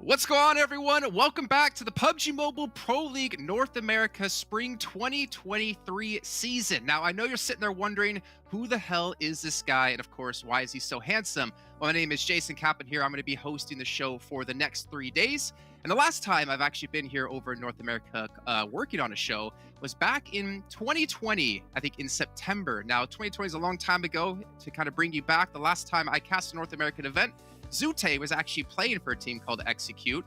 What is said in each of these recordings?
What's going on, everyone? Welcome back to the PUBG Mobile Pro League North America Spring 2023 season. Now, I know you're sitting there wondering, who the hell is this guy? And of course, why is he so handsome? Well, my name is Jason Kappen here. I'm going to be hosting the show for the next 3 days. And the last time I've actually been here over in North America working on a show was back in 2020, I think in September. Now, 2020 is a long time ago. To kind of bring you back, the last time I cast a North American event, Zute was actually playing for a team called Execute.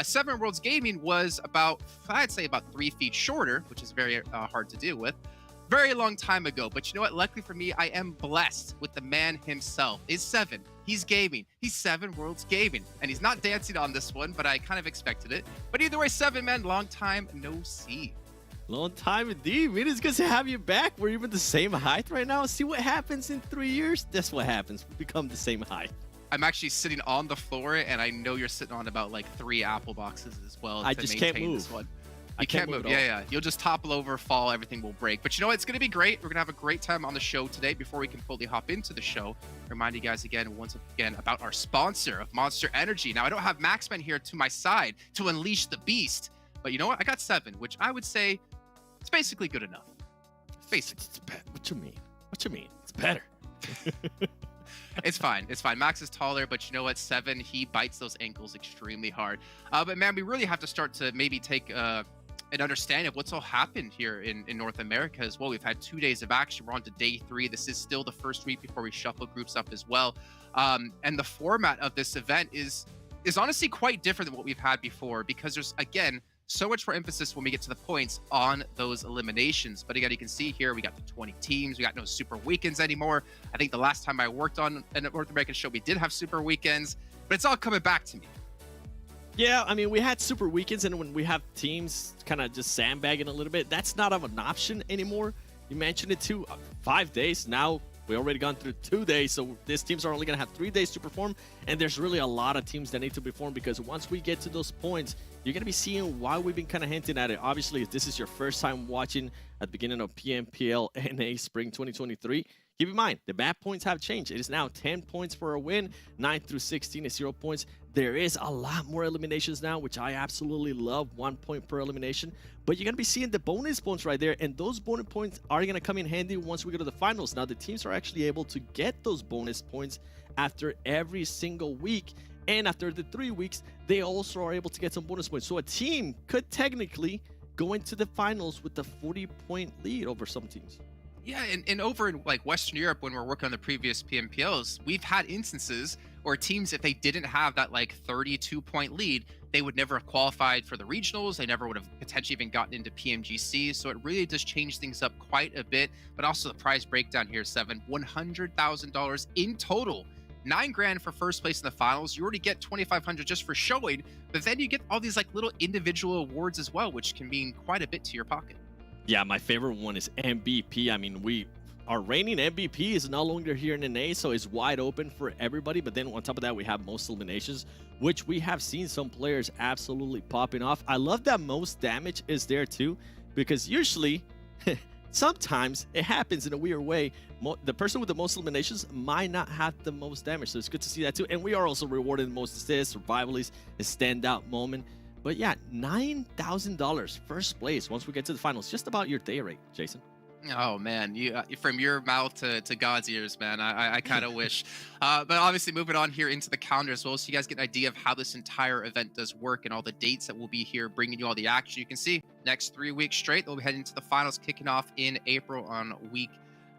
Seven Worlds Gaming was about, I'd say about 3 feet shorter, which is very hard to deal with. Very long time ago. But you know what? Luckily for me, I am blessed with the man himself. Is Seven. He's gaming. He's Seven Worlds Gaming. And he's not dancing on this one, but I kind of expected it. But either way, Seven, man, long time no see. Long time indeed. Man, it's good to have you back. We're even the same height right now. See what happens in 3 years? That's what happens. We become the same height. I'm actually sitting on the floor, and I know you're sitting on about like 3 Apple boxes as well. I just can't move. This one. You can't move. Yeah. You'll just topple over, fall, everything will break. But you know what? It's going to be great. We're going to have a great time on the show today. Before we can fully hop into the show, remind you guys once again about our sponsor of Monster Energy. Now, I don't have Maxman here to my side to unleash the beast, but you know what? I got 7, which I would say it's basically good enough. Basically. What you mean? What you mean? It's better. It's fine. It's fine. Max is taller, but you know what? 7, he bites those ankles extremely hard. But man, we really have to start to maybe take an understanding of what's all happened here in North America as well. We've had 2 days of action. We're on to day 3. This is still the first week before we shuffle groups up as well. And the format of this event is honestly quite different than what we've had before, because there's, again, so much more emphasis when we get to the points on those eliminations. But again, you can see here, we got the 20 teams. We got no super weekends anymore. I think the last time I worked on a North American show, we did have super weekends, but it's all coming back to me. Yeah, I mean, we had super weekends, and when we have teams kind of just sandbagging a little bit, that's not an option anymore. You mentioned it too, 5 days. Now, we already gone through 2 days, so these teams are only going to have 3 days to perform, and there's really a lot of teams that need to perform, because once we get to those points, you're going to be seeing why we've been kind of hinting at it. Obviously, if this is your first time watching at the beginning of PMPL NA Spring 2023, keep in mind, the map points have changed. It is now 10 points for a win, 9 through 16 is 0 points. There is a lot more eliminations now, which I absolutely love, 1 point per elimination. But you're going to be seeing the bonus points right there, and those bonus points are going to come in handy once we go to the finals. Now, the teams are actually able to get those bonus points after every single week. And after the 3 weeks, they also are able to get some bonus points. So a team could technically go into the finals with a 40-point lead over some teams. Yeah, and over in like Western Europe, when we're working on the previous PMPLs, we've had instances where teams, if they didn't have that like 32-point lead, they would never have qualified for the regionals. They never would have potentially even gotten into PMGC. So it really does change things up quite a bit. But also the prize breakdown here, 7, $100,000 in total. 9 grand for first place in the finals. You already get 2,500 just for showing, but then you get all these like little individual awards as well, which can mean quite a bit to your pocket. Yeah, my favorite one is MVP. I mean, our reigning MVP is no longer here in NA, so it's wide open for everybody. But then on top of that, we have most eliminations, which we have seen some players absolutely popping off. I love that most damage is there too, because usually sometimes it happens in a weird way. The person with the most eliminations might not have the most damage, so it's good to see that too. And we are also rewarded the most assists, survivalists, a standout moment. But yeah, $9,000 first place once we get to the finals. Just about your day rate, Jason. Oh man, you from your mouth to God's ears, man. I kind of wish. But obviously, moving on here into the calendar as well, so you guys get an idea of how this entire event does work and all the dates that will be here, bringing you all the action. You can see next 3 weeks straight, they'll be heading into the finals, kicking off in April on week.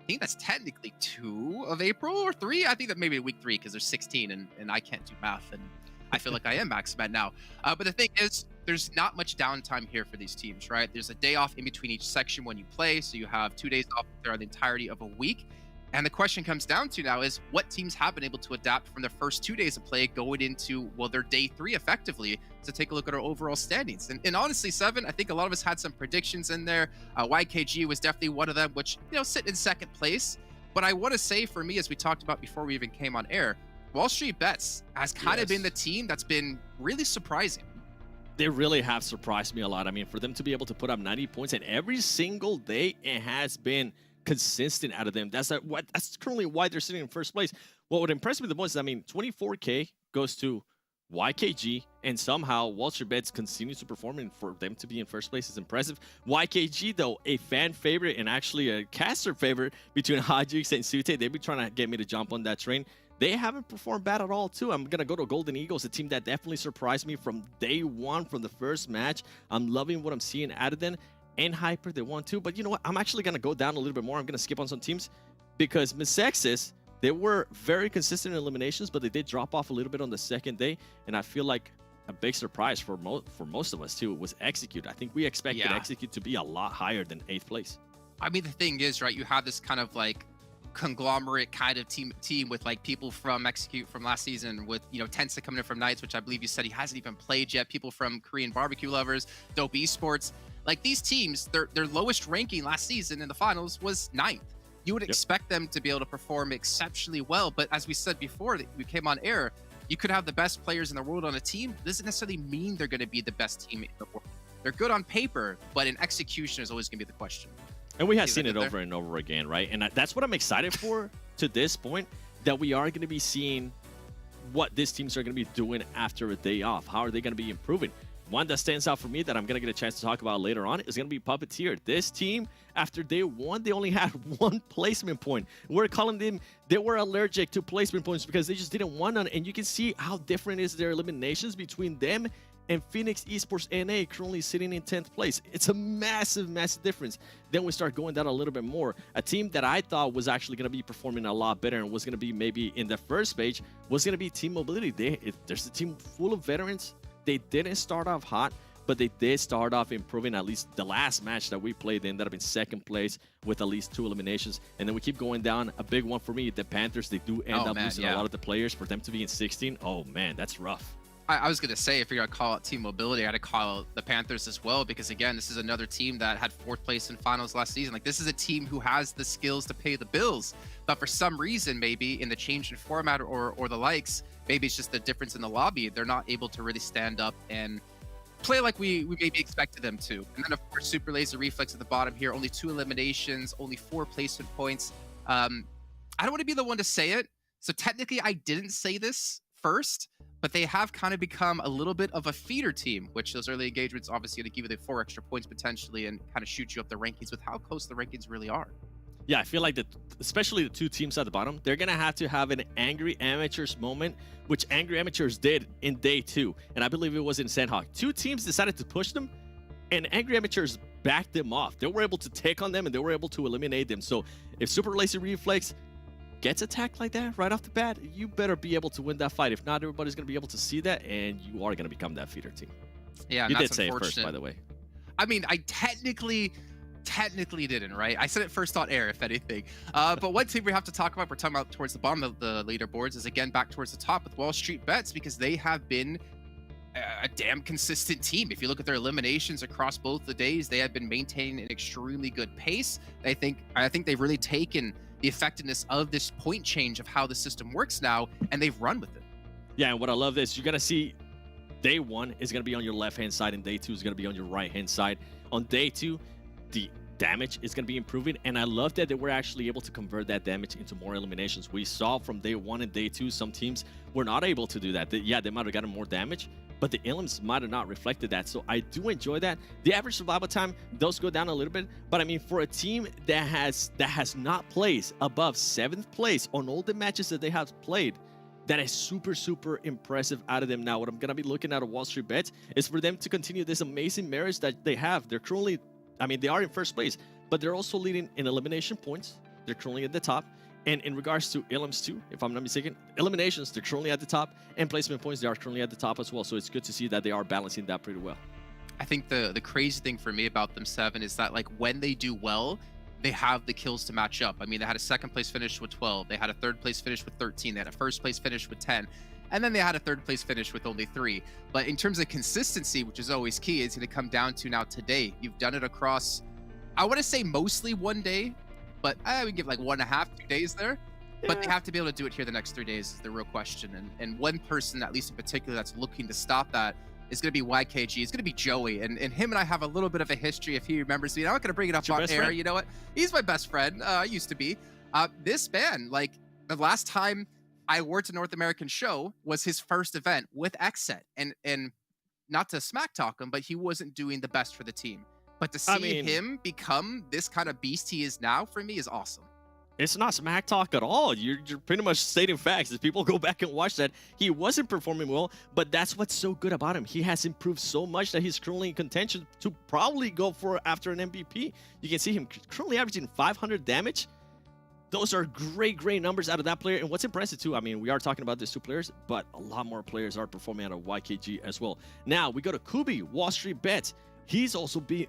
I think that's technically 2 of April or 3. I think that maybe week 3, because there's 16, and I can't do math, and I feel like I am Maxman now. But the thing is, there's not much downtime here for these teams, right? There's a day off in between each section when you play, so you have 2 days off throughout the entirety of a week. And the question comes down to now is, what teams have been able to adapt from their first 2 days of play going into, well, their day 3 effectively, to take a look at our overall standings. And honestly, 7, I think a lot of us had some predictions in there. YKG was definitely one of them, which, you know, sit in second place. But I want to say, for me, as we talked about before we even came on air, WALLSTREETBETS has kind of been the team that's been really surprising. They really have surprised me a lot. I mean, for them to be able to put up 90 points and every single day, it has been consistent out of them. That's currently why they're sitting in first place. What would impress me the most is, I mean, 24K goes to YKG and somehow WALLSTREETBETS continues to perform, and for them to be in first place is impressive. YKG, though, a fan favorite and actually a caster favorite between Hajix and Sute. They've been trying to get me to jump on that train. They haven't performed bad at all, too. I'm going to go to Golden Eagles, a team that definitely surprised me from day one, from the first match. I'm loving what I'm seeing out of them. And Hyper, they won, too. But you know what? I'm actually going to go down a little bit more. I'm going to skip on some teams because MEZEXIS, they were very consistent in eliminations, but they did drop off a little bit on the second day. And I feel like a big surprise for most of us, too, was Execute. I think we expected Execute to be a lot higher than 8th place. I mean, the thing is, right, you have this kind of like conglomerate kind of team with like people from Execute from last season with, you know, Tensa coming in from Knights, which I believe you said he hasn't even played yet, people from Korean Barbecue Lovers, Dope Esports. Like these teams, their lowest ranking last season in the finals was 9th. You would expect them to be able to perform exceptionally well, but as we said before, we came on air, you could have the best players in the world on a team. It doesn't necessarily mean they're going to be the best team in the world. They're good on paper, but in execution is always going to be the question. And we have seen it over and over again, right? And that's what I'm excited for to this point, that we are going to be seeing what these teams are going to be doing after a day off. How are they going to be improving? One that stands out for me that I'm going to get a chance to talk about later on is going to be PUPPETEER. This team, after day one, they only had 1 placement point. We're calling them, they were allergic to placement points because they just didn't want none. And you can see how different is their eliminations between them and Phoenix Esports NA, currently sitting in 10th place. It's a massive, massive difference. Then we start going down a little bit more. A team that I thought was actually going to be performing a lot better and was going to be maybe in the first page was going to be Team Mobility. There's a team full of veterans. They didn't start off hot, but they did start off improving. At least the last match that we played, they ended up in 2nd place with at least 2 eliminations. And then we keep going down. A big one for me, the Panthers, they do end up losing a lot of the players. For them to be in 16, oh man, that's rough. I was going to say, if you're going to call out Team Mobility, I had to call out the Panthers as well, because again, this is another team that had 4th place in finals last season. Like, this is a team who has the skills to pay the bills, but for some reason, maybe in the change in format or the likes, maybe it's just the difference in the lobby, they're not able to really stand up and play like we maybe expected them to. And then of course, Super Laser Reflex at the bottom here, only 2 eliminations, only 4 placement points. I don't want to be the one to say it, so technically I didn't say this first, but they have kind of become a little bit of a feeder team, which those early engagements obviously to give you the 4 extra points potentially and kind of shoot you up the rankings with how close the rankings really are. Yeah, I feel like that, especially the 2 teams at the bottom, they're going to have an Angry Amateurs moment, which Angry Amateurs did in day 2. And I believe it was in Sanhok. 2 teams decided to push them, and Angry Amateurs backed them off. They were able to take on them, and they were able to eliminate them. So if Super Laser Reflex gets attacked like that right off the bat, you better be able to win that fight. If not, everybody's going to be able to see that, and you are going to become that feeder team. Yeah, you did say it first, by the way. I mean, I technically didn't, right? I said it first on air, if anything. But one team we have to talk about, we're talking about towards the bottom of the leaderboards, is again back towards the top with WALLSTREETBETS, because they have been a damn consistent team. If you look at their eliminations across both the days, they have been maintaining an extremely good pace. I think they've really taken the effectiveness of this point change of how the system works now, and they've run with it. Yeah, and what I love is you're going to see day 1 is going to be on your left-hand side, and day 2 is going to be on your right-hand side. On day 2, the damage is going to be improving, and I love that they were actually able to convert that damage into more eliminations. We saw from day 1 and day 2, some teams were not able to do that. They might have gotten more damage, but the elims might have not reflected that. So I do enjoy that. The average survival time does go down a little bit, but I mean, for a team that has not placed above 7th place on all the matches that they have played, that is super, super impressive out of them. Now, what I'm going to be looking at WALLSTREETBETS is for them to continue this amazing marriage that they have. They're currently, I mean, they are in 1st place, but they're also leading in elimination points. They're currently at the top. And in regards to elims too, if I'm not mistaken, eliminations, they're currently at the top, and placement points, they are currently at the top as well. So it's good to see that they are balancing that pretty well. I think the crazy thing for me about them, Seven, is that like when they do well, they have the kills to match up. I mean, they had a 2nd place finish with 12. They had a 3rd place finish with 13. They had a 1st place finish with 10. And then they had a 3rd place finish with only 3. But in terms of consistency, which is always key, it's going to come down to now today. You've done it across, I want to say mostly 1 day, but I would give like 1.5, 2 days there. Yeah. But they have to be able to do it here the next 3 days is the real question. And one person, at least in particular, that's looking to stop that is going to be YKG. It's going to be Joey. And him and I have a little bit of a history if he remembers me. I'm not going to bring it up on air. Friend? You know what? He's my best friend. Used to be. This man, like the last time I worked a North American show, was his first event with Xset. And not to smack talk him, but he wasn't doing the best for the team. But to see him become this kind of beast he is now, for me, is awesome. It's not smack talk at all. You're pretty much stating facts. If people go back and watch that, he wasn't performing well, but that's what's so good about him. He has improved so much that he's currently in contention to probably go for after an MVP. You can see him currently averaging 500 damage. Those are great numbers out of that player. And what's impressive too, I mean, we are talking about these two players, but a lot more players are performing out of YKG as well. Now we go to Kubi, WALLSTREETBETS. He's also being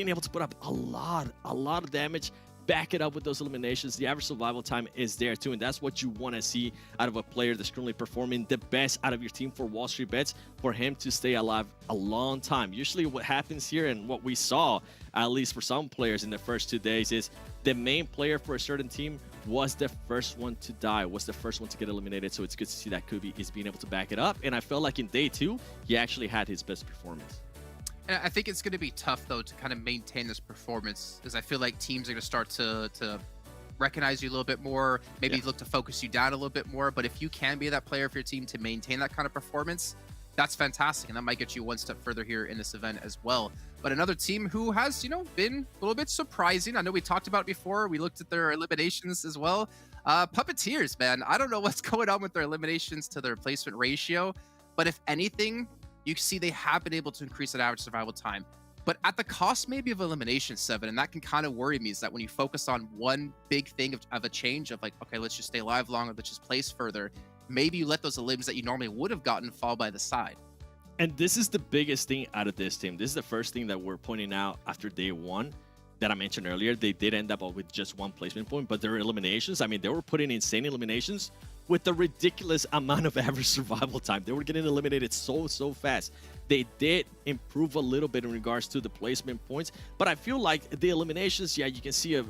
able to put up a lot of damage. Back it up with those eliminations. The average survival time is there too, and that's what you want to see out of a player that's currently performing the best out of your team for WALLSTREETBETS, for him to stay alive a long time. Usually what happens here, and what we saw, at least for some players in the first 2 days, is the main player for a certain team was the first one to die, was the first one to get eliminated. So it's good to see that Kubi is being able to back it up, and I felt like in day 2, he actually had his best performance. And I think it's going to be tough, though, to kind of maintain this performance, because I feel like teams are going to start to recognize you a little bit more, maybe look to focus you down a little bit more. But if you can be that player for your team to maintain that kind of performance, that's fantastic. And that might get you one step further here in this event as well. But another team who has, been a little bit surprising. I know we talked about it before. We looked at their eliminations as well. PUPPETEERs, man. I don't know what's going on with their eliminations to their replacement ratio. But if anything, you see they have been able to increase that average survival time, but at the cost maybe of elimination, 7. And that can kind of worry me, is that when you focus on one big thing of a change of like, okay, let's just stay alive longer, let's just place further, maybe you let those elims that you normally would have gotten fall by the side. And this is the biggest thing out of this team. This is the first thing that we're pointing out after day 1 that I mentioned earlier. They did end up with just 1 placement point, but their eliminations, I mean, they were putting insane eliminations with a ridiculous amount of average survival time. They were getting eliminated so fast. They did improve a little bit in regards to the placement points, but I feel like the eliminations, yeah, you can see a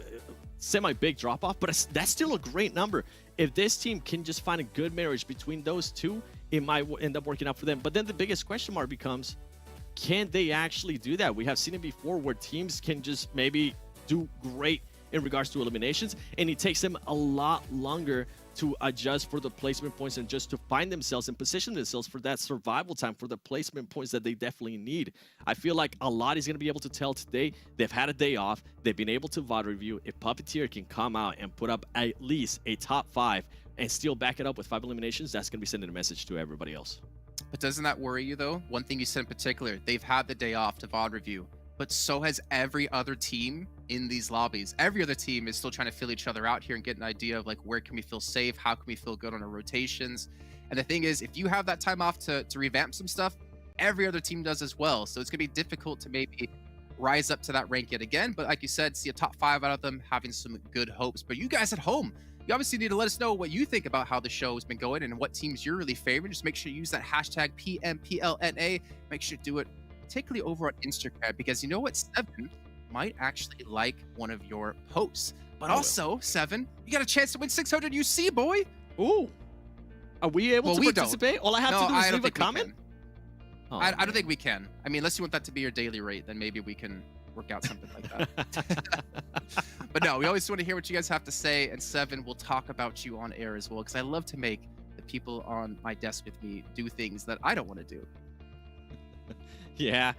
semi-big drop-off, but that's still a great number. If this team can just find a good marriage between those two, it might end up working out for them. But then the biggest question mark becomes, can they actually do that? We have seen it before where teams can just maybe do great in regards to eliminations, and it takes them a lot longer to adjust for the placement points and just to find themselves and position themselves for that survival time, for the placement points that they definitely need. I feel like a lot is going to be able to tell today. They've had a day off. They've been able to VOD review. If PUPPETEER can come out and put up at least a top 5 and still back it up with 5 eliminations, that's going to be sending a message to everybody else. But doesn't that worry you, though? One thing you said in particular, they've had the day off to VOD review, but so has every other team in these lobbies. Every other team is still trying to feel each other out here and get an idea of like, where can we feel safe? How can we feel good on our rotations? And the thing is, if you have that time off to revamp some stuff, every other team does as well. So it's gonna be difficult to maybe rise up to that rank yet again. But like you said, see a top 5 out of them, having some good hopes. But you guys at home, you obviously need to let us know what you think about how the show has been going and what teams you're really favoring. Just make sure you use that hashtag PMPL NA. Make sure to do it particularly over on Instagram, because you know what, 7 might actually like one of your posts. But also, 7, you got a chance to win 600 UC, boy. Ooh. Are we able to participate? All I have to do is leave a comment? Oh, I don't think we can. I mean, unless you want that to be your daily rate, then maybe we can work out something like that. But no, we always want to hear what you guys have to say. And 7, we'll talk about you on air as well, because I love to make the people on my desk with me do things that I don't want to do. Yeah.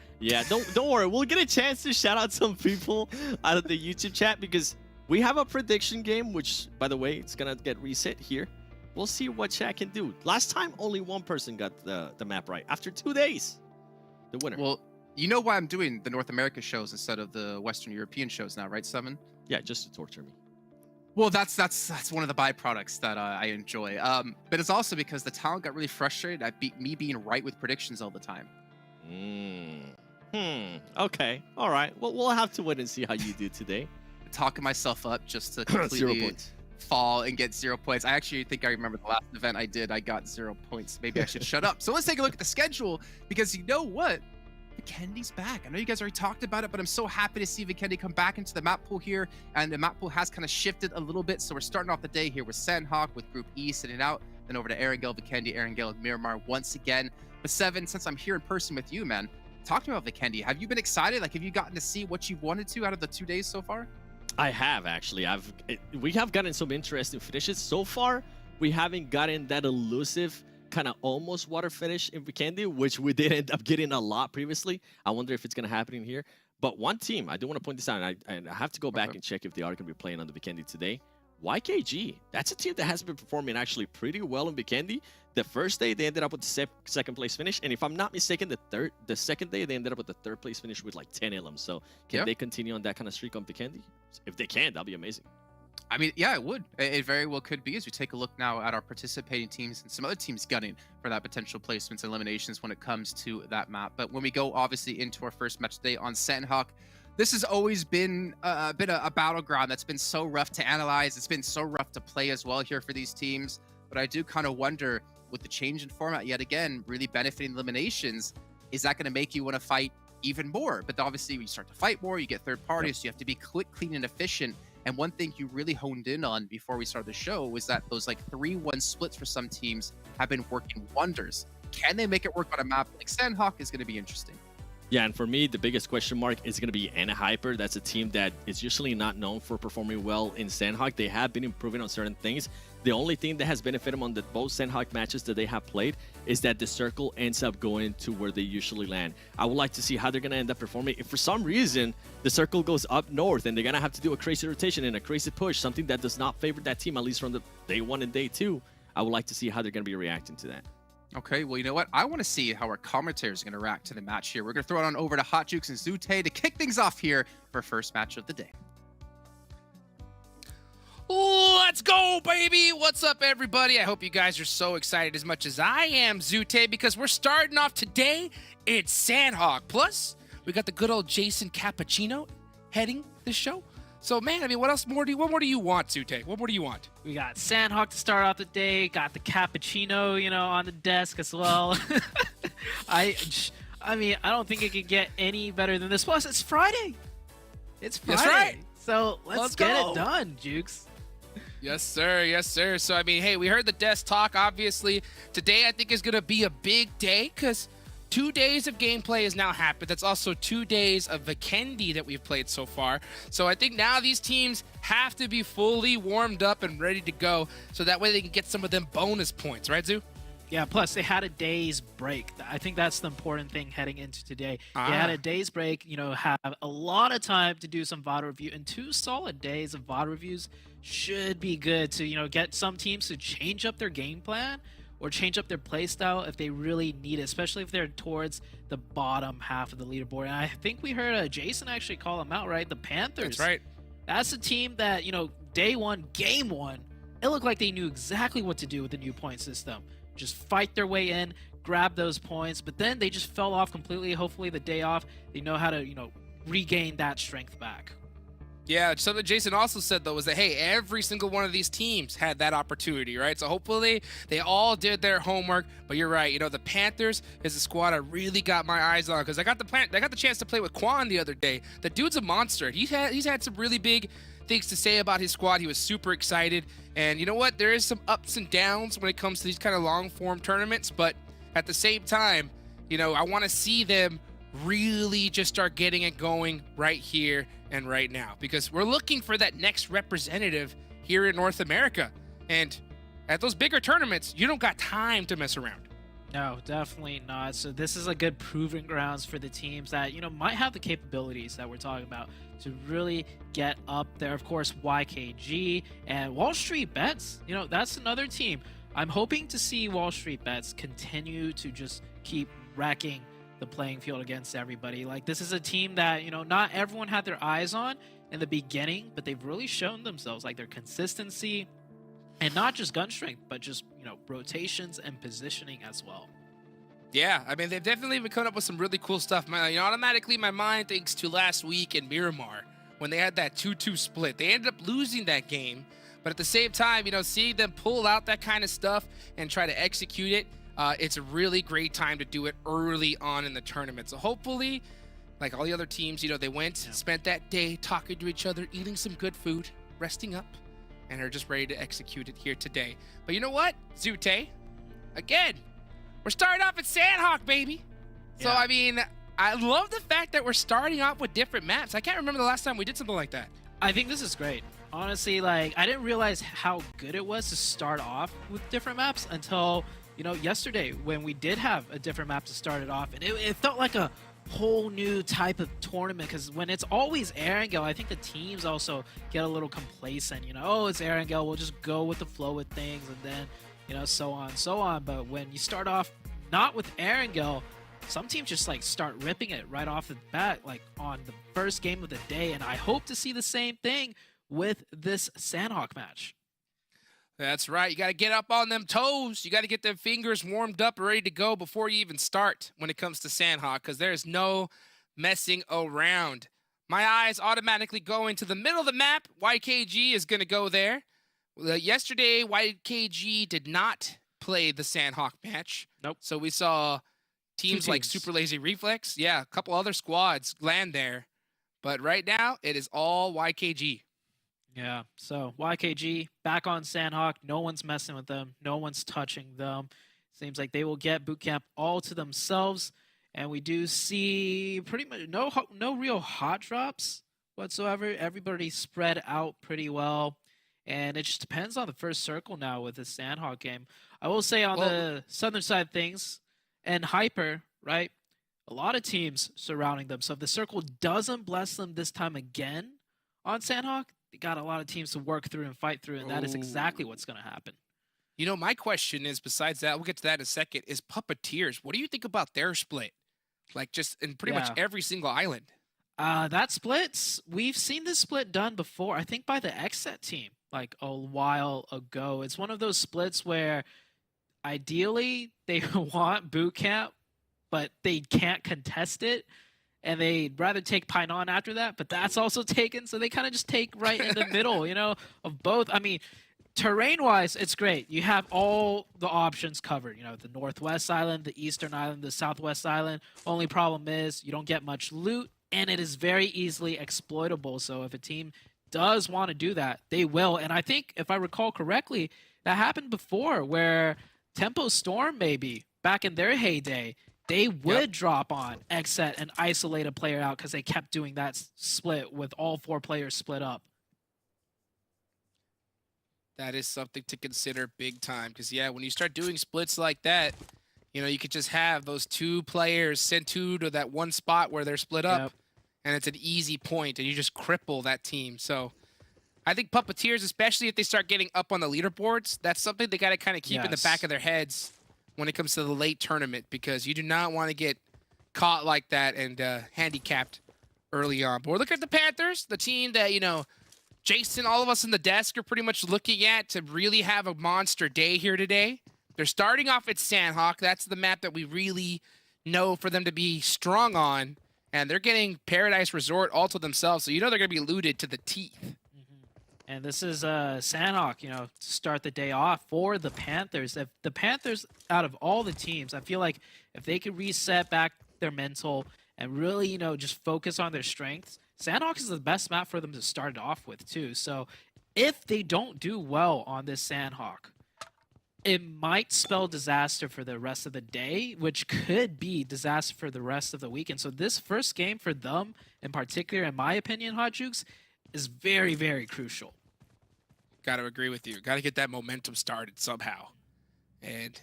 Don't worry. We'll get a chance to shout out some people out of the YouTube chat, because we have a prediction game, which, by the way, it's gonna get reset here. We'll see what chat can do. Last time, only 1 person got the map right. After 2 days, the winner. Well, you know why I'm doing the North America shows instead of the Western European shows now, right, 7? Yeah, just to torture me. Well, that's one of the byproducts that I enjoy. But it's also because the talent got really frustrated at me being right with predictions all the time. Okay. All right. Well, we'll have to wait and see how you do today. Talking myself up just to completely fall and get 0 points. I actually think I remember the last event I did, I got 0 points. Maybe I should shut up. So let's take a look at the schedule, because you know what? Vikendi's back. I know you guys already talked about it, but I'm so happy to see Vikendi come back into the map pool here. And the map pool has kind of shifted a little bit. So we're starting off the day here with Sanhok with Group E sitting out. Then over to Erangel, Vikendi, Erangel, and Miramar once again. But 7, since I'm here in person with you, man, talk to me about Vikendi. Have you been excited? Like, have you gotten to see what you wanted to out of the 2 days so far? I have, actually. We have gotten some interesting finishes so far. we haven't gotten that elusive kind of almost water finish in Vikendi, which we did end up getting a lot previously. I wonder if it's going to happen in here. But one team, I do want to point this out, and I have to go back and check if they are going to be playing on the Vikendi today. YKG, that's a team that has been performing actually pretty well in Vikendi. The first day, they ended up with the second place finish. And if I'm not mistaken, the second day, they ended up with the third place finish with like 10 LMs. So can they continue on that kind of streak on Vikendi? If they can, that'd be amazing. I mean, yeah, it would. It very well could be as we take a look now at our participating teams and some other teams gunning for that potential placements and eliminations when it comes to that map. But when we go, obviously, into our first match today on Sanhok, this has always been a battleground that's been so rough to analyze. It's been so rough to play as well here for these teams. But I do kind of wonder, with the change in format yet again, really benefiting eliminations, is that going to make you want to fight even more? But obviously, when you start to fight more, you get third parties, so you have to be quick, clean, and efficient. And one thing you really honed in on before we started the show was that those like 3-1 splits for some teams have been working wonders. Can they make it work on a map like Sanhok is going to be interesting. Yeah, and for me, the biggest question mark is going to be NA Hyper. That's a team that is usually not known for performing well in Sanhok. They have been improving on certain things. The only thing that has benefited them on both Sanhok matches that they have played is that the circle ends up going to where they usually land. I would like to see how they're going to end up performing. If for some reason the circle goes up north and they're going to have to do a crazy rotation and a crazy push, something that does not favor that team, at least from the day 1 and day 2, I would like to see how they're going to be reacting to that. Okay, well, you know what? I want to see how our commentators are going to react to the match here. We're going to throw it on over to Hot Jukes and Zute to kick things off here for first match of the day. Let's go, baby! What's up, everybody? I hope you guys are so excited as much as I am, Zute, because we're starting off today. It's Sanhok. Plus, we got the good old Jason Cappuccino heading the show. So, man, I mean, what more do you want, Zute? What more do you want? We got Sanhok to start off the day. Got the cappuccino, you know, on the desk as well. I mean, I don't think it could get any better than this. Plus, it's Friday. It's Friday. That's right. So let's get it done, Jukes. Yes, sir. Yes, sir. So, I mean, hey, we heard the desk talk, obviously. Today, I think, is going to be a big day because 2 days of gameplay has now happened. That's also 2 days of Vikendi that we've played so far. So I think now these teams have to be fully warmed up and ready to go so that way they can get some of them bonus points. Right, Zoo? Yeah, plus they had a day's break. I think that's the important thing heading into today. They had a day's break, you know, have a lot of time to do some VOD review, and 2 solid days of VOD reviews should be good to, you know, get some teams to change up their game plan or change up their playstyle if they really need it, especially if they're towards the bottom half of the leaderboard. And I think we heard Jason actually call them out, right? The Panthers. That's right. That's a team that, you know, day 1, game 1, it looked like they knew exactly what to do with the new point system. Just fight their way in, grab those points, but then they just fell off completely. Hopefully the day off, they know how to, you know, regain that strength back. Yeah, something Jason also said, though, was that, hey, every single one of these teams had that opportunity, right? So hopefully they all did their homework. But you're right, you know, the Panthers is a squad I really got my eyes on because I got the chance to play with Quan the other day. The dude's a monster. He's had some really big things to say about his squad. He was super excited. And you know what? There is some ups and downs when it comes to these kind of long-form tournaments. But at the same time, you know, I want to see them really just start getting it going right here and right now because we're looking for that next representative here in North America. And at those bigger tournaments, you don't got time to mess around. No, definitely not. So this is a good proving grounds for the teams that, you know, might have the capabilities that we're talking about to really get up there. Of course, YKG and WALLSTREETBETS, you know, that's another team. I'm hoping to see WALLSTREETBETS continue to just keep wrecking the playing field against everybody. Like, this is a team that, you know, not everyone had their eyes on in the beginning, but they've really shown themselves, like their consistency and not just gun strength, but just, you know, rotations and positioning as well. Yeah, I mean, they've definitely been coming up with some really cool stuff. You know, automatically my mind thinks to last week in Miramar when they had that 2-2 split. They ended up losing that game, but at the same time, you know, seeing them pull out that kind of stuff and try to execute it, it's a really great time to do it early on in the tournament. So hopefully, like all the other teams, you know, they went, spent that day talking to each other, eating some good food, resting up, and are just ready to execute it here today. But you know what, Zute? Again, we're starting off at Sanhok, baby. So, I mean, I love the fact that we're starting off with different maps. I can't remember the last time we did something like that. I think this is great. Honestly, like, I didn't realize how good it was to start off with different maps until, you know, yesterday when we did have a different map to start it off. And it felt like a whole new type of tournament, because when it's always Erangel, I think the teams also get a little complacent. You know, oh, it's Erangel, we'll just go with the flow with things, and then, you know, so on and so on. But when you start off not with Erangel, some teams just like start ripping it right off the bat, like on the first game of the day. And I hope to see the same thing with this Sanhok match. That's right. You got to get up on them toes. You got to get them fingers warmed up, ready to go before you even start when it comes to Sanhok, because there's no messing around. My eyes automatically go into the middle of the map. YKG is going to go there. Yesterday, YKG did not play the Sanhok match. Nope. So we saw teams like Super Lazy Reflex. Yeah, a couple other squads land there. But right now, it is all YKG. Yeah, so YKG back on Sanhok. No one's messing with them. No one's touching them. Seems like they will get bootcamp all to themselves. And we do see pretty much no real hot drops whatsoever. Everybody spread out pretty well. And it just depends on the first circle now with the Sanhok game. I will say on the southern side of things, and Hyper, right? A lot of teams surrounding them. So if the circle doesn't bless them this time again on Sanhok, they got a lot of teams to work through and fight through, and that is exactly what's going to happen. You know, my question is, besides that, we'll get to that in a second, is PUPPETEERs. What do you think about their split? Like, just in pretty much every single island. That splits, we've seen this split done before, I think by the XSET team, like a while ago. It's one of those splits where ideally they want boot camp, but they can't contest it. And they'd rather take Painan after that, but that's also taken. So they kind of just take right in the middle, you know, of both. I mean, terrain-wise, it's great. You have all the options covered. You know, the Northwest Island, the Eastern Island, the Southwest Island. Only problem is you don't get much loot, and it is very easily exploitable. So if a team does want to do that, they will. And I think, if I recall correctly, that happened before where Tempo Storm, maybe, back in their heyday, they would drop on XSET and isolate a player out because they kept doing that split with all 4 players split up. That is something to consider big time. Because, yeah, when you start doing splits like that, you know, you could just have those 2 players send 2 to that one spot where they're split up. And it's an easy point, and you just cripple that team. So I think PUPPETEERs, especially if they start getting up on the leaderboards, that's something they got to kind of keep in the back of their heads when it comes to the late tournament, because you do not want to get caught like that and handicapped early on. But we're looking at the Panthers, the team that, you know, Jason, all of us in the desk are pretty much looking at to really have a monster day here today. They're starting off at Sanhok. That's the map that we really know for them to be strong on. And they're getting Paradise Resort all to themselves, so you know they're going to be looted to the teeth. And this is Sanhok, you know, to start the day off for the Panthers. If the Panthers, out of all the teams, I feel like if they could reset back their mental and really, you know, just focus on their strengths, Sanhok is the best map for them to start it off with, too. So if they don't do well on this Sanhok, it might spell disaster for the rest of the day, which could be disaster for the rest of the weekend. So this first game for them, in particular, in my opinion, Hot Jukes, is very, very crucial. Got to agree with you. Got to get that momentum started somehow. And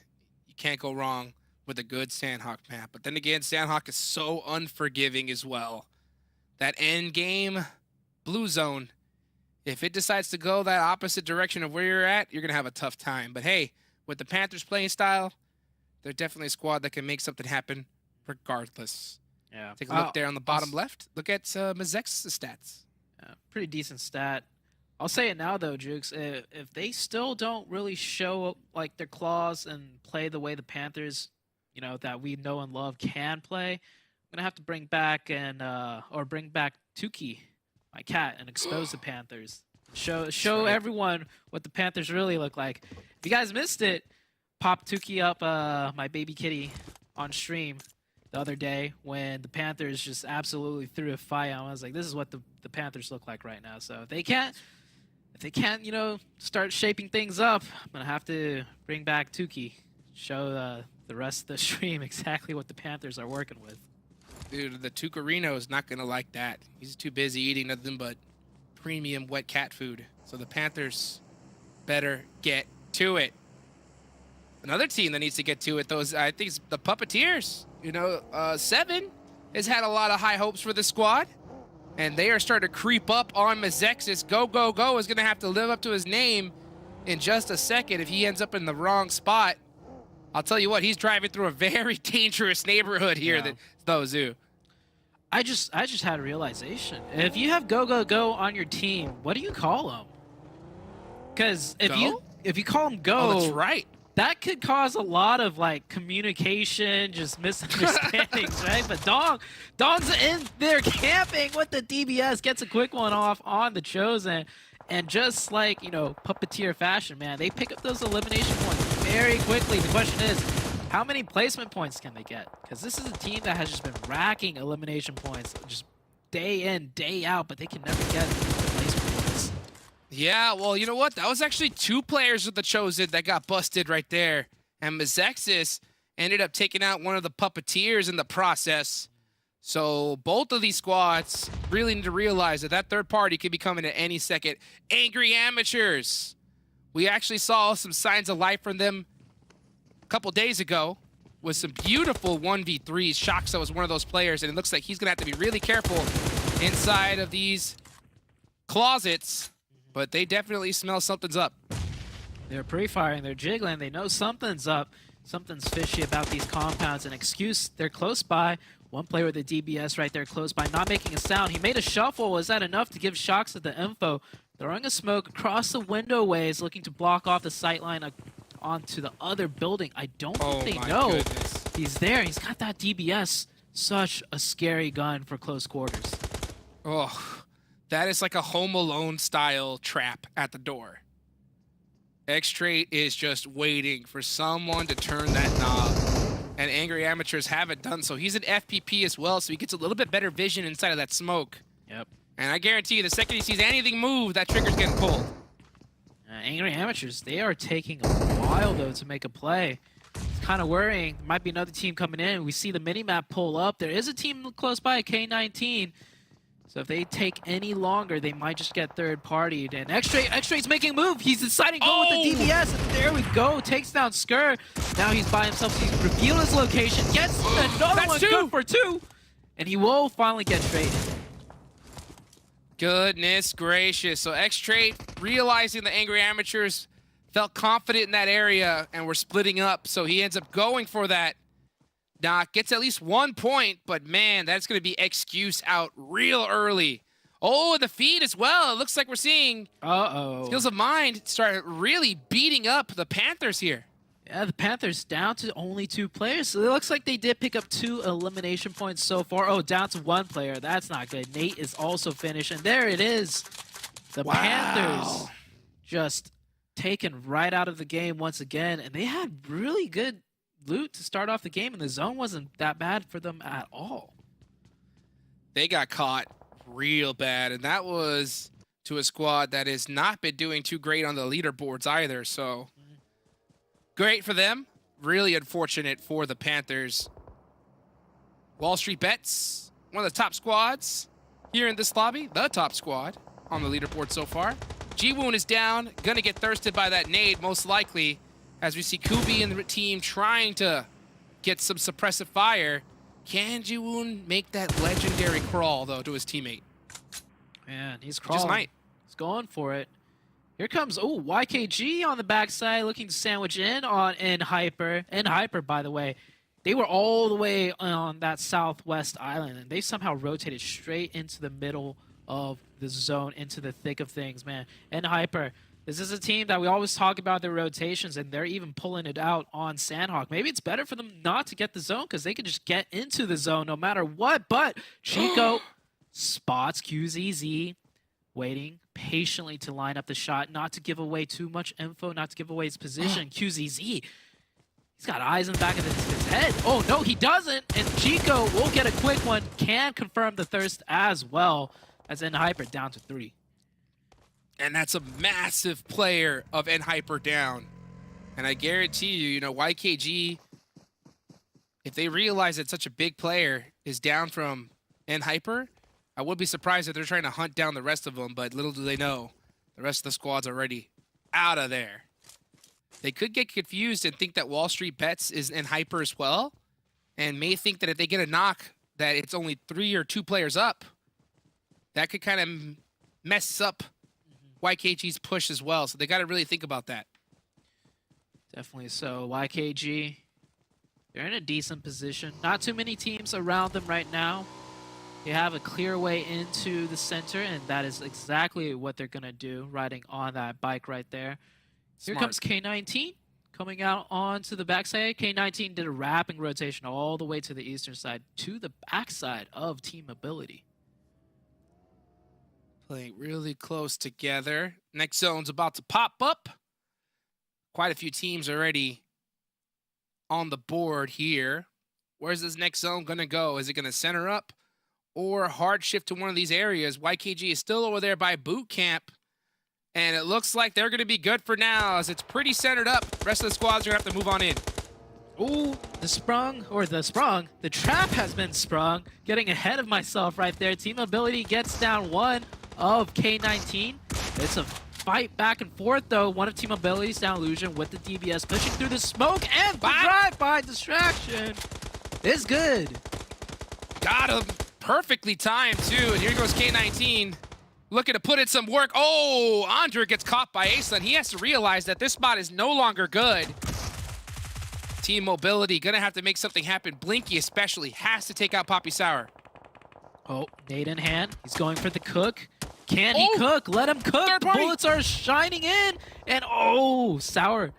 you can't go wrong with a good Sanhok map. But then again, Sanhok is so unforgiving as well. That end game blue zone, if it decides to go that opposite direction of where you're at, you're going to have a tough time. But hey, with the Panthers playing style, they're definitely a squad that can make something happen regardless. Yeah. Take a look there on the bottom left. Look at MEZEXIS stats. Pretty decent stat. I'll say it now, though, Jukes. If they still don't really show like their claws and play the way the Panthers, you know, that we know and love can play, I'm gonna have to bring back Tuki, my cat, and expose the Panthers. Show everyone what the Panthers really look like. If you guys missed it, pop Tuki up, my baby kitty, on stream the other day when the Panthers just absolutely threw a fight. I was like, this is what the Panthers look like right now. So if they can't, you know, start shaping things up, I'm gonna have to bring back Tuki, show the rest of the stream exactly what the Panthers are working with. Dude, the Tucarino is not gonna like that. He's too busy eating nothing but premium wet cat food. So the Panthers better get to it. Another team that needs to get to it, though, is I think it's the Puppeteers. You know, Seven has had a lot of high hopes for this squad, and they are starting to creep up on MEZEXIS. Go, go, go is going to have to live up to his name in just a second if he ends up in the wrong spot. I'll tell you what, he's driving through a very dangerous neighborhood here, that Zoo. I just had a realization. If you have go go go on your team, what do you call them? Because if you call them go, oh, that's right. That could cause a lot of like communication, just misunderstandings, right? But Dong's in there camping with the DBS, gets a quick one off on the Chosen, and just like, you know, Puppeteer fashion, man, they pick up those elimination points very quickly. The question is, how many placement points can they get? Because this is a team that has just been racking elimination points just day in, day out, but they can never get the placement points. Yeah, well, you know what? That was actually 2 players with the Chosen that got busted right there. And MEZEXIS ended up taking out one of the Puppeteers in the process. So both of these squads really need to realize that that third party could be coming at any second. Angry Amateurs. We actually saw some signs of life from them a couple days ago with some beautiful 1v3s. Shoxa was one of those players, and it looks like he's going to have to be really careful inside of these closets. But they definitely smell something's up. They're pre-firing, they're jiggling, they know something's up. Something's fishy about these compounds. An excuse, they're close by. One player with the DBS right there close by, not making a sound. He made a shuffle. Was that enough to give Shoxa the info? Throwing a smoke across the window ways, looking to block off the sightline onto the other building. I don't think they know he's there. He's got that DBS. Such a scary gun for close quarters. Oh. That is like a Home Alone style trap at the door. X-Trait is just waiting for someone to turn that knob. And Angry Amateurs haven't done so. He's an FPP as well, so he gets a little bit better vision inside of that smoke. Yep. And I guarantee you, the second he sees anything move, that trigger's getting pulled. Angry Amateurs, they are taking a while, though, to make a play. It's kind of worrying. There might be another team coming in. We see the minimap pull up. There is a team close by, K19. So if they take any longer, they might just get third-partied. And X-Trait's making a move. He's deciding to go with the DBS. And there we go. Takes down Skur. Now he's by himself. So he's revealed his location. Gets another one. Good for 2. And he will finally get traded. Goodness gracious. So X-Trait, realizing the Angry Amateurs felt confident in that area and were splitting up. So he ends up going for that. Doc gets at least 1 point, but man, that's going to be excuse out real early. Oh, the feed as well. It looks like we're seeing Skills of Mind start really beating up the Panthers here. Yeah, the Panthers down to only 2 players. So it looks like they did pick up 2 elimination points so far. Oh, down to 1 player. That's not good. Nate is also finished, and there it is. The Panthers just taken right out of the game once again, and they had really good loot to start off the game, and the zone wasn't that bad for them at all. They got caught real bad, and that was to a squad that has not been doing too great on the leaderboards either, so great for them. Really unfortunate for the Panthers. WALLSTREETBETS, one of the top squads here in this lobby, the top squad on the leaderboard so far. Ji-Woon is down, gonna get thirsted by that nade most likely, as we see Kubi and the team trying to get some suppressive fire. Can Ji-Woon make that legendary crawl, though, to his teammate? Man, he's crawling. Just might. He's going for it. Here comes, YKG on the backside, looking to sandwich in on Hyper. Hyper, by the way, they were all the way on that southwest island, and they somehow rotated straight into the middle of the zone, into the thick of things, man. Hyper. This is a team that we always talk about their rotations, and they're even pulling it out on Sanhok. Maybe it's better for them not to get the zone because they can just get into the zone no matter what. But Chico spots QZZ, waiting patiently to line up the shot, not to give away too much info, not to give away his position. QZZ, he's got eyes in the back of his head. Oh, no, he doesn't. And Chico will get a quick one, can confirm the thirst as well, as Hyper down to 3. And that's a massive player of Hyper down. And I guarantee you, YKG, if they realize that such a big player is down from Hyper, I would be surprised if they're trying to hunt down the rest of them, but little do they know, the rest of the squad's already out of there. They could get confused and think that WALLSTREETBETS is in hyper as well, and may think that if they get a knock, that it's only 3 or 2 players up. That could kind of mess up YKG's push as well, so they got to really think about that. Definitely so. YKG, they're in a decent position. Not too many teams around them right now. They have a clear way into the center, and that is exactly what they're going to do, riding on that bike right there. Here Smart. comes K19 coming out onto the backside. K19 did a wrapping rotation all the way to the eastern side, to the backside of Team Ability. Playing really close together. Next zone's about to pop up. Quite a few teams already on the board here. Where's this next zone going to go? Is it going to center up or hard shift to one of these areas? YKG is still over there by boot camp, and it looks like they're going to be good for now as it's pretty centered up. Rest of the squads are going to have to move on in. Ooh, the trap has been sprung. Getting ahead of myself right there. Team Ability gets down one of K19. It's a fight back and forth though. One of Team Ability's down Illusion with the DBS pushing through the smoke, and the drive-by distraction is good. Got him. Perfectly timed too, and here goes K19. Looking to put in some work. Oh, Andre gets caught by Asa, and he has to realize that this spot is no longer good. Team Mobility gonna have to make something happen. Blinky especially has to take out Poppy Sour. Oh, nade in hand. He's going for the cook. Can he cook? Let him cook. Third party. Bullets are shining in. And oh, Sour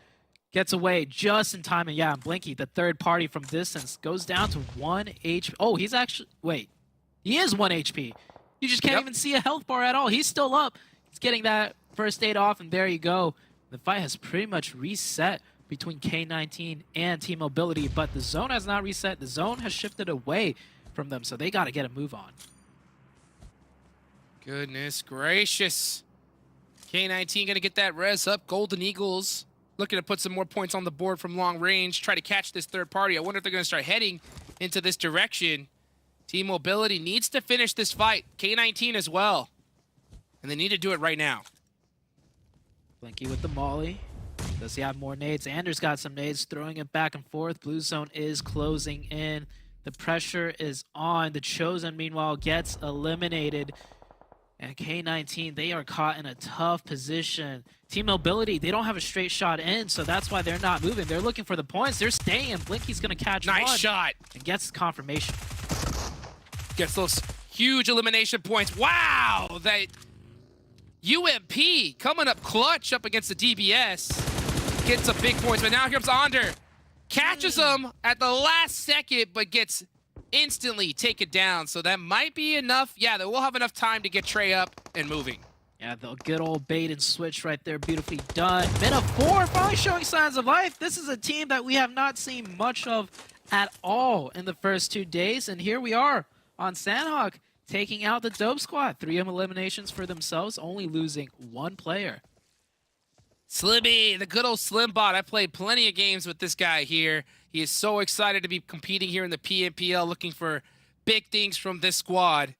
gets away just in time. And yeah, Blinky, the third party from distance, goes down to 1 HP. Oh, he's actually, wait. He is 1 HP. You just can't even see a health bar at all. He's still up. He's getting that first aid off, and there you go. The fight has pretty much reset between K19 and Team Mobility, but the zone has not reset. The zone has shifted away from them, so they got to get a move on. Goodness gracious. K19 gonna get that res up. Golden Eagles looking to put some more points on the board from long range, try to catch this third party. I wonder if they're gonna start heading into this direction. Team Mobility needs to finish this fight. K19 as well. And they need to do it right now. Blinky with the molly. Does he have more nades? Anders got some nades, throwing it back and forth. Blue zone is closing in. The pressure is on. The Chosen, meanwhile, gets eliminated. And K19, they are caught in a tough position. Team Mobility, they don't have a straight shot in, so that's why they're not moving. They're looking for the points. They're staying. Blinky's going to catch one. Nice shot. And gets confirmation. Gets those huge elimination points. Wow! That UMP coming up clutch up against the DBS. Gets some big points, but now here comes Onder. Catches him at the last second, but gets instantly taken down. So that might be enough. Yeah, they will have enough time to get Trey up and moving. Yeah, the good old bait and switch right there, beautifully done. Mina 4 finally showing signs of life. This is a team that we have not seen much of at all in the first 2 days, and here we are on Sanhok, taking out the Dope Squad. 3 eliminations for themselves, only losing 1 player. Slimmy, the good old Slimbot. I played plenty of games with this guy here. He is so excited to be competing here in the PMPL, looking for big things from this squad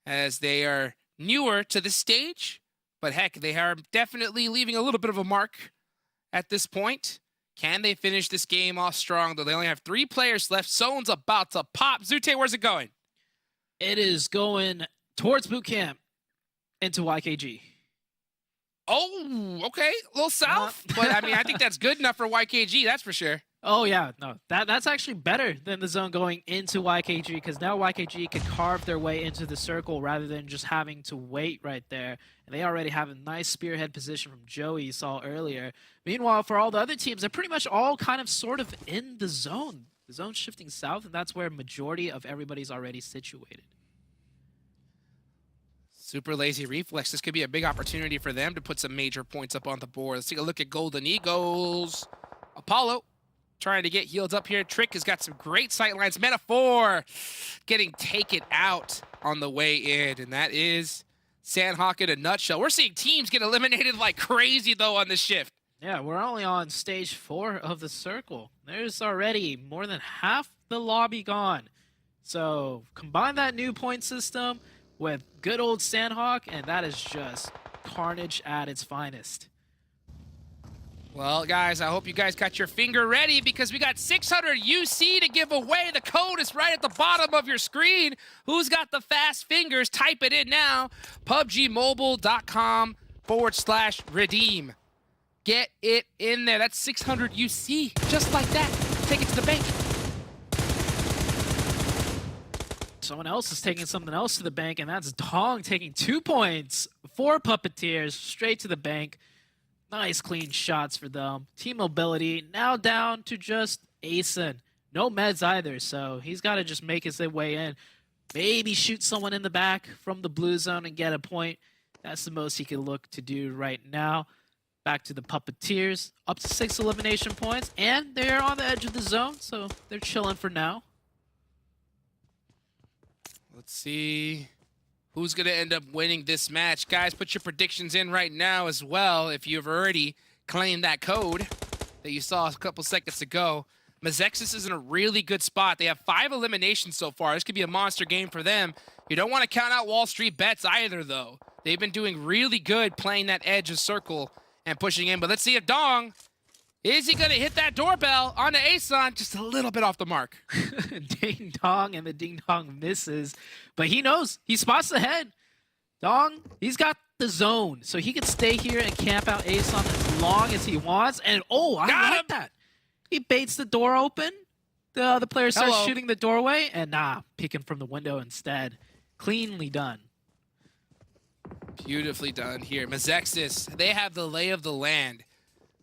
as they are newer to the stage. But heck, they are definitely leaving a little bit of a mark at this point. Can they finish this game off strong, though? They only have 3 players left. Zone's about to pop. Zute, where's it going? It is going towards boot camp into YKG. Oh, okay. A little south. But, I mean, I think that's good enough for YKG, that's for sure. Oh, yeah. No, that's actually better than the zone going into YKG, because now YKG can carve their way into the circle rather than just having to wait right there. And they already have a nice spearhead position from Joey you saw earlier. Meanwhile, for all the other teams, they're pretty much all kind of sort of in the zone. The zone's shifting south, and that's where majority of everybody's already situated. Super lazy reflex. This could be a big opportunity for them to put some major points up on the board. Let's take a look at Golden Eagles. Apollo trying to get healed up here. Trick has got some great sight lines. Metaphor getting taken out on the way in, and that is Sanhok in a nutshell. We're seeing teams get eliminated like crazy, though, on this shift. Yeah, we're only on stage 4 of the circle. There's already more than half the lobby gone. So combine that new point system with good old Sanhok, and that is just carnage at its finest. Well, guys, I hope you guys got your finger ready because we got 600 UC to give away. The code is right at the bottom of your screen. Who's got the fast fingers? Type it in now. PUBGmobile.com/redeem. Get it in there. That's 600 UC, just like that. Take it to the bank. Someone else is taking something else to the bank, and that's Dong taking 2 points for Puppeteers straight to the bank. Nice clean shots for them. Team mobility now down to just Asen. No meds either, so he's got to just make his way in. Maybe shoot someone in the back from the blue zone and get a point. That's the most he can look to do right now. Back to the Puppeteers, up to 6 elimination points, and they're on the edge of the zone, so they're chilling for now. Let's see who's going to end up winning this match. Guys, put your predictions in right now as well if you've already claimed that code that you saw a couple seconds ago. MEZEXIS is in a really good spot. They have 5 eliminations so far. This could be a monster game for them. You don't want to count out WALLSTREETBETS either, though. They've been doing really good playing that edge of circle and pushing in. But let's see if Dong, is he going to hit that doorbell on the Asen? Just a little bit off the mark. Ding dong, and the ding dong misses. But he knows. He spots the head. Dong, he's got the zone. So he can stay here and camp out Asen as long as he wants. And oh, I like that. He baits the door open. The other player starts shooting the doorway. And peeking from the window instead. Cleanly done. Beautifully done here. MEZEXIS, they have the lay of the land.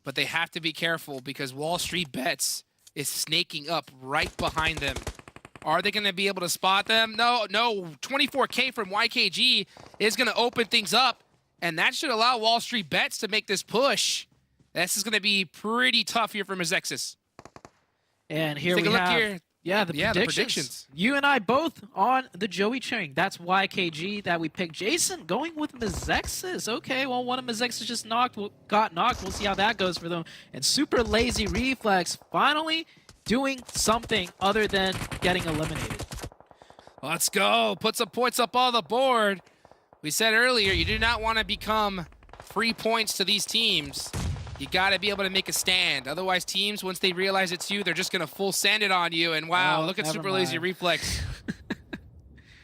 But they have to be careful because WALLSTREETBETS is snaking up right behind them. Are they going to be able to spot them? No. 24K from YKG is going to open things up, and that should allow WALLSTREETBETS to make this push. This is going to be pretty tough here for MEZEXIS. And here Take we a look have... here. Yeah, the predictions. You and I both on the Joey train. That's YKG that we picked. Jason going with MEZEXIS. Okay, well, one of MEZEXIS just got knocked. We'll see how that goes for them. And super lazy Reflex finally doing something other than getting eliminated. Let's go. Put some points up on the board. We said earlier, you do not want to become free points to these teams. You got to be able to make a stand. Otherwise, teams, once they realize it's you, they're just going to full sand it on you. And wow, look at super lazy Reflex.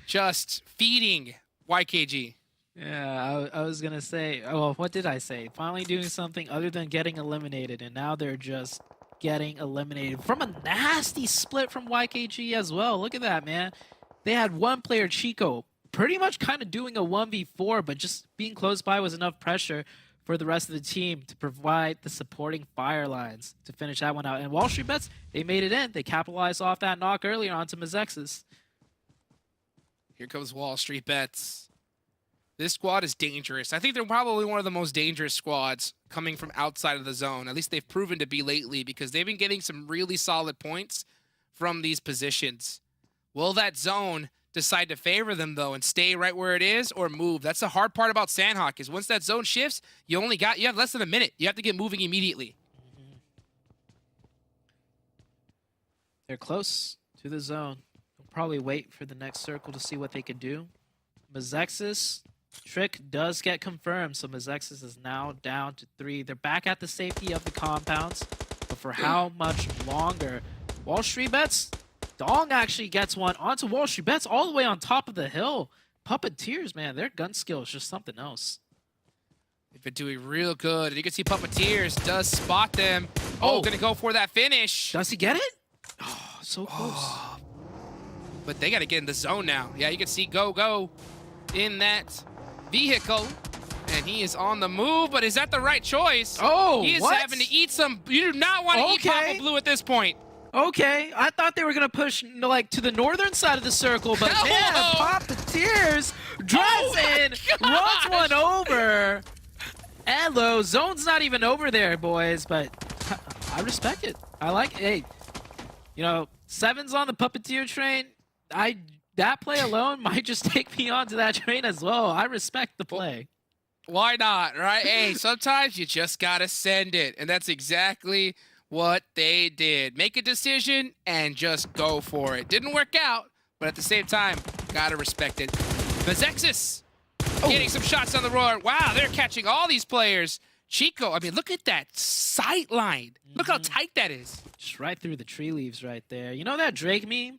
Just feeding YKG. Yeah, I was going to say, well, what did I say? Finally doing something other than getting eliminated. And now they're just getting eliminated from a nasty split from YKG as well. Look at that, man. They had one player, Chico, pretty much kind of doing a 1v4, but just being close by was enough pressure for the rest of the team to provide the supporting fire lines to finish that one out. And WALLSTREETBETS, they made it in. They capitalized off that knock earlier onto MEZEXIS. Here comes WALLSTREETBETS. This squad is dangerous. I think they're probably one of the most dangerous squads coming from outside of the zone. At least they've proven to be lately because they've been getting some really solid points from these positions. Will that zone decide to favor them, though, and stay right where it is or move? That's the hard part about Sanhok is once that zone shifts, you have less than a minute. You have to get moving immediately. They're close to the zone. They'll probably wait for the next circle to see what they can do. MEZEXIS trick does get confirmed, so MEZEXIS is now down to 3. They're back at the safety of the compounds, but for how much longer? WALLSTREETBETS, Dong actually gets one onto WALLSTREETBETS all the way on top of the hill. Puppeteers, man, their gun skill is just something else. They've been doing real good. And you can see Puppeteers does spot them. Oh, gonna go for that finish. Does he get it? Oh, so close. But they gotta get in the zone now. Yeah, you can see Go in that vehicle. And he is on the move, but is that the right choice? Oh, he is having to eat some. You do not want to eat Papa Blue at this point. Okay, I thought they were going to push like to the northern side of the circle, but man, Puppeteers drives in, runs one over. Hello, zone's not even over there, boys, but I respect it. I like it. Hey, you know, 7's on the Puppeteer train. That play alone might just take me onto that train as well. I respect the play. Why not, right? Hey, sometimes you just got to send it, and that's exactly what they did. Make a decision and just go for it. Didn't work out, but at the same time, gotta respect it. MEZEXIS getting some shots on the road. Wow, they're catching all these players. Chico, I mean, look at that sight line. Look how tight that is. Just right through the tree leaves right there. You know that Drake meme?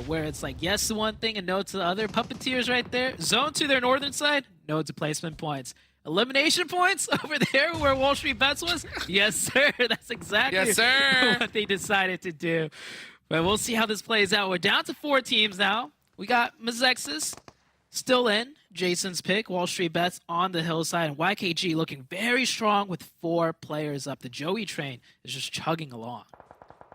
Where it's like yes to one thing and no to the other. Puppeteers right there. Zone to their northern side, no to placement points. Elimination points over there where WALLSTREETBETS was. Yes, sir. That's exactly what they decided to do. But we'll see how this plays out. We're down to 4 teams now. We got MEZEXIS still in. Jason's pick. WALLSTREETBETS on the hillside. And YKG looking very strong with 4 players up. The Joey train is just chugging along.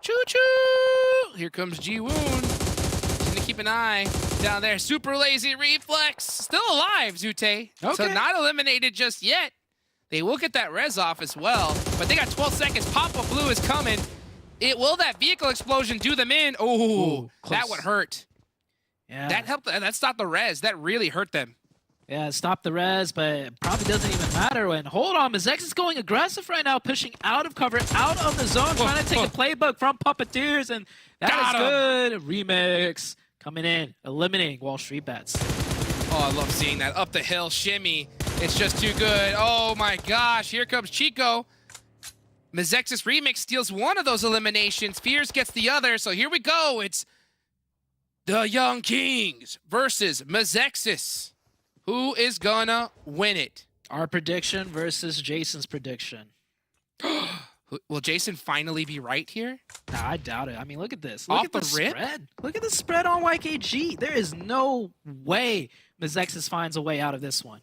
Choo-choo! Here comes Ji-Woon. Just gonna keep an eye down there. Super lazy reflex. Still alive, Zute. Okay. So not eliminated just yet. They will get that res off as well. But they got 12 seconds. Pop-Up Blue is coming. Will that vehicle explosion do them in? Oh, that would hurt. Yeah. That helped. That stopped the res. That really hurt them. Yeah, stop the res, but it probably doesn't even matter. And hold on, MEZEXIS is going aggressive right now, pushing out of cover, out of the zone, trying to take a playbook from Puppeteers, and that is good. Remix coming in, eliminating WALLSTREETBETS. Oh, I love seeing that. Up the hill shimmy. It's just too good. Oh my gosh, here comes Chico. MEZEXIS Remix steals one of those eliminations. Fears gets the other, so here we go. It's the Young Kings versus MEZEXIS. Who is gonna win it? Our prediction versus Jason's prediction. Will Jason finally be right here? Nah, I doubt it. I mean, look at this. Look Off at the the rip? spread. Look at the spread on YKG. There is no way MEZEXIS finds a way out of this one.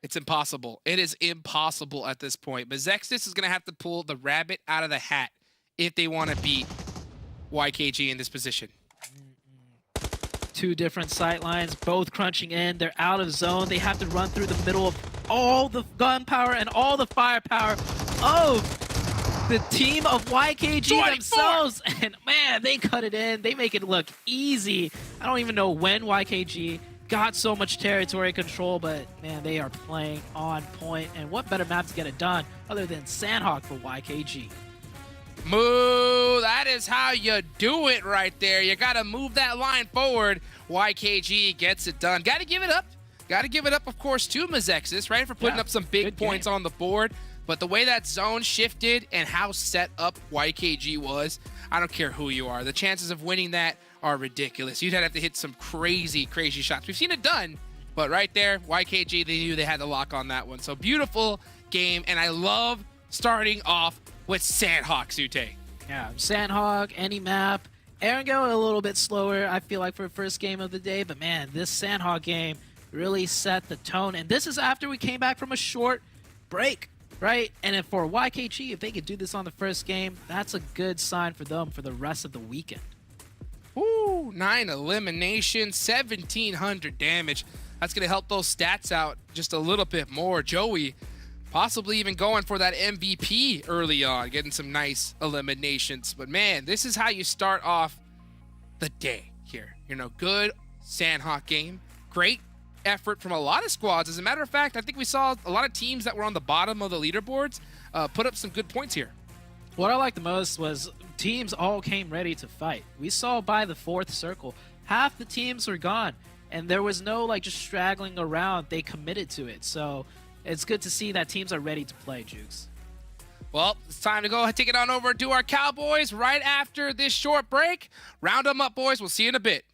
It's impossible. It is impossible at this point. MEZEXIS is gonna have to pull the rabbit out of the hat if they want to beat YKG in this position. 2 different sight lines, both crunching in. They're out of zone. They have to run through the middle of all the gunpowder and all the firepower of the team of YKG 24. themselves. And man, they cut it in. They make it look easy. I don't even know when YKG got so much territory control, but man, they are playing on point. And what better map to get it done other than Sanhok for YKG? Moo, that is how you do it right there. You got to move that line forward. YKG gets it done. Got to give it up. Got to give it up, of course, to MEZEXIS, right, for putting up some big points on the board. But the way that zone shifted and how set up YKG was, I don't care who you are. The chances of winning that are ridiculous. You'd have to hit some crazy, crazy shots. We've seen it done, but right there, YKG, they knew they had the lock on that one. So beautiful game, and I love starting off with Sanhok, Zute. Yeah, Sanhok, any map. Erangel a little bit slower, I feel like, for the first game of the day. But man, this Sanhok game really set the tone. And this is after we came back from a short break, right? And if for YKG, if they could do this on the first game, that's a good sign for them for the rest of the weekend. Woo, 9 eliminations, 1,700 damage. That's going to help those stats out just a little bit more. Joey possibly even going for that MVP early on, getting some nice eliminations. But man, this is how you start off the day here. You know, good Sanhok game. Great effort from a lot of squads. As a matter of fact, I think we saw a lot of teams that were on the bottom of the leaderboards put up some good points here. What I liked the most was teams all came ready to fight. We saw by the 4th circle, half the teams were gone. And there was no like just straggling around. They committed to it. So it's good to see that teams are ready to play, Jukes. Well, it's time to go take it on over to our Cowboys right after this short break. Round them up, boys. We'll see you in a bit.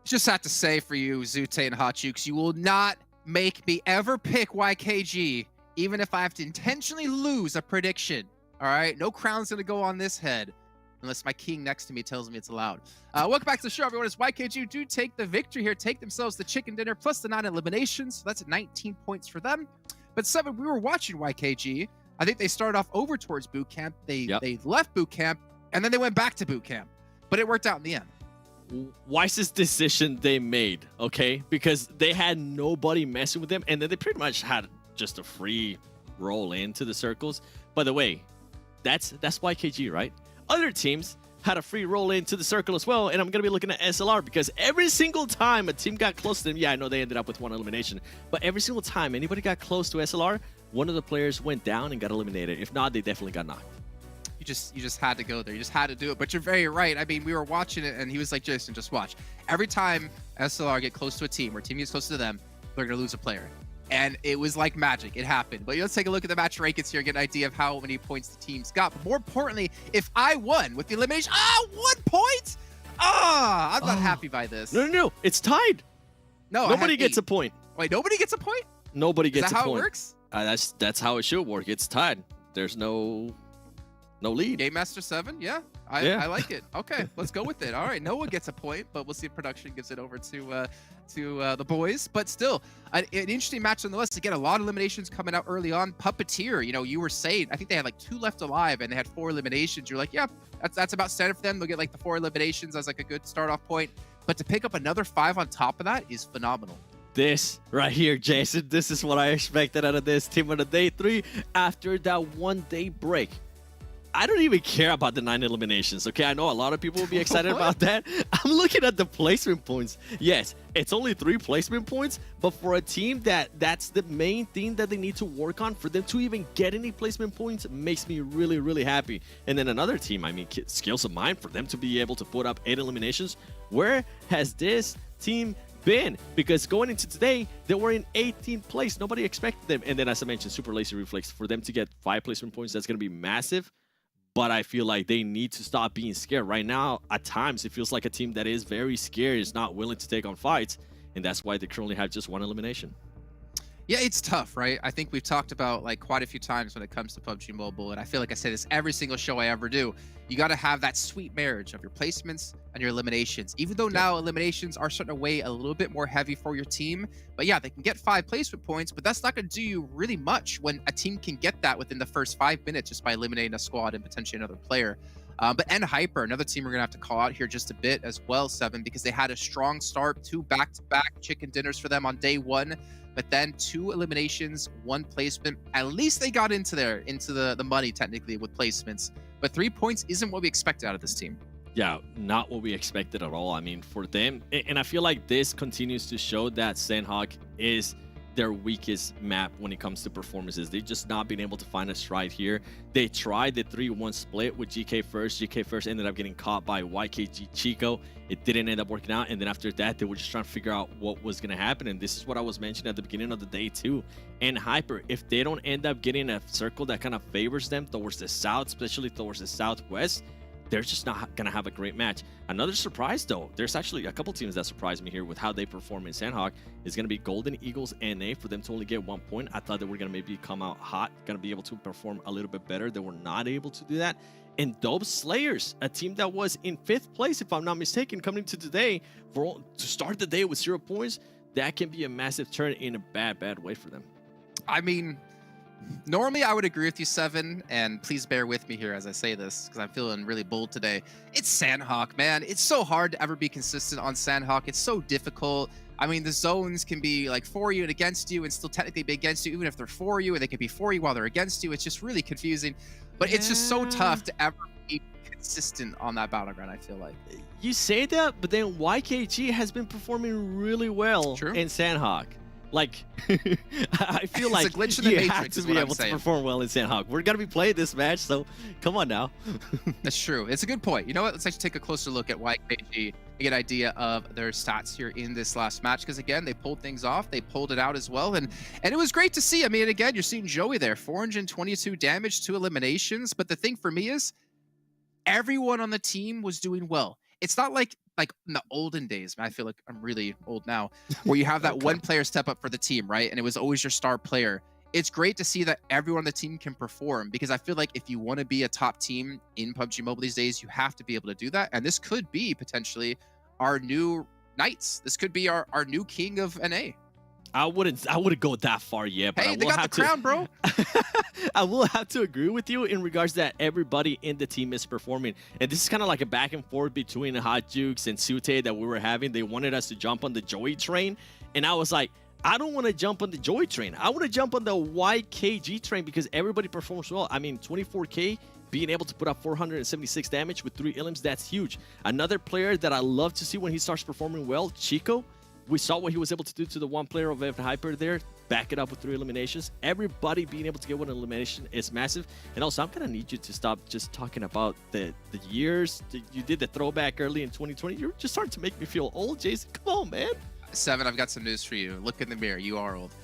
Just have to say for you, Zute and Hot Jukes, you will not make me ever pick YKG, even if I have to intentionally lose a prediction. All right, no crown's gonna go on this head unless my king next to me tells me it's allowed. Welcome back to the show, everyone. As YKG do take the victory here, take themselves the chicken dinner plus the 9 eliminations. So that's 19 points for them. But 7, we were watching YKG. I think they started off over towards boot camp. They left boot camp and then they went back to boot camp, but it worked out in the end. Wisest decision they made, okay? Because they had nobody messing with them, and then they pretty much had just a free roll into the circles. By the way, that's YKG, right? Other teams had a free roll into the circle as well, and I'm going to be looking at SLR because every single time a team got close to them, yeah, I know they ended up with 1 elimination, but every single time anybody got close to SLR, one of the players went down and got eliminated. If not, they definitely got knocked. You just had to go there. You just had to do it. But you're very right. I mean, we were watching it, and he was like, Jason, just watch. Every time SLR get close to a team, or team gets close to them, they're going to lose a player. And it was like magic. It happened. But let's take a look at the match rankings here, get an idea of how many points the teams got. But more importantly, if I won with the elimination, 1 point? I'm not happy by this. No. It's tied. No, nobody gets a point. Wait, nobody gets a point? Nobody gets a point. Is that how it works? That's how it should work. It's tied. There's no lead. Game Master 7, yeah. I like it. Okay, let's go with it. All right, no one gets a point, but we'll see if production gives it over to the boys. But still, an interesting match nonetheless. Again, a lot of eliminations coming out early on. Puppeteer, you were saying, I think they had like 2 left alive, and they had 4 eliminations. You're like, yeah, that's about standard for them. They'll get like the 4 eliminations as like a good start-off point. But to pick up another 5 on top of that is phenomenal. This right here, Jason, this is what I expected out of this team on the day 3 after that 1-day break. I don't even care about the 9 eliminations, okay? I know a lot of people will be excited about that. I'm looking at the placement points. Yes, it's only 3 placement points, but for a team that's the main thing that they need to work on, for them to even get any placement points makes me really, really happy. And then another team, I mean, Skills of Mine, for them to be able to put up 8 eliminations. Where has this team been? Because going into today, they were in 18th place. Nobody expected them. And then, as I mentioned, Super Lazy Reflex, for them to get 5 placement points, that's going to be massive. But I feel like they need to stop being scared. Right now, at times, it feels like a team that is very scared, is not willing to take on fights, and that's why they currently have just 1 elimination. Yeah, it's tough, right? I think we've talked about like quite a few times when it comes to PUBG Mobile, and I feel like I say this every single show I ever do. You got to have that sweet marriage of your placements and your eliminations. Even though now eliminations are starting to weigh a little bit more heavy for your team, but yeah, they can get 5 placement points, but that's not going to do you really much when a team can get that within the first 5 minutes just by eliminating a squad and potentially another player. But Hyper, another team we're gonna have to call out here just a bit as well, 7, because they had a strong start, 2 back-to-back chicken dinners for them on day 1. But then 2 eliminations, 1 placement. At least they got into the money technically with placements. But 3 points isn't what we expected out of this team. Yeah, not what we expected at all. I mean, for them, and I feel like this continues to show that Sanhok is their weakest map when it comes to performances. They've just not been able to find a stride here. They tried the 3-1 split with GK First. GK First ended up getting caught by YKG Chico. It didn't end up working out, and then after that, they were just trying to figure out what was going to happen, and this is what I was mentioning at the beginning of the day too. And Hyper, if they don't end up getting a circle that kind of favors them towards the south, especially towards the southwest, they're just not going to have a great match. Another surprise, though, there's actually a couple teams that surprised me here with how they perform in Sanhok, is going to be Golden Eagles NA. For them to only get 1 point, I thought they were going to maybe come out hot, going to be able to perform a little bit better. They were not able to do that. And Dope Slayers, a team that was in 5th place, if I'm not mistaken, coming to today, to start the day with 0 points, that can be a massive turn in a bad way for them. I mean, normally I would agree with you, 7, and please bear with me here as I say this because I'm feeling really bold today. It's Sanhok, man. It's so hard to ever be consistent on Sanhok. It's so difficult. I mean, the zones can be like for you and against you and still technically be against you, even if they're for you, and they can be for you while they're against you. It's just really confusing, but it's just so tough to ever be consistent on that battleground, I feel like. You say that, but then YKG has been performing really well in Sanhok. Like, I feel like it's a glitch in the you matrix, have to be able to perform well in Sanhok. We're going to be playing this match, so come on now. That's true. It's a good point. You know what? Let's actually take a closer look at YKG to get an idea of their stats here in this last match. Because, again, they pulled things off. They pulled it out as well. And it was great to see. I mean, again, you're seeing Joey there. 422 damage, 2 eliminations. But the thing for me is everyone on the team was doing well. It's not like like in the olden days, man, I feel like I'm really old now, where you have that one player step up for the team, right? And it was always your star player. It's great to see that everyone on the team can perform, because I feel like if you want to be a top team in PUBG Mobile these days, you have to be able to do that. And this could be potentially our new Knights. This could be our new king of NA. I wouldn't go that far yet, but Hey, I they will got have the crown, bro. I will have to agree with you in regards that everybody in the team is performing. And this is kind of like a back and forth between Hot Jukes and Sute that we were having. They wanted us to jump on the Joey train. And I was like, I don't want to jump on the Joey train. I want to jump on the YKG train because everybody performs well. I mean, 24K, being able to put up 476 damage with 3 elims, that's huge. Another player that I love to see when he starts performing well, Chico. We saw what he was able to do to the one player of Hyper there, back it up with 3 eliminations. Everybody being able to get one elimination is massive. And also, I'm going to need you to stop just talking about the years. You did the throwback early in 2020. You're just starting to make me feel old, Jason. Come on, man. Seven, I've got some news for you. Look in the mirror. You are old.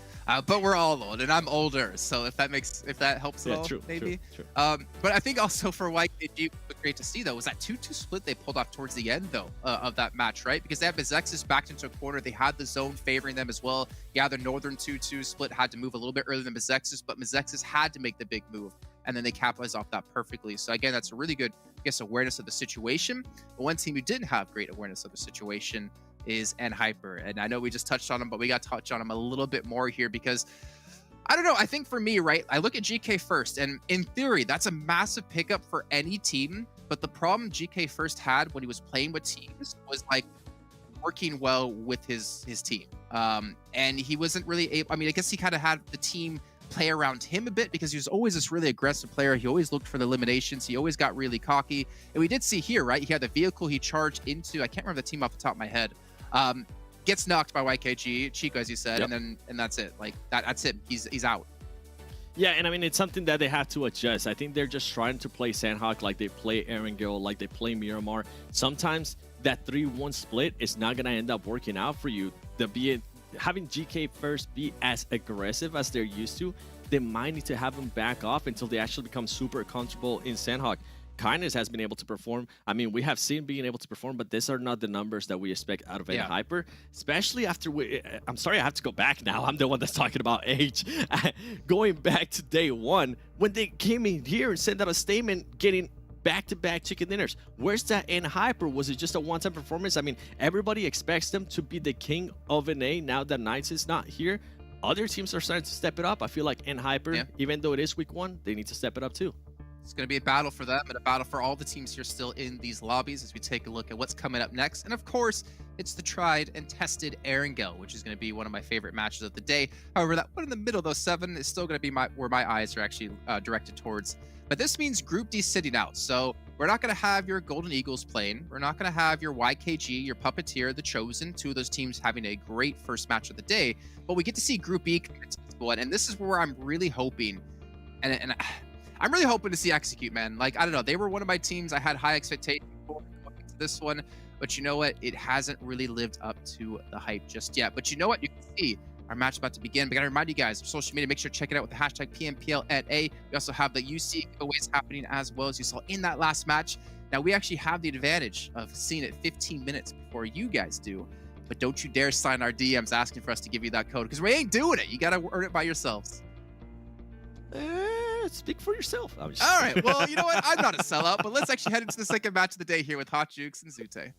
But we're all old, and I'm older. So if that helps at all, true, maybe. True. But I think also for YKG, was great to see though was that 2-2 split they pulled off towards the end though of that match, right? Because they have MEZEXIS backed into a corner. They had the zone favoring them as well. Yeah, the northern 2-2 split had to move a little bit earlier than MEZEXIS, but MEZEXIS had to make the big move, and then they capitalized off that perfectly. So again, that's a really good, I guess, awareness of the situation. But one team who didn't have great awareness of the situation is Hyper. And I know we just touched on him, but we got to touch on him a little bit more here because I don't know. I think for me, right, I look at GK first, and in theory, that's a massive pickup for any team. But the problem GK first had when he was playing with teams was like working well with his team. And he wasn't really able, I mean, I guess he kind of had the team play around him a bit because he was always this really aggressive player. He always looked for the eliminations. He always got really cocky. And we did see here, right, he had the vehicle he charged into. I can't remember the team off the top of my head. Gets knocked by YKG, Chico, as you said, Yep. and that's it. Like that's it. He's out. Yeah, and I mean, it's something that they have to adjust. I think they're just trying to play Sanhok like they play Erangel, like they play Miramar. Sometimes that 3-1 split is not going to end up working out for you. Having GK first be as aggressive as they're used to, they might need to have them back off until they actually become super comfortable in Sanhok. Kindness has been able to perform. I mean, we have seen being able to perform, but these are not the numbers that we expect out of Hyper, especially after I'm sorry, I have to go back now. I'm the one that's talking about age. Going back to day one, when they came in here and sent out a statement getting back-to-back chicken dinners. Where's that in Hyper? Was it just a one-time performance? I mean, everybody expects them to be the king of NA now that Knights is not here. Other teams are starting to step it up. I feel like in Hyper, even though it is week 1, they need to step it up too. It's going to be a battle for them and a battle for all the teams here still in these lobbies as we take a look at what's coming up next. And of course, it's the tried and tested Erangel, which is going to be one of my favorite matches of the day. However, that one in the middle, though, 7, is still going to be where my eyes are actually directed towards. But this means Group D sitting out. So we're not going to have your Golden Eagles playing. We're not going to have your YKG, your Puppeteer, the Chosen, 2 of those teams having a great first match of the day. But we get to see Group E commit to this one. And this is where I'm really hoping, and I'm really hoping to see Execute, man. Like, I don't know. They were one of my teams I had high expectations for going into this one. But you know what? It hasn't really lived up to the hype just yet. But you know what? You can see our match about to begin. But I got to remind you guys, social media, make sure to check it out with the hashtag PMPL NA. We also have the UC giveaways happening as well, as you saw in that last match. Now, we actually have the advantage of seeing it 15 minutes before you guys do. But don't you dare sign our DMs asking for us to give you that code, because we ain't doing it. You got to earn it by yourselves. Speak for yourself. All right. Well, you know what? I'm not a sellout, but let's actually head into the second match of the day here with Hot Jukes and Zute.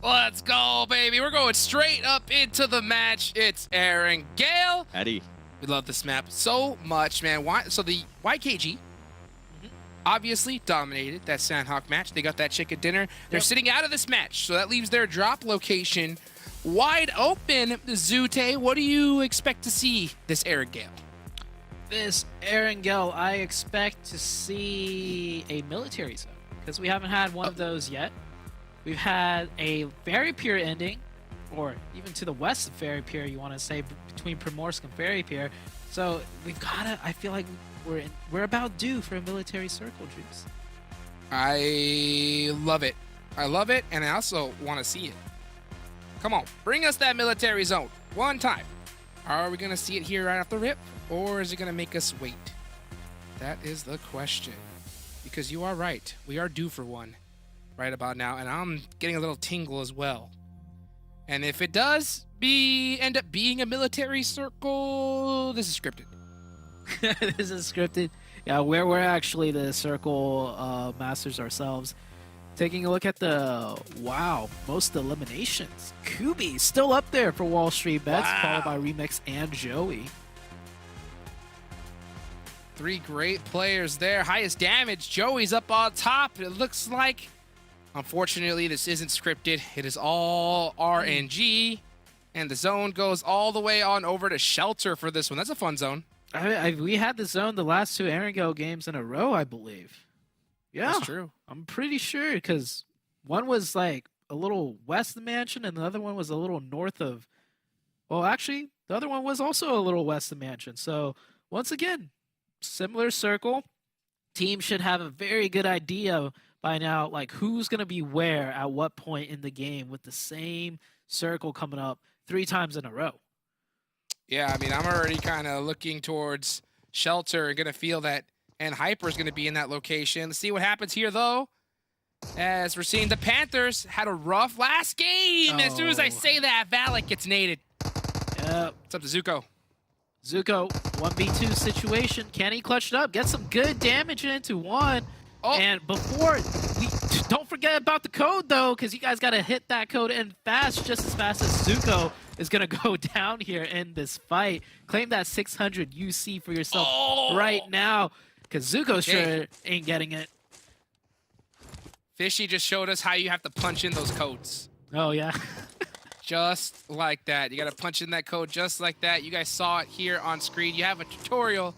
Let's go, baby. We're going straight up into the match. It's Erangel. Eddie. We love this map so much, man. So the YKG obviously dominated that Sanhok match. They got that chicken dinner. They're sitting out of this match, so that leaves their drop location wide open. Zute, what do you expect to see this Erangel? This Erangel, I expect to see a military zone, because we haven't had one of those yet. We've had a very pure ending, or even to the west of Very Pure, you want to say, between Primorsk and Very Pure. So we've gotta, I feel like we're about due for a military circle, Juice. I love it. I love it, and I also want to see it. Come on, bring us that military zone one time. Are we gonna see it here right off the rip, or is it gonna make us wait? That is the question. Because you are right, we are due for one. right about now, and I'm getting a little tingle as well. And if it does end up being a military circle, this is scripted. This is scripted. Yeah, we're actually the circle masters ourselves. Taking a look at the, wow, most eliminations. Kubi still up there for Wall Street Bets, followed by Remix and Joey. 3 great players there. Highest damage, Joey's up on top. It looks like, unfortunately, this isn't scripted. It is all RNG. And the zone goes all the way on over to Shelter for this one. That's a fun zone. We had the zone the last 2 Erangel games in a row, I believe. Yeah, that's true. I'm pretty sure because one was like a little west of the mansion and the other one was a little north of. Well, actually, the other one was also a little west of mansion. So once again, similar circle. Team should have a very good idea by now, like who's going to be where at what point in the game with the same circle coming up 3 times in a row. Yeah, I mean, I'm already kind of looking towards Shelter and going to feel that. And Hyper is going to be in that location. Let's see what happens here, though. As we're seeing the Panthers had a rough last game. As soon as I say that, Valak gets naded. Yep. What's up to Zuko? Zuko, 1v2 situation. Can he clutch it up? Get some good damage into one. Oh. And before, don't forget about the code, though, because you guys got to hit that code in fast, just as fast as Zuko is going to go down here in this fight. Claim that 600 UC for yourself right now. Because Zuko sure ain't getting it. Fishy just showed us how you have to punch in those codes. Oh, yeah. Just like that. You got to punch in that code just like that. You guys saw it here on screen. You have a tutorial,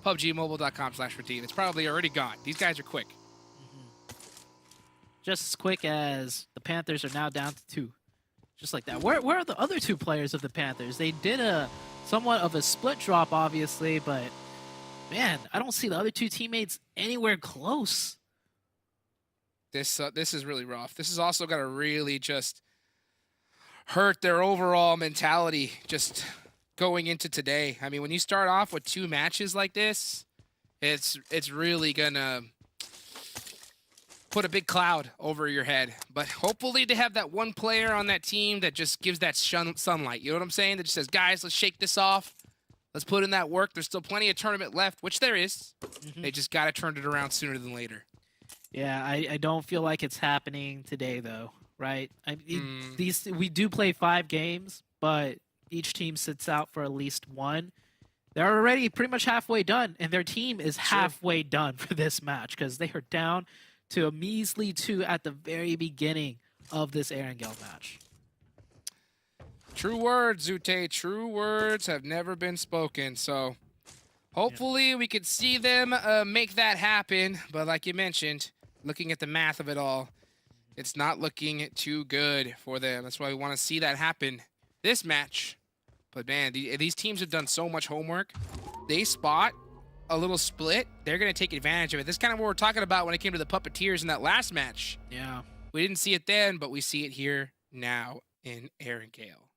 PUBGmobile.com/redeem. It's probably already gone. These guys are quick. Just as quick as the Panthers are now down to 2. Just like that. Where are the other 2 players of the Panthers? They did a somewhat of a split drop, obviously, but... man, I don't see the other 2 teammates anywhere close. This is really rough. This is also going to really just hurt their overall mentality just going into today. I mean, when you start off with 2 matches like this, it's really going to put a big cloud over your head. But hopefully they have that one player on that team that just gives that sunlight. You know what I'm saying? That just says, guys, let's shake this off. Let's put in that work. There's still plenty of tournament left, which there is. They just got to turn it around sooner than later. Yeah, I don't feel like it's happening today, though, right? We do play 5 games, but each team sits out for at least 1. They're already pretty much halfway done, and their team is halfway done for this match because they are down to a measly 2 at the very beginning of this Erangel match. True words, Zute. True words have never been spoken. So hopefully we could see them make that happen. But like you mentioned, looking at the math of it all, it's not looking too good for them. That's why we want to see that happen this match. But man, these teams have done so much homework. They spot a little split. They're going to take advantage of it. This is kind of what we're talking about when it came to the Puppeteers in that last match. Yeah. We didn't see it then, but we see it here now in Erangel.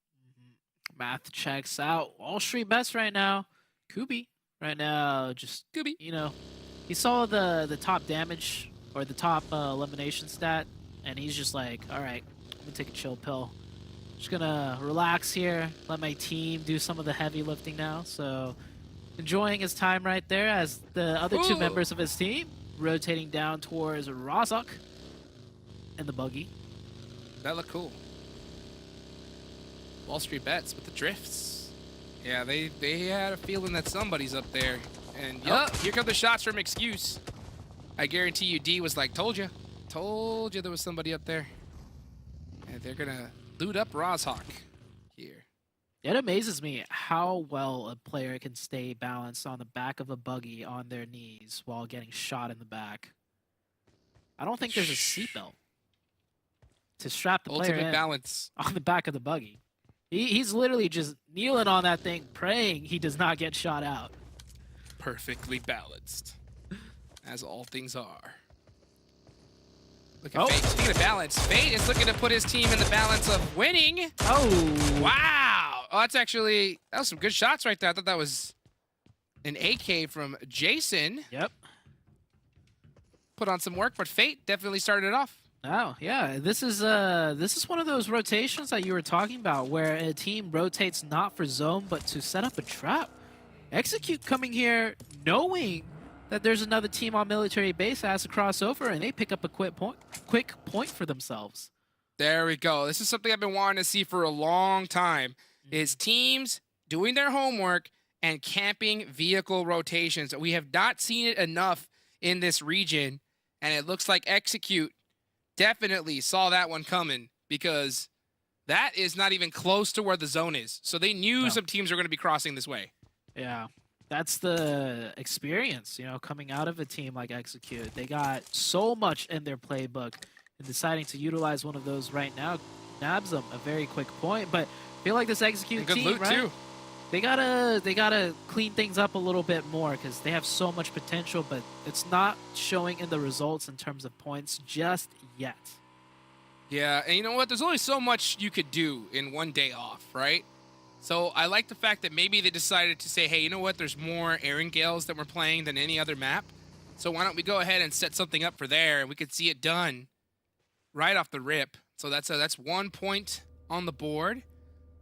Math checks out. Wall Street Bets right now. Kubi right now. Just, Kubi. you know, he saw the top damage or the top elimination stat, and he's just like, all right, I'm going to take a chill pill. Just going to relax here, let my team do some of the heavy lifting now. So enjoying his time right there as the other 2 members of his team rotating down towards Razak and the buggy. That looked cool. Wall Street Bets with the drifts. Yeah, they had a feeling that somebody's up there. And here come the shots from Excuse. I guarantee you D was like, told you there was somebody up there. And they're gonna loot up Razak here. It amazes me how well a player can stay balanced on the back of a buggy on their knees while getting shot in the back. I don't think there's a seatbelt to strap the player Ultimate in balance on the back of the buggy. He's literally just kneeling on that thing, praying he does not get shot out. Perfectly balanced, as all things are. Look at Fate. Speaking of balance, Fate is looking to put his team in the balance of winning. Oh. Wow. Oh, that was some good shots right there. I thought that was an AK from Jason. Yep. Put on some work, but Fate definitely started it off. Oh, yeah. This is one of those rotations that you were talking about where a team rotates not for zone but to set up a trap. Execute coming here knowing that there's another team on military base that has to cross over, and they pick up a quick point for themselves. There we go. This is something I've been wanting to see for a long time, is teams doing their homework and camping vehicle rotations. We have not seen it enough in this region, and it looks like Execute definitely saw that one coming, because that is not even close to where the zone is. So they knew some teams are going to be crossing this way. Yeah, that's the experience, you know, coming out of a team like Execute. They got so much in their playbook, and deciding to utilize one of those right now nabs them a very quick point. But I feel like this Execute And good team, loot right? too. They gotta clean things up a little bit more because they have so much potential, but it's not showing in the results in terms of points just yet. Yeah, and you know what? There's only so much you could do in one day off, right? So I like the fact that maybe they decided to say, hey, you know what? There's more Erangels that we're playing than any other map. So why don't we go ahead and set something up for there, and we could see it done right off the rip. So that's 1 point on the board.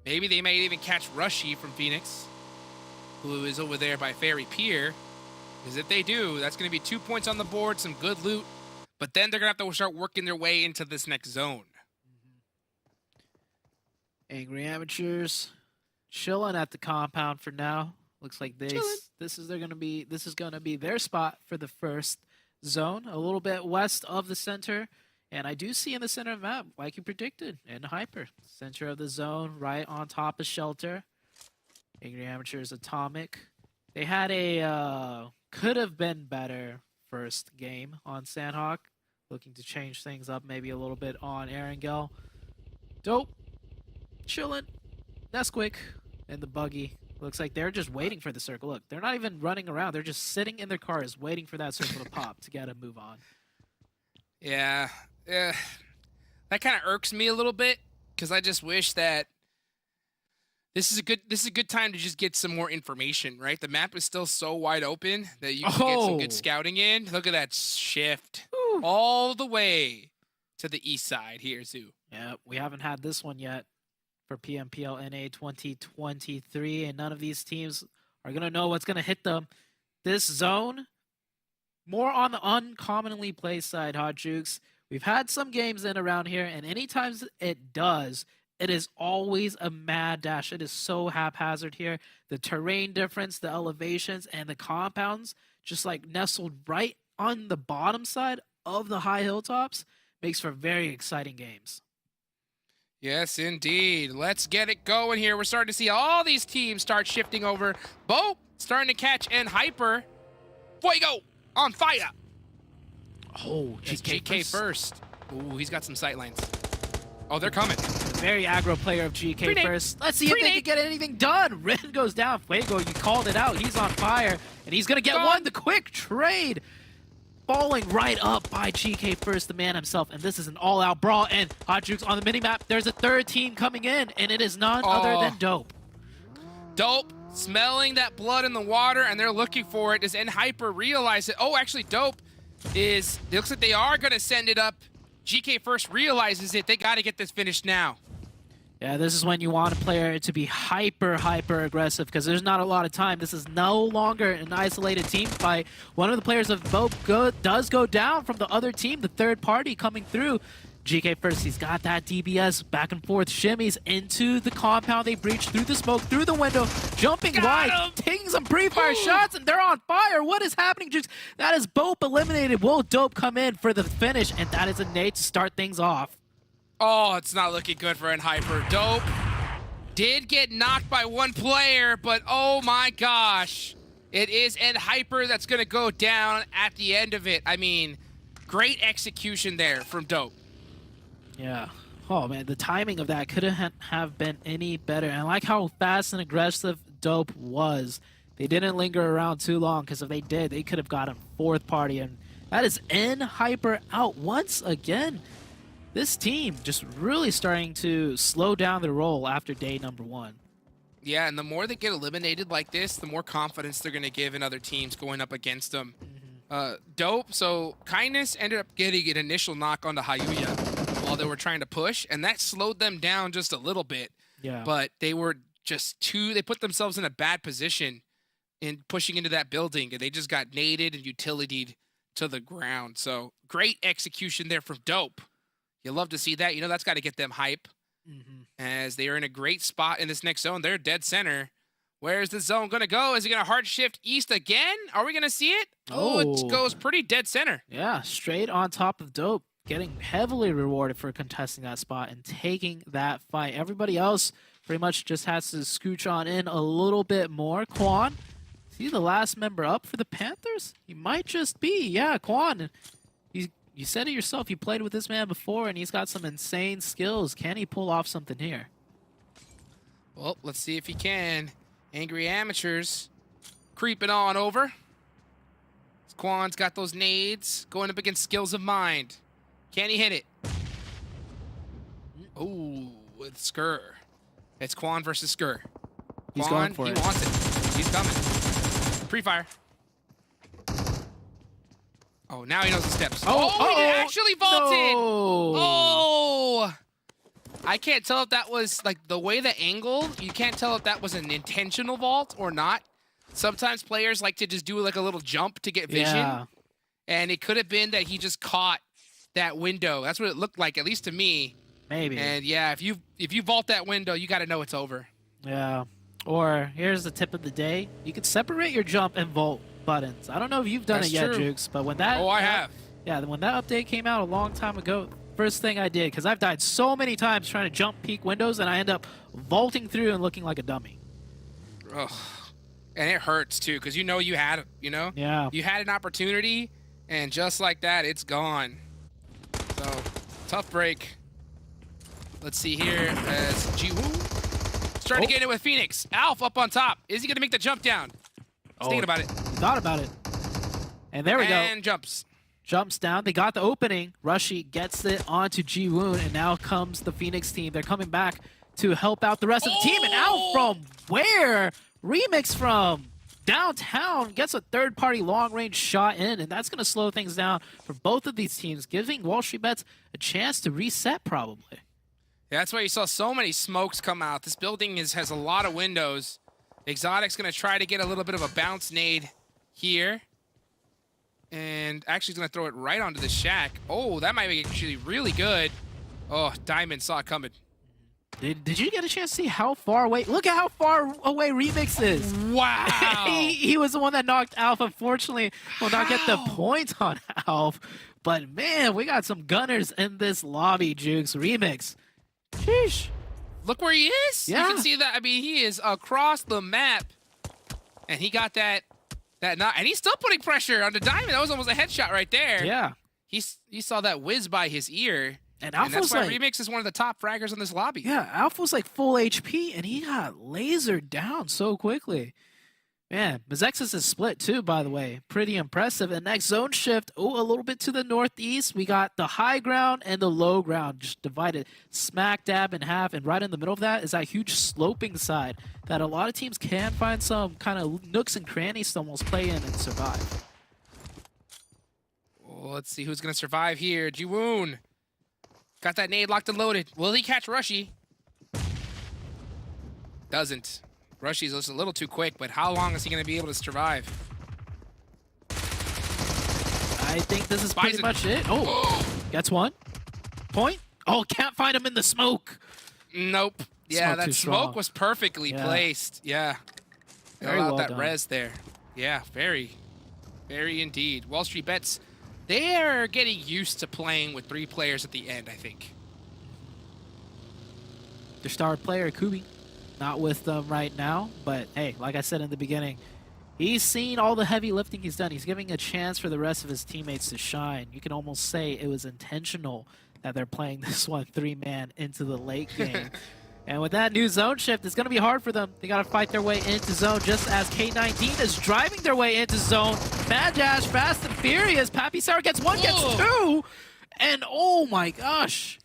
Maybe they might even catch Rushy from Phoenix, who is over there by Ferry Pier. Because if they do, that's going to be 2 points on the board, some good loot. But then they're going to have to start working their way into this next zone. Angry Amateurs chilling at the compound for now. Looks like this is gonna be their spot for the first zone, a little bit west of the center. And I do see in the center of the map, like you predicted, in Hyper. Center of the zone, right on top of Shelter. Angry Amateurs Atomic. They had a could have been better first game on Sanhok. Looking to change things up maybe a little bit on Erangel. Dope. Chilling. Nesquik. And the buggy. Looks like they're just waiting for the circle. Look, they're not even running around. They're just sitting in their cars waiting for that circle to pop to get a move on. Yeah. That kind of irks me a little bit, because I just wish that this is a good time to just get some more information, right? The map is still so wide open that you can get some good scouting in. Look at that shift all the way to the east side here, Zoo. Yeah, we haven't had this one yet for PMPL NA 2023, and none of these teams are going to know what's going to hit them. This zone, more on the uncommonly played side, Hot Jukes. We've had some games in around here, and anytime it does, it is always a mad dash. It is so haphazard here. The terrain difference, the elevations, and the compounds just like nestled right on the bottom side of the high hilltops makes for very exciting games. Yes, indeed. Let's get it going here. We're starting to see all these teams start shifting over. BOPE starting to catch and Hyper. Fuego on fire. Oh, GK first. Ooh, he's got some sightlines. Oh, they're coming. Very aggro player of GK first. Let's see if they can get anything done. Ren goes down. Fuego, you called it out. He's on fire, and he's going to get one. The quick trade. Falling right up by GK first, the man himself. And this is an all-out brawl. And Hot Jukes on the minimap. There's a third team coming in, and it is none other than Dope. Dope smelling that blood in the water, and they're looking for it. Does Hyper realize it? Oh, actually, Dope is... It looks like they are going to send it up. GK first realizes it. They got to get this finished now. Yeah, this is when you want a player to be hyper aggressive, because there's not a lot of time. This is no longer an isolated team fight. One of the players of BOPE does go down from the other team, the third party coming through. GK first, he's got that DBS back and forth, shimmies into the compound. They breach through the smoke, through the window, jumping wide, taking some pre-fire shots, and they're on fire. What is happening, Jukes? That is BOPE eliminated. Will Dope come in for the finish? And that is a nade to start things off. Oh, it's not looking good for Hyper. Dope did get knocked by one player, but oh my gosh. It is Hyper that's going to go down at the end of it. I mean, great execution there from Dope. Yeah. Oh, man, the timing of that couldn't have been any better. And I like how fast and aggressive Dope was. They didn't linger around too long, because if they did, they could have gotten fourth party. And that is Hyper out once again. This team just really starting to slow down their roll after day number one. Yeah, and the more they get eliminated like this, the more confidence they're going to give in other teams going up against them. Dope. So Kindness ended up getting an initial knock onto Hayuya while they were trying to push, and that slowed them down just a little bit. Yeah. But they were just they put themselves in a bad position in pushing into that building, and they just got naded and utilitied to the ground. So great execution there from Dope. You love to see that. You know, that's got to get them hype as they are in a great spot in this next zone. They're dead center. Where's the zone going to go? Is it going to hard shift east again? Are we going to see it? Oh, it goes pretty dead center. Yeah, straight on top of Dope, getting heavily rewarded for contesting that spot and taking that fight. Everybody else pretty much just has to scooch on in a little bit more. Quan, is he the last member up for the Panthers? He might just be. Yeah, Quan. You said it yourself. You played with this man before, and he's got some insane skills. Can he pull off something here? Well, let's see if he can. Angry Amateurs creeping on over. Quan's got those nades going up against Skills of Mind. Can he hit it? Oh, with Skur. It's Quan versus Skur. He's going for it. He wants it. He's coming. Pre-fire. Oh, now he knows the steps. Oh, he actually vaulted. No. Oh. I can't tell if that was, like, the way the angle, you can't tell if that was an intentional vault or not. Sometimes players like to just do, like, a little jump to get vision. Yeah. And it could have been that he just caught that window. That's what it looked like, at least to me. Maybe. And, yeah, if you vault that window, you got to know it's over. Yeah. Or, here's the tip of the day. You can separate your jump and vault buttons. I don't know if you've done That's it yet, true. Jukes, but when that... Oh, I have. Yeah, when that update came out a long time ago, first thing I did, because I've died so many times trying to jump peek windows, and I end up vaulting through and looking like a dummy. Ugh. And it hurts, too, because you know you had it, you know? Yeah. You had an opportunity, and just like that, it's gone. So, tough break. Let's see here as Jiwoo starting to get it with Phoenix. Alf up on top. Is he going to make the jump down? He's thinking about it. Thought about it. And there we go. And jumps. Jumps down. They got the opening. Rushy gets it onto Jiwoon, and now comes the Phoenix team. They're coming back to help out the rest of the team. And out from where? Remix from downtown gets a third-party long-range shot in, and that's going to slow things down for both of these teams, giving WALLSTREETBETS a chance to reset probably. Yeah, that's why you saw so many smokes come out. This building has a lot of windows. Exotic's going to try to get a little bit of a bounce nade here. And actually he's going to throw it right onto the shack. Oh, that might be actually really good. Oh, Diamond saw it coming. Did you get a chance to see how far away? Look at how far away Remix is. Wow. he was the one that knocked Alf. Unfortunately, will not get the point on Alf. But man, we got some gunners in this lobby, Jukes. Remix. Sheesh. Look where he is. Yeah. You can see that. I mean, he is across the map. And he got that knock. And he's still putting pressure on the Diamond. That was almost a headshot right there. Yeah. He saw that whiz by his ear. And And Alpha's that's why like, Remix is one of the top fraggers in this lobby. yeah, Alpha's like full HP, and he got lasered down so quickly. Man, MEZEXIS is split too, by the way. Pretty impressive. And next zone shift, a little bit to the northeast. We got the high ground and the low ground just divided smack dab in half. And right in the middle of that is that huge sloping side that a lot of teams can find some kind of nooks and crannies to almost play in and survive. Well, let's see who's going to survive here. Jiwoon. Got that nade locked and loaded. Will he catch Rushy? Doesn't. Rushy's just a little too quick, but how long is he going to be able to survive? I think this is pretty much it. Oh, gets one. Point. Oh, can't find him in the smoke. Nope. Yeah, Smoke too that strong. smoke was perfectly placed. Yeah. Very Allowed well that done. res there. Yeah, very. Very indeed. WALLSTREETBETS, they are getting used to playing with 3 players at the end, I think. Their star player, Kubi, not with them right now. But hey, like I said in the beginning, he's seen all the heavy lifting he's done. He's giving a chance for the rest of his teammates to shine. You can almost say it was intentional that they're playing this one 3-man into the late game. And with that new zone shift, it's going to be hard for them. They got to fight their way into zone just as K19 is driving their way into zone. Mad Dash, fast and furious. Pappy Sour gets one, gets two. And oh my gosh.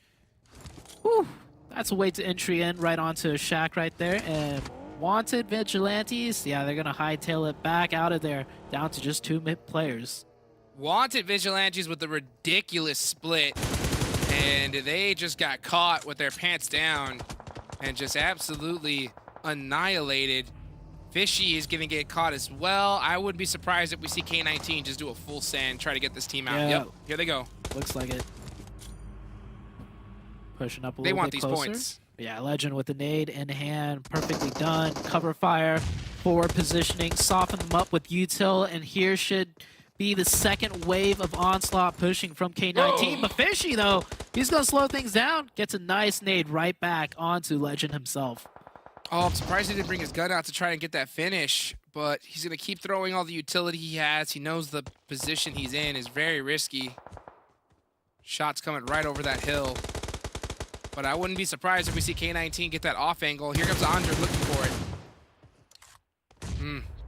Whew. That's a way to entry in right onto a shack right there. And wanted Vigilantes, yeah, they're going to hightail it back out of there down to just 2 mid players. Wanted Vigilantes with a ridiculous split, and they just got caught with their pants down and just absolutely annihilated. Fishy is going to get caught as well. I wouldn't be surprised if we see K19 just do a full send, try to get this team out. Yeah. Yep, here they go. Looks like it. Pushing up a They little want bit these closer. points. Yeah, Legend with the nade in hand, perfectly done. Cover fire, forward positioning, soften them up with util, and here should be the second wave of onslaught pushing from K19. But Fishy, though, he's going to slow things down. Gets a nice nade right back onto Legend himself. Oh, I'm surprised he didn't bring his gun out to try and get that finish, but he's going to keep throwing all the utility he has. He knows the position he's in is very risky. Shots coming right over that hill. But I wouldn't be surprised if we see K19 get that off angle. Here comes Andre looking for it.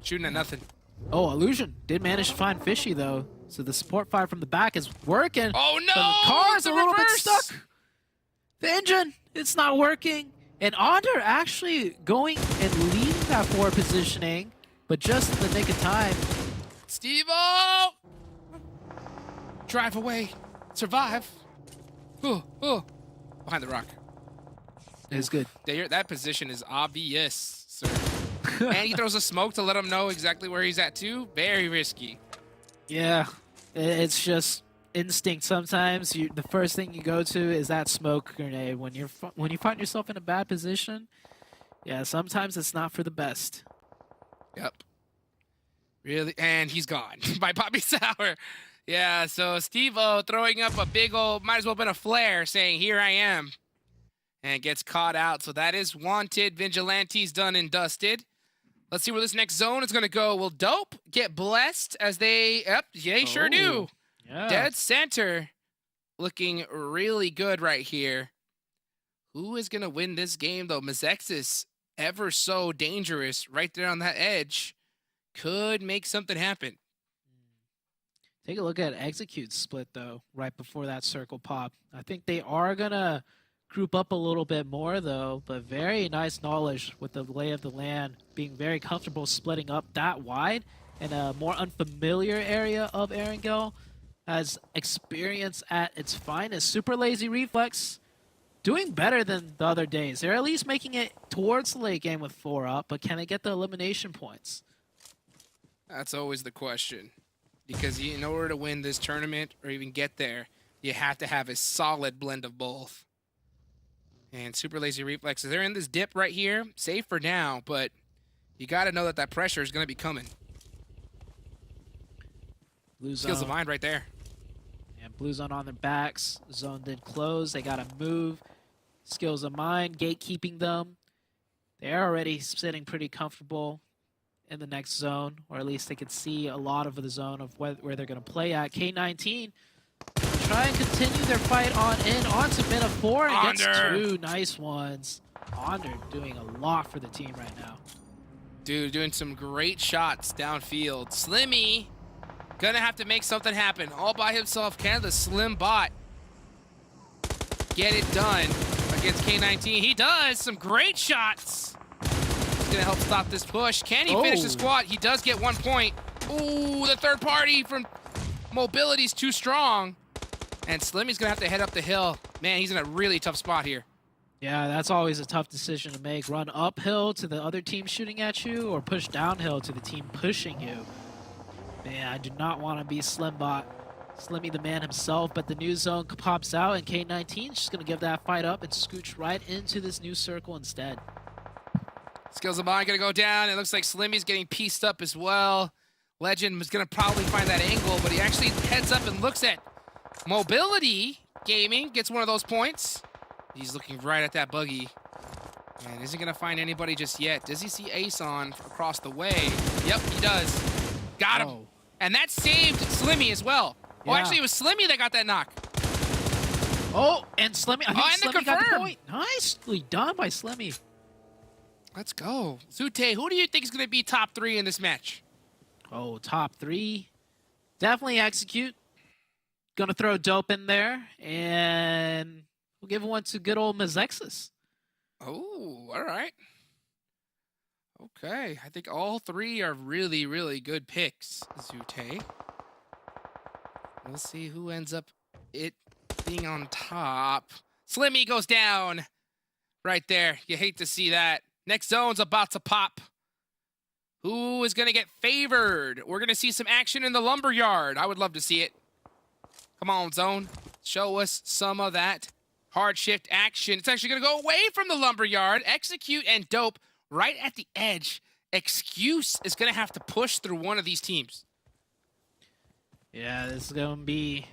Shooting at nothing. Oh, Illusion did manage to find Fishy, though. So the support fire from the back is working. Oh, no! But the car's It's a a little bit reverse! stuck. The engine, it's not working. And Onder actually going and leading that forward positioning, but just in the nick of time. Steve-O! Drive away. Survive. Behind the rock. It's good. That position is obvious, sir. And he throws a smoke to let him know exactly where he's at, too. Very risky. Yeah, it's just instinct. Sometimes the first thing you go to is that smoke grenade when you find yourself in a bad position. Yeah, sometimes it's not for the best. Yep. Really? And he's gone by Poppy Sour. Yeah, so Steve-O throwing up a big old, might as well have been a flare, saying, here I am. And gets caught out. So that is wanted. Vigilantes done and dusted. Let's see where this next zone is going to go. Will Dope get blessed as they... Yep, they sure do. Yeah. Dead center. Looking really good right here. Who is going to win this game, though? MEZEXIS, ever so dangerous, right there on that edge. Could make something happen. Take a look at Execute's split, though, right before that circle pop. I think they are going to group up a little bit more, though, but very nice knowledge with the lay of the land, being very comfortable splitting up that wide in a more unfamiliar area of Erangel. Has experience at its finest. Super lazy reflex, doing better than the other days. They're at least making it towards the late game with 4 up, but can they get the elimination points? That's always the question. Because in order to win this tournament or even get there, you have to have a solid blend of both. And super lazy reflexes. They're in this dip right here. Safe for now, but you got to know that that pressure is going to be coming. Blue Skills of zone. mind right there. And blue zone on their backs. Zone did close. They got to move. Skills of mind, gatekeeping them. They're already sitting pretty comfortable in the next zone, or at least they could see a lot of the zone of where they're going to play at. K19 try and continue their fight on in onto min of 4 and gets Onder. 2 nice ones. Onder doing a lot for the team right now. Dude, doing some great shots downfield. Slimmy gonna have to make something happen all by himself. Can the Slim Bot get it done against K19? He does. Some great shots. He's gonna help stop this push. Can he finish the squat? He does get 1 point. Ooh, the third party from Mobility's too strong. And Slimmy's gonna have to head up the hill. Man, he's in a really tough spot here. Yeah, that's always a tough decision to make. Run uphill to the other team shooting at you, or push downhill to the team pushing you. Man, I do not want to be Slimbot. Slimmy the man himself, but the new zone pops out, and K19 is just going to give that fight up and scooch right into this new circle instead. Skills of Mind gonna go down. It looks like Slimmy's getting pieced up as well. Legend was gonna probably find that angle, but he actually heads up and looks at Mobility Gaming, gets one of those points. He's looking right at that buggy. And isn't gonna find anybody just yet. Does he see Ace on across the way? Yep, he does. Got him. Oh. And that saved Slimmy as well. Oh, Yeah. actually, it was Slimmy that got that knock. Oh, and Slimmy, I think and the Slimmy got the confirm. point. Nicely done by Slimmy. Let's go. Zute, who do you think is gonna be top 3 in this match? Oh, top 3. Definitely Execute. Gonna throw Dope in there, and we'll give one to good old MEZEXIS. Oh, all right. Okay, I think all 3 are really, really good picks, Zute. We'll see who ends up it being on top. Slimmy goes down right there. You hate to see that. Next zone's about to pop. Who is going to get favored? We're going to see some action in the lumberyard. I would love to see it. Come on, zone. Show us some of that hard shift action. It's actually going to go away from the lumberyard. Execute and Dope right at the edge. Excuse is going to have to push through one of these teams. Yeah, this is going to be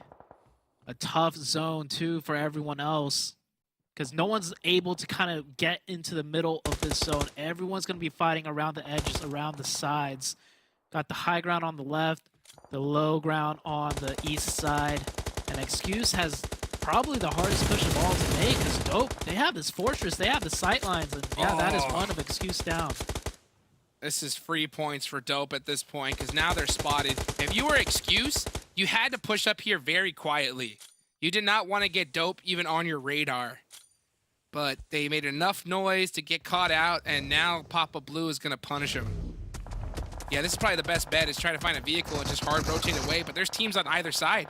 a tough zone, too, for everyone else. Because no one's able to kind of get into the middle of this zone. Everyone's going to be fighting around the edges, around the sides. Got the high ground on the left, the low ground on the east side. And Excuse has probably the hardest push of all to make. Because Dope, they have this fortress, they have the sight lines. And yeah, that is one of Excuse down. This is free points for Dope at this point, because now they're spotted. If you were Excuse, you had to push up here very quietly. You did not want to get Dope even on your radar. But they made enough noise to get caught out, and now Papa Blue is going to punish him. Yeah, this is probably the best bet, is try to find a vehicle and just hard rotate away, but there's teams on either side.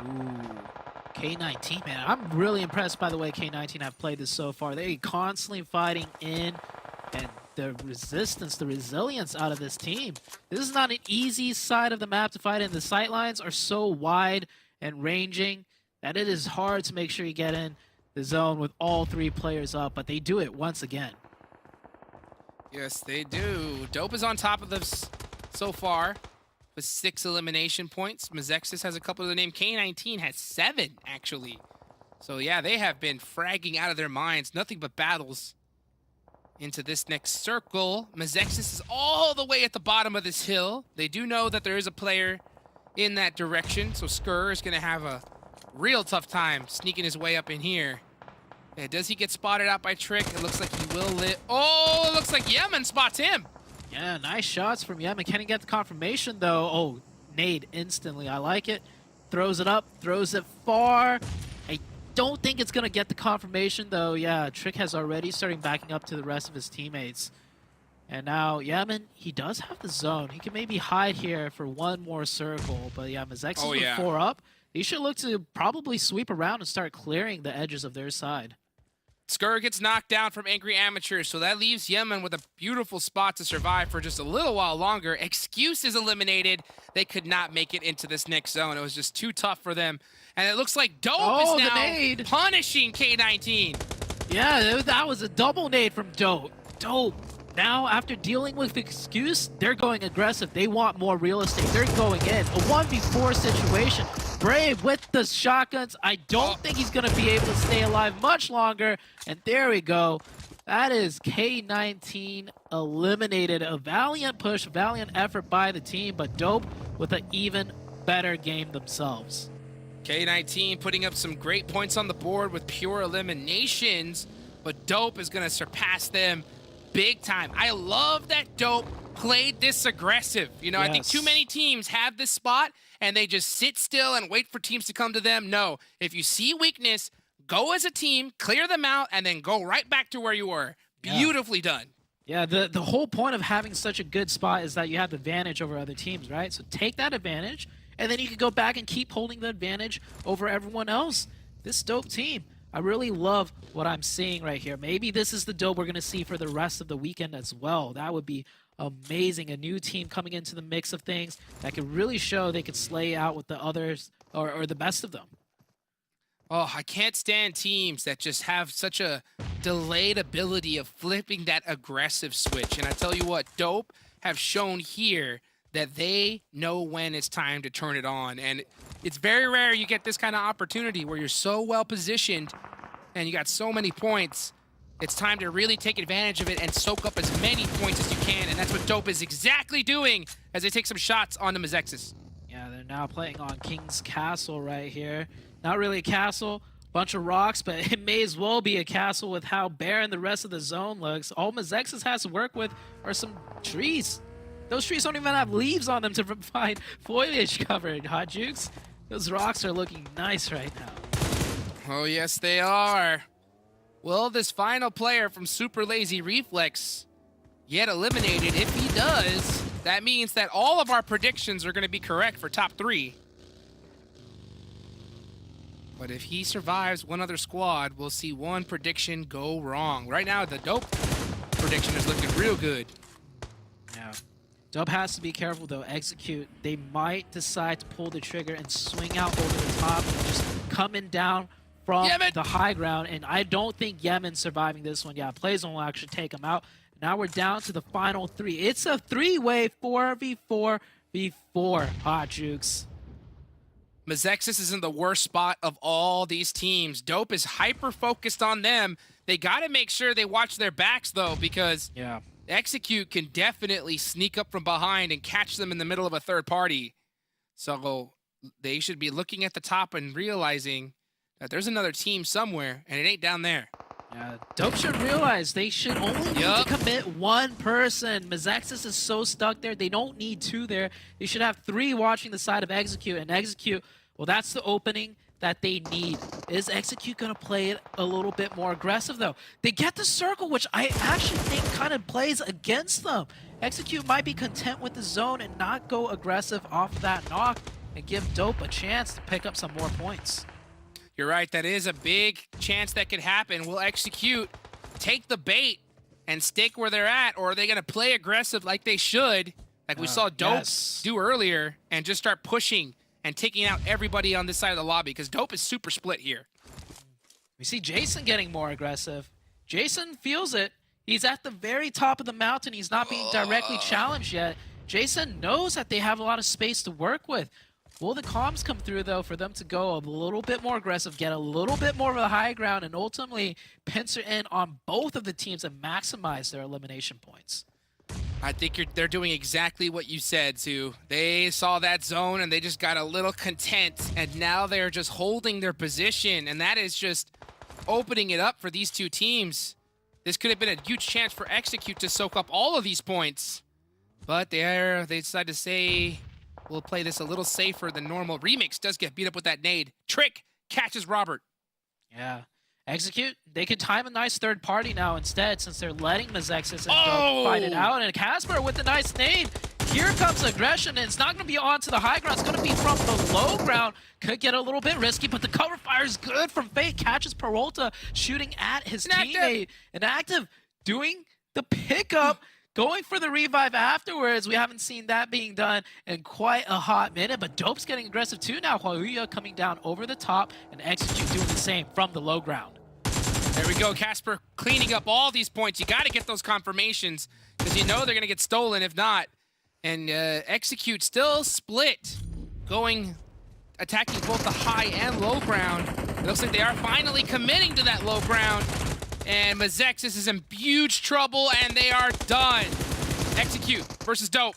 Ooh, K19, man. I'm really impressed by the way K19 have played this so far. They're constantly fighting in, and the resistance, the resilience out of this team. This is not an easy side of the map to fight in. The sight lines are so wide and ranging that it is hard to make sure you get in the zone with all three players up, but they do it once again. Yes, they do. Dope is on top of this so far with 6 elimination points. MEZEXIS has a couple of the name. K19 has 7, actually. So yeah, they have been fragging out of their minds. Nothing but battles into this next circle. MEZEXIS is all the way at the bottom of this hill. They do know that there is a player in that direction, so Skur is going to have a real tough time sneaking his way up in here. Yeah, does he get spotted out by Trick? It looks like he will live. Oh, it looks like Yemen spots him. Yeah, nice shots from Yemen. Can he get the confirmation, though? Oh, nade instantly. I like it. Throws it up, throws it far. I don't think it's going to get the confirmation, though. Yeah, Trick has already started backing up to the rest of his teammates. And now, Yemen, he does have the zone. He can maybe hide here for one more circle. But yeah, MEZEXIS with 4 up. He should look to probably sweep around and start clearing the edges of their side. Skur gets knocked down from Angry Amateurs, so that leaves Yemen with a beautiful spot to survive for just a little while longer. Excuse is eliminated. They could not make it into this next zone. It was just too tough for them. And it looks like Dope is now punishing K19. Yeah, that was a double nade from Dope. Dope. Now, after dealing with Excuse, they're going aggressive. They want more real estate. They're going in. A 1v4 situation. Brave with the shotguns. I don't think he's going to be able to stay alive much longer. And there we go. That is K19 eliminated. A valiant push, valiant effort by the team, but Dope with an even better game themselves. K19 putting up some great points on the board with pure eliminations, but Dope is going to surpass them big time. I love that Dope played this aggressive. You know, I think too many teams have this spot and they just sit still and wait for teams to come to them. No, if you see weakness, go as a team, clear them out, and then go right back to where you were. Beautifully done. Yeah, the whole point of having such a good spot is that you have the advantage over other teams, right? So take that advantage, and then you can go back and keep holding the advantage over everyone else. This Dope team, I really love what I'm seeing right here. Maybe this is the Dope we're going to see for the rest of the weekend as well. That would be amazing. A new team coming into the mix of things that could really show they could slay out with the others or the best of them. Oh, I can't stand teams that just have such a delayed ability of flipping that aggressive switch. And I tell you what, Dope have shown here that they know when it's time to turn it on. And it's very rare you get this kind of opportunity where you're so well positioned and you got so many points. It's time to really take advantage of it and soak up as many points as you can. And that's what Dope is exactly doing as they take some shots on the MEZEXIS. Yeah, they're now playing on King's Castle right here. Not really a castle, bunch of rocks, but it may as well be a castle with how barren the rest of the zone looks. All MEZEXIS has to work with are some trees. Those trees don't even have leaves on them to provide foliage cover, Hot Jukes. Those rocks are looking nice right now. Oh, yes, they are. Will this final player from Super Lazy Reflex get eliminated? If he does, that means that all of our predictions are going to be correct for top 3. But if he survives one other squad, we'll see one prediction go wrong. Right now, the Dope prediction is looking real good. Yeah. Dope has to be careful though. Execute. They might decide to pull the trigger and swing out over the top and just coming down from Yemen! the high ground. And I don't think Yemen's surviving this one. Yeah, Playzone will actually take him out. Now we're down to the final 3. It's a 3-way 4v4v4, Hot Jukes. MEZEXIS is in the worst spot of all these teams. Dope is hyper-focused on them. They got to make sure they watch their backs, though, because Yeah. Execute can definitely sneak up from behind and catch them in the middle of a third party. So they should be looking at the top and realizing that there's another team somewhere, and it ain't down there. Yeah, Dope should realize they should only need to commit 1 person. MEZEXIS is so stuck there. They don't need 2 there. They should have 3 watching the side of Execute. And Execute, well, that's the opening that they need. Is Execute going to play it a little bit more aggressive, though? They get the circle, which I actually think kind of plays against them. Execute might be content with the zone and not go aggressive off that knock and give Dope a chance to pick up some more points. You're right, that is a big chance that could happen. Will Execute take the bait and stick where they're at, or are they going to play aggressive like they should, like we saw Dope do earlier, and just start pushing and taking out everybody on this side of the lobby, because Dope is super split here. We see Jason getting more aggressive. Jason feels it. He's at the very top of the mountain. He's not being directly challenged yet. Jason knows that they have a lot of space to work with. Will the comms come through, though, for them to go a little bit more aggressive, get a little bit more of a high ground, and ultimately pincer in on both of the teams and maximize their elimination points? I think they're doing exactly what you said, Sue. They saw that zone and they just got a little content, and now they're just holding their position, and that is just opening it up for these two teams. This could have been a huge chance for Execute to soak up all of these points, but they decided to say, we'll play this a little safer than normal. Remix does get beat up with that nade. Trick catches Robert. Yeah. Execute, they could time a nice third party now instead, since they're letting MEZEXIS and Dope fight it out. And Casper with the nice nade. Here comes aggression, and it's not going to be onto the high ground. It's going to be from the low ground. Could get a little bit risky, but the cover fire is good from Fate. Catches Peralta shooting at his teammate. Inactive doing the pickup. Going for the revive afterwards. We haven't seen that being done in quite a hot minute, but Dope's getting aggressive too now. Huahuya coming down over the top, and Execute doing the same from the low ground. There we go, Casper cleaning up all these points. You got to get those confirmations, because you know they're going to get stolen if not. And Execute still split, attacking both the high and low ground. It looks like they are finally committing to that low ground. And MEZEXIS is in huge trouble, and they are done. Execute versus Dope.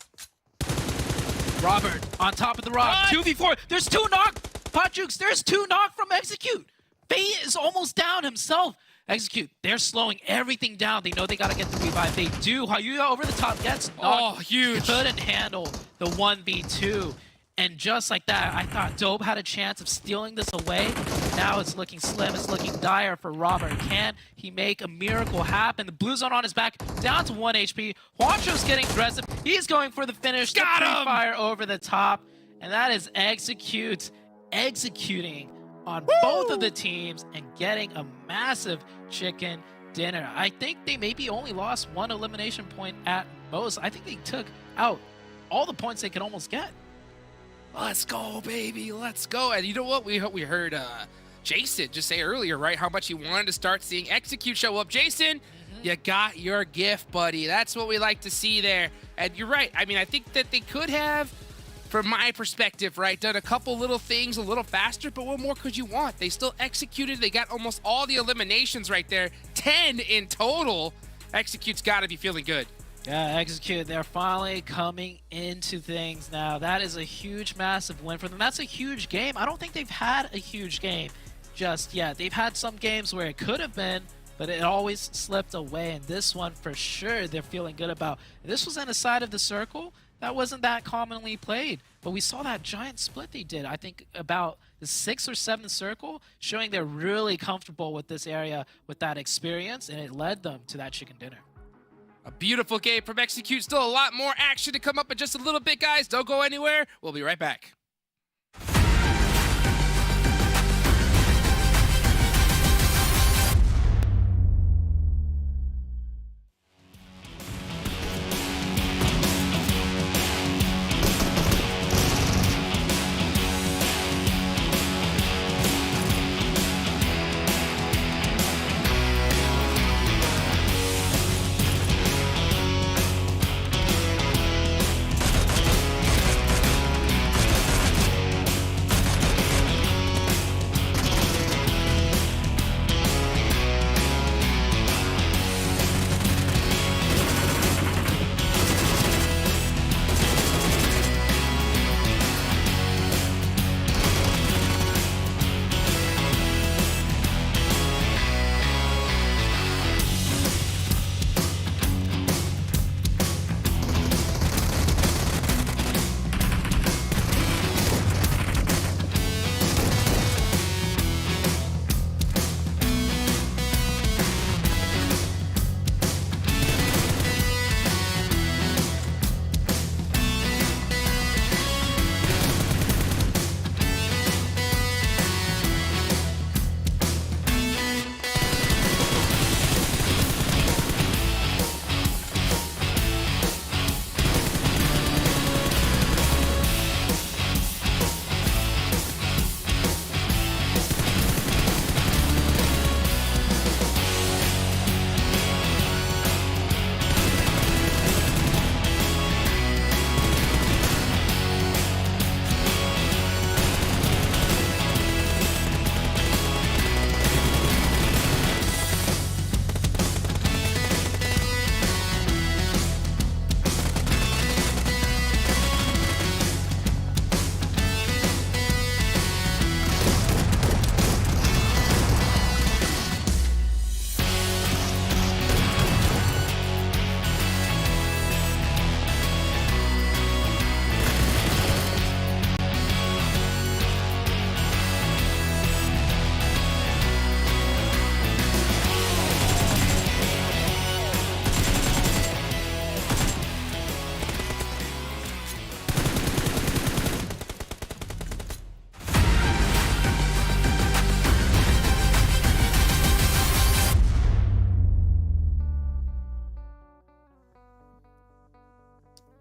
Robert on top of the rock. 2v4. There's 2 knock. Potjukes, there's 2 knock from Execute. Fate is almost down himself. Execute, they're slowing everything down. They know they got to get the revive. They do. Huahuya over the top gets knocked. Huge. Couldn't handle the 1v2. And just like that, I thought Dope had a chance of stealing this away. Now it's looking slim. It's looking dire for Robert. Can he make a miracle happen? The blue zone on his back, down to 1 HP. Juancho's getting aggressive. He's going for the finish. Got him! Fire over the top. And that is Execute executing on both of the teams and getting a massive chicken dinner. I think they maybe only lost 1 elimination point at most. I think they took out all the points they could almost get. Let's go, baby. Let's go. And you know what? We heard Jason just say earlier, right? How much he wanted to start seeing Execute show up. Jason, you got your gift, buddy. That's what we like to see there. And you're right. I mean, I think that they could have, from my perspective, right, done a couple little things a little faster, but what more could you want? They still executed. They got almost all the eliminations right there. 10 in total. Execute's got to be feeling good. Yeah, Execute, they're finally coming into things now. That is a huge, massive win for them. That's a huge game. I don't think they've had a huge game just yet. They've had some games where it could have been, but it always slipped away. And this one, for sure, they're feeling good about. This was in the side of the circle. That wasn't that commonly played, but we saw that giant split they did. I think about the 6th or 7th circle, showing they're really comfortable with this area, with that experience, and it led them to that chicken dinner. A beautiful game from Execute. Still a lot more action to come up in just a little bit, guys. Don't go anywhere. We'll be right back.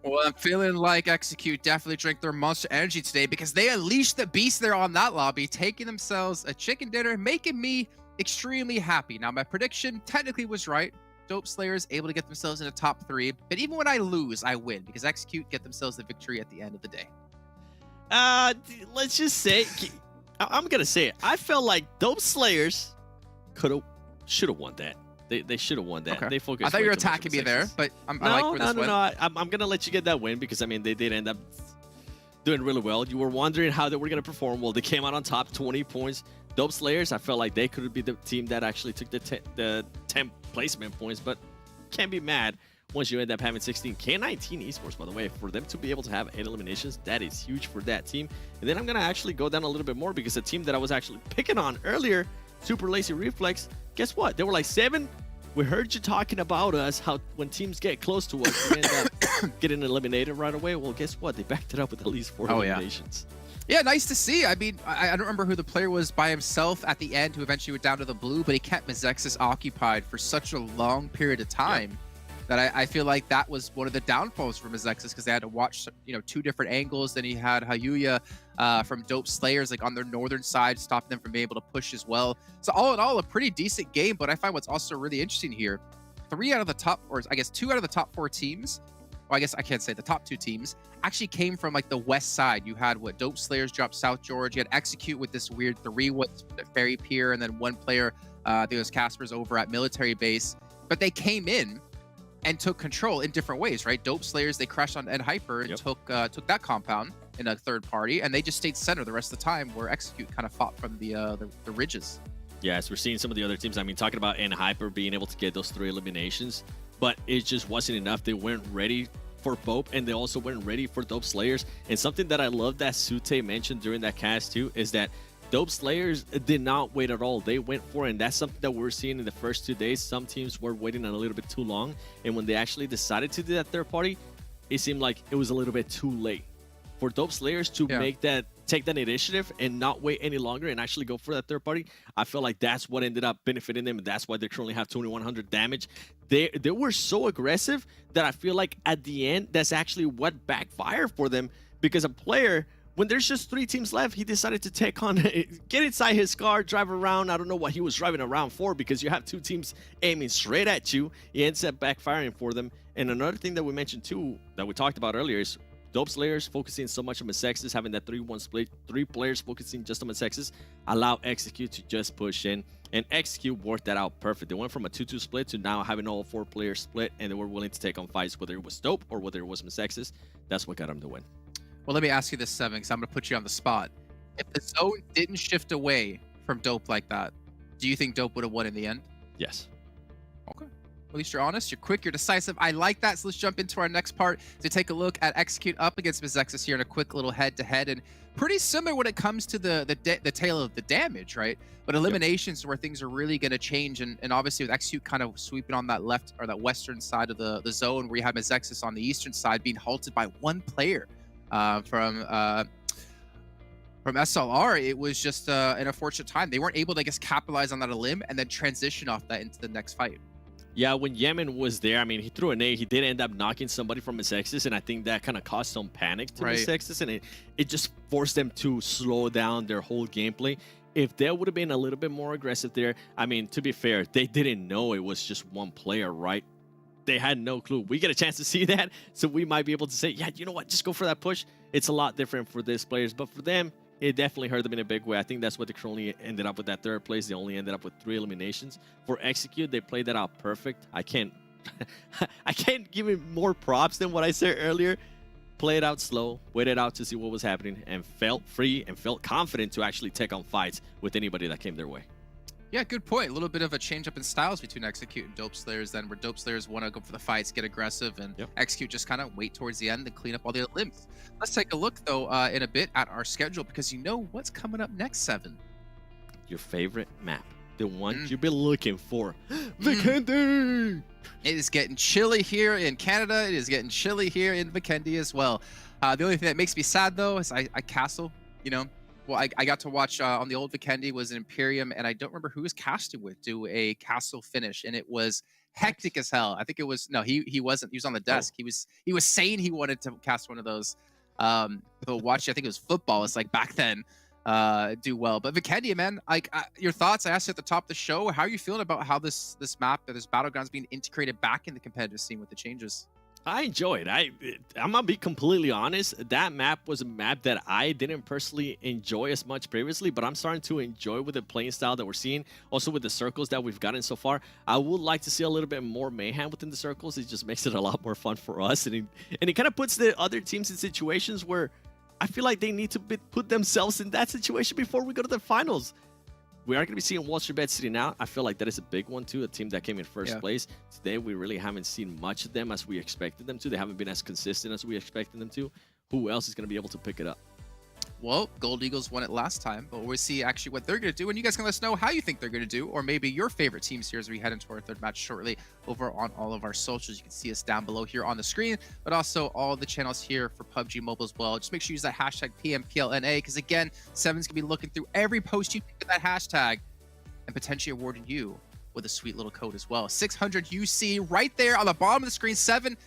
Well, I'm feeling like Execute definitely drank their Monster Energy today because they unleashed the beast there on that lobby, taking themselves a chicken dinner, making me extremely happy. Now, my prediction technically was right. Dope Slayers able to get themselves in the top 3, but even when I lose, I win because Execute get themselves the victory at the end of the day. Let's just say, I'm gonna say it. I felt like Dope Slayers should have won that. They should have won that. Okay. They focused. I thought way you were too much on attacking me there, MEZEXIS. but I like where this went. No. I'm gonna let you get that win because I mean they did end up doing really well. You were wondering how they were gonna perform. Well, they came out on top, 20 points. Dope Slayers, I felt like they could be the team that actually took the 10 placement points, but can't be mad once you end up having 16. K19 Esports, by the way, for them to be able to have 8 eliminations, that is huge for that team. And then I'm gonna actually go down a little bit more because the team that I was actually picking on earlier, Super Lazy Reflex, guess what? They were like 7. We heard you talking about us, how when teams get close to us, we end up getting eliminated right away. Well, guess what? They backed it up with at least 4 eliminations. Yeah, nice to see. I mean, I don't remember who the player was by himself at the end who eventually went down to the blue, but he kept MEZEXIS occupied for such a long period of time that I feel like that was one of the downfalls for MEZEXIS because they had to watch, 2 different angles. Then he had Hayuya from Dope Slayers like on their northern side, stopping them from being able to push as well. So all in all, a pretty decent game. But I find what's also really interesting here, 2 out of the top 4 teams, well, I guess I can't say the top 2 teams, actually came from like the west side. You had Dope Slayers drop South George. You had Execute with this weird 3 Ferry Pier, and then 1 player, I think it was Casper's over at Military Base. But they came in and took control in different ways, right? Dope Slayers, they crashed on Ed Hyper and took that compound in a third party, and they just stayed center the rest of the time, where Execute kind of fought from the ridges. Yes, we're seeing some of the other teams. I mean, talking about Ed Hyper being able to get those 3 eliminations, but it just wasn't enough. They weren't ready for BOPE, and they also weren't ready for Dope Slayers. And something that I love that Sute mentioned during that cast too is that Dope Slayers did not wait at all. They went for it, and that's something that we're seeing in the first 2 days. Some teams were waiting a little bit too long, and when they actually decided to do that third party, it seemed like it was a little bit too late for Dope Slayers to take that initiative and not wait any longer and actually go for that third party. I feel like that's what ended up benefiting them, and that's why they currently have 2100 damage. They were so aggressive that I feel like at the end, that's actually what backfired for them, because a player, when there's just 3 teams left, he decided to take on, get inside his car, drive around. I don't know what he was driving around for, because you have 2 teams aiming straight at you. He ends up backfiring for them. And another thing that we mentioned too, that we talked about earlier, is Dope Slayers focusing so much on MEZEXIS, having that 3-1 split, 3 players focusing just on MEZEXIS, allow Execute to just push in, and Execute worked that out perfect. They went from a 2-2 split to now having all 4 players split, and they were willing to take on fights, whether it was Dope or whether it was MEZEXIS. That's what got them the win. Well, let me ask you this, Seven, because I'm going to put you on the spot. If the zone didn't shift away from Dope like that, do you think Dope would have won in the end? Yes. Okay. At least you're honest, you're quick, you're decisive. I like that. So let's jump into our next part to take a look at Execute up against MEZEXIS here in a quick little head-to-head. And pretty similar when it comes to the tale of the damage, right? But eliminations where things are really going to change. And obviously with Execute kind of sweeping on that left or that western side of the zone, where you have MEZEXIS on the eastern side being halted by 1 player from SLR. It was just an unfortunate time. They weren't able to, I guess, capitalize on that elim and then transition off that into the next fight. Yeah, when Yemen was there, I mean, he threw a nade. He did end up knocking somebody from MEZEXIS, and I think that kind of caused some panic to MEZEXIS, and it just forced them to slow down their whole gameplay. If they would have been a little bit more aggressive there, I mean, to be fair, they didn't know it was just 1 player, right? They had no clue. We get a chance to see that, so we might be able to say, yeah, you know what, just go for that push. It's a lot different for these players, but for them, it definitely hurt them in a big way. I think that's what they currently ended up with that 3rd place. They only ended up with 3 eliminations. For Execute, they played that out perfect. I can't give it more props than what I said earlier. Play it out slow, waited out to see what was happening, and felt free and felt confident to actually take on fights with anybody that came their way. Yeah, good point. A little bit of a change up in styles between Execute and Dope Slayers then, where Dope Slayers want to go for the fights, get aggressive, and Execute just kind of wait towards the end and clean up all the limbs. Let's take a look, though, in a bit at our schedule, because you know what's coming up next, Seven. Your favorite map. The one you've been looking for. Vikendi! It is getting chilly here in Canada. It is getting chilly here in Vikendi as well. The only thing that makes me sad, though, is I castle, Well, I got to watch on the old Vikendi was an Imperium, and I don't remember who was casting with do a castle finish, and it was hectic as hell. I think it was no, he wasn't. He was on the desk. He was saying he wanted to cast one of those. Watch, I think it was football. It's like back then. Do well. But Vikendi, man, like your thoughts. I asked you at the top of the show. How are you feeling about how this map, this battlegrounds being integrated back in the competitive scene with the changes? I enjoyed. I'm gonna be completely honest. That map was a map that I didn't personally enjoy as much previously, but I'm starting to enjoy with the playing style that we're seeing. Also with the circles that we've gotten so far, I would like to see a little bit more mayhem within the circles. It just makes it a lot more fun for us, and it kind of puts the other teams in situations where I feel like they need to put themselves in that situation before we go to the finals. We are going to be seeing WALLSTREETBETS sitting out. I feel like that is a big one too, a team that came in first place. Today, we really haven't seen much of them as we expected them to. They haven't been as consistent as we expected them to. Who else is going to be able to pick it up? Well, Gold Eagles won it last time, but we'll see actually what they're going to do, and you guys can let us know how you think they're going to do, or maybe your favorite teams here as we head into our third match shortly over on all of our socials. You can see us down below here on the screen, but also all the channels here for PUBG Mobile as well. Just make sure you use that hashtag PMPL NA, because again, Seven's going to be looking through every post you pick with that hashtag and potentially awarding you with a sweet little code as well. 600 UC right there on the bottom of the screen. Seven,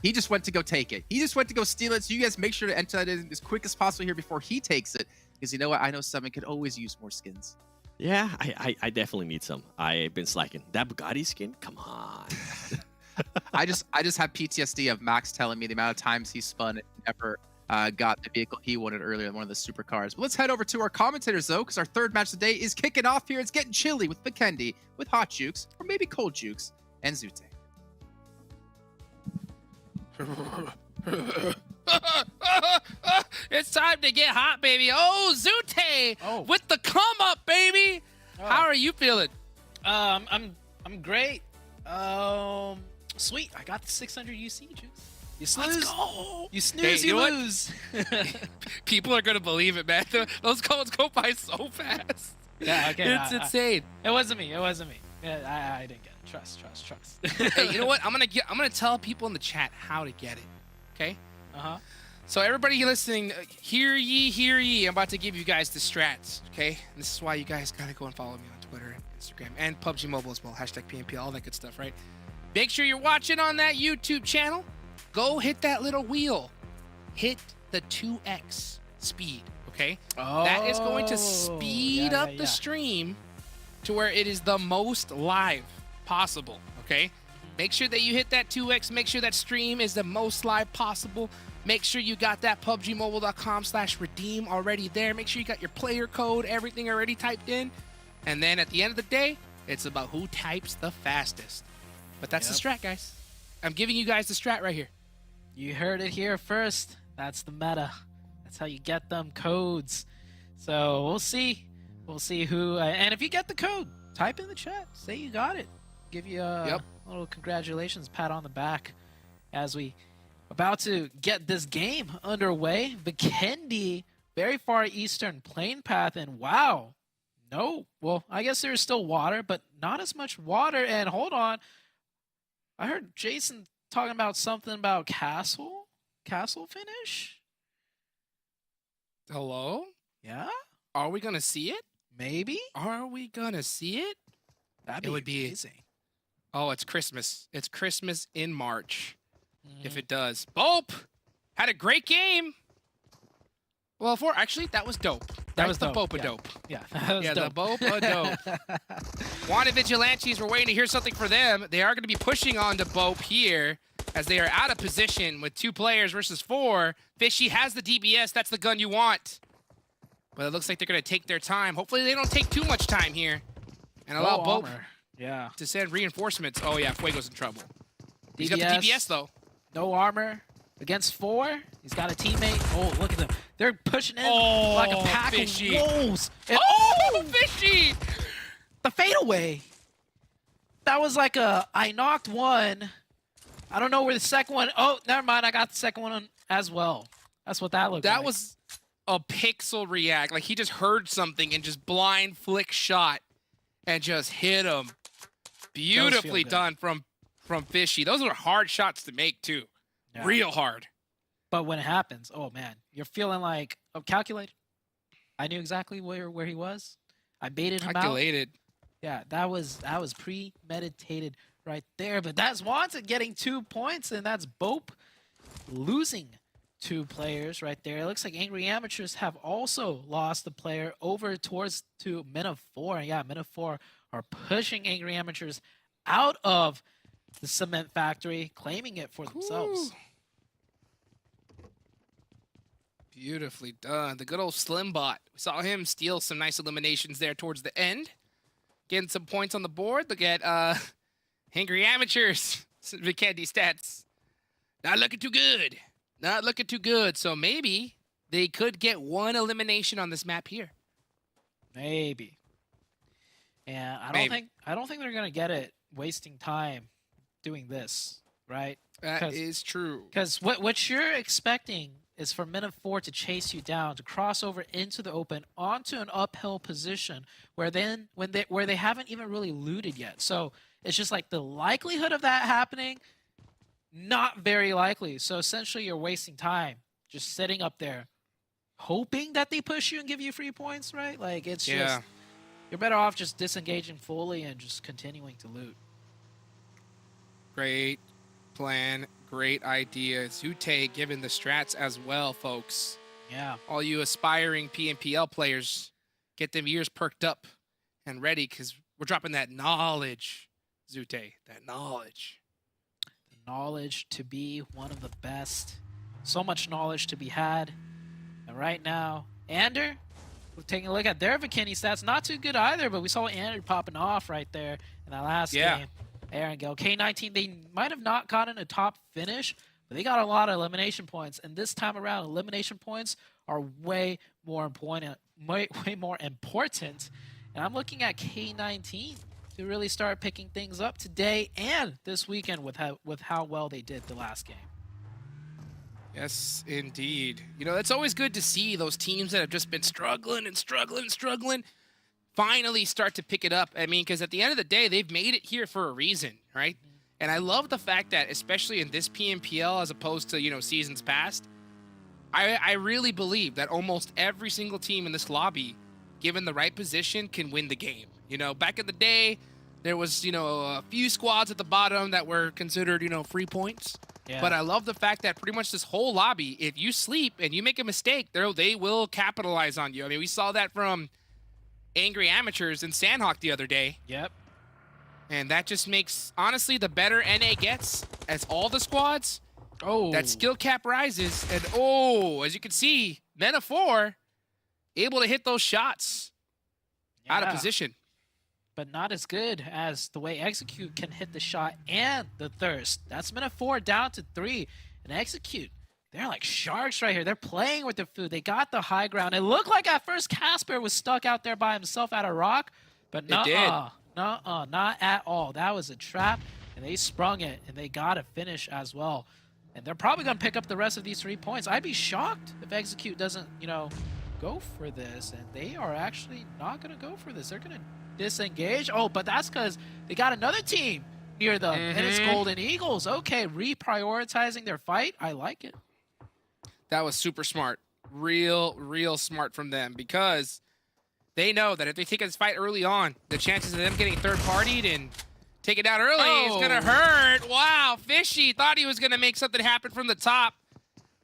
he just went to go take it. He just went to go steal it. So you guys make sure to enter that in as quick as possible here before he takes it. Because you know what? I know Seven could always use more skins. Yeah, I definitely need some. I've been slacking. That Bugatti skin? Come on. I just have PTSD of Max telling me the amount of times he spun and never got the vehicle he wanted earlier in one of the supercars. But let's head over to our commentators, though, because our third match today is kicking off here. It's getting chilly with Vikendi, with Hot Jukes, or maybe Cold Jukes, and Zute. It's time to get hot, baby. Oh, Zute with the come up, baby. How are you feeling? I'm great. Sweet. I got the 600 UC juice. You snooze. Let's go. You snooze, hey, you lose. People are gonna believe it, man. Those codes go by so fast. Yeah, okay. It's insane. It wasn't me. It wasn't me. Yeah, I didn't get it. Trust. Hey, you know what? I'm gonna tell people in the chat how to get it. Okay. So everybody listening, hear ye. I'm about to give you guys the strats. Okay. And this is why you guys gotta go and follow me on Twitter and Instagram and PUBG Mobile as well. Hashtag PMPL, all that good stuff, right? Make sure you're watching on that YouTube channel. Go hit that little wheel. Hit the 2x speed, okay? That is going to speed up the stream to where it is the most live possible, okay? Make sure that you hit that 2x. Make sure that stream is the most live possible. Make sure you got that PUBGmobile.com/redeem already there. Make sure you got your player code, everything already typed in. And then at the end of the day, it's about who types the fastest. But that's the strat, guys. I'm giving you guys the strat right here. You heard it here first. That's the meta. That's how you get them codes. So we'll see. We'll see who. And if you get the code, type in the chat. Say you got it. Give you a little congratulations, pat on the back, as we about to get this game underway. Vikendi, very far eastern plane path, and wow, no. Well, I guess there's still water, but not as much water. And hold on, I heard Jason talking about something about castle finish. Hello? Yeah? Are we gonna see it? Maybe? Are we gonna see it? That'd be amazing. Oh, it's Christmas. It's Christmas in March. If it does. BOPE had a great game. Well, actually, that was dope. That was the dope. BOPE dope. Yeah, that was dope. The BOPE dope. Wanted Vigilantes. We're waiting to hear something for them. They are going to be pushing on to BOPE here as they are out of position with 2 players versus 4. Fishy has the DBS. That's the gun you want. But it looks like they're going to take their time. Hopefully they don't take too much time here and allow BOPE to send reinforcements. Oh, yeah, Fuego's in trouble. He's got the DBS, though. No armor against 4. He's got a teammate. Oh, look at them. They're pushing in like a pack of wolves. And Fishy! The fadeaway. That was like I knocked one. I don't know where the second one. Oh, never mind. I got the second one as well. That's what that looked like. That was a pixel react. Like, he just heard something and just blind flick shot and just hit him. Beautifully done from Fishy. Those are hard shots to make, too. Yeah. Real hard. But when it happens, oh, man, you're feeling like, calculated. I knew exactly where he was. I baited him out. Calculated. Yeah, that was premeditated right there. But that's Wanted getting 2 points, and that's BOPE losing 2 players right there. It looks like Angry Amateurs have also lost the player over towards to Men of 4. And yeah, Men of 4 are pushing Angry Amateurs out of the cement factory, claiming it for themselves. Beautifully done. The good old Slimbot. We saw him steal some nice eliminations there towards the end. Getting some points on the board. Look at Angry Amateurs. Vikendi stats. Not looking too good. Not looking too good. So maybe they could get 1 elimination on this map here. Maybe. And I don't think they're gonna get it wasting time doing this, right? That is true. Because what you're expecting is for Men of 4 to chase you down, to cross over into the open onto an uphill position where they haven't even really looted yet. So it's just like the likelihood of that happening, not very likely. So essentially you're wasting time just sitting up there hoping that they push you and give you free points, right? Like it's just, you're better off just disengaging fully and just continuing to loot. Great plan. Great idea. Zute given the strats as well, folks. Yeah. All you aspiring PMPL players, get them ears perked up and ready because we're dropping that knowledge, Zute. That knowledge. The knowledge to be one of the best. So much knowledge to be had. And right now, Ander, we're taking a look at their Vikendi stats. Not too good either, but we saw Ander popping off right there in that last game. Erangel, K19, they might have not gotten a top finish, but they got a lot of elimination points. And this time around, elimination points are way more important. Way more important. And I'm looking at K19 to really start picking things up today and this weekend with how well they did the last game. Yes, indeed. You know, it's always good to see those teams that have just been struggling and struggling and struggling finally start to pick it up. I mean, because at the end of the day, they've made it here for a reason, right? And I love the fact that, especially in this PMPL as opposed to, you know, seasons past, I really believe that almost every single team in this lobby, given the right position, can win the game. You know, back in the day, there was, you know, a few squads at the bottom that were considered, you know, free points. Yeah. But I love the fact that pretty much this whole lobby, if you sleep and you make a mistake, they will capitalize on you. I mean, we saw that from Angry Amateurs and Sanhok the other day. Yep. And that just makes, honestly, the better NA gets as all the squads, that skill cap rises. And as you can see, Men of 4 able to hit those shots out of position. But not as good as the way Execute can hit the shot and the thirst. That's Men of 4 down to 3. And Execute, they're like sharks right here. They're playing with the food. They got the high ground. It looked like at first Casper was stuck out there by himself at a rock, but not at all. That was a trap, and they sprung it, and they got a finish as well. And they're probably going to pick up the rest of these 3 points. I'd be shocked if Execute doesn't, you know, go for this, and they are actually not going to go for this. They're going to disengage. Oh, but that's because they got another team near them, and it's Golden Eagles. Okay, reprioritizing their fight. I like it. That was super smart. Real smart from them, because they know that if they take this fight early on, the chances of them getting third-partied and take it down early is going to hurt. Wow, Fishy thought he was going to make something happen from the top.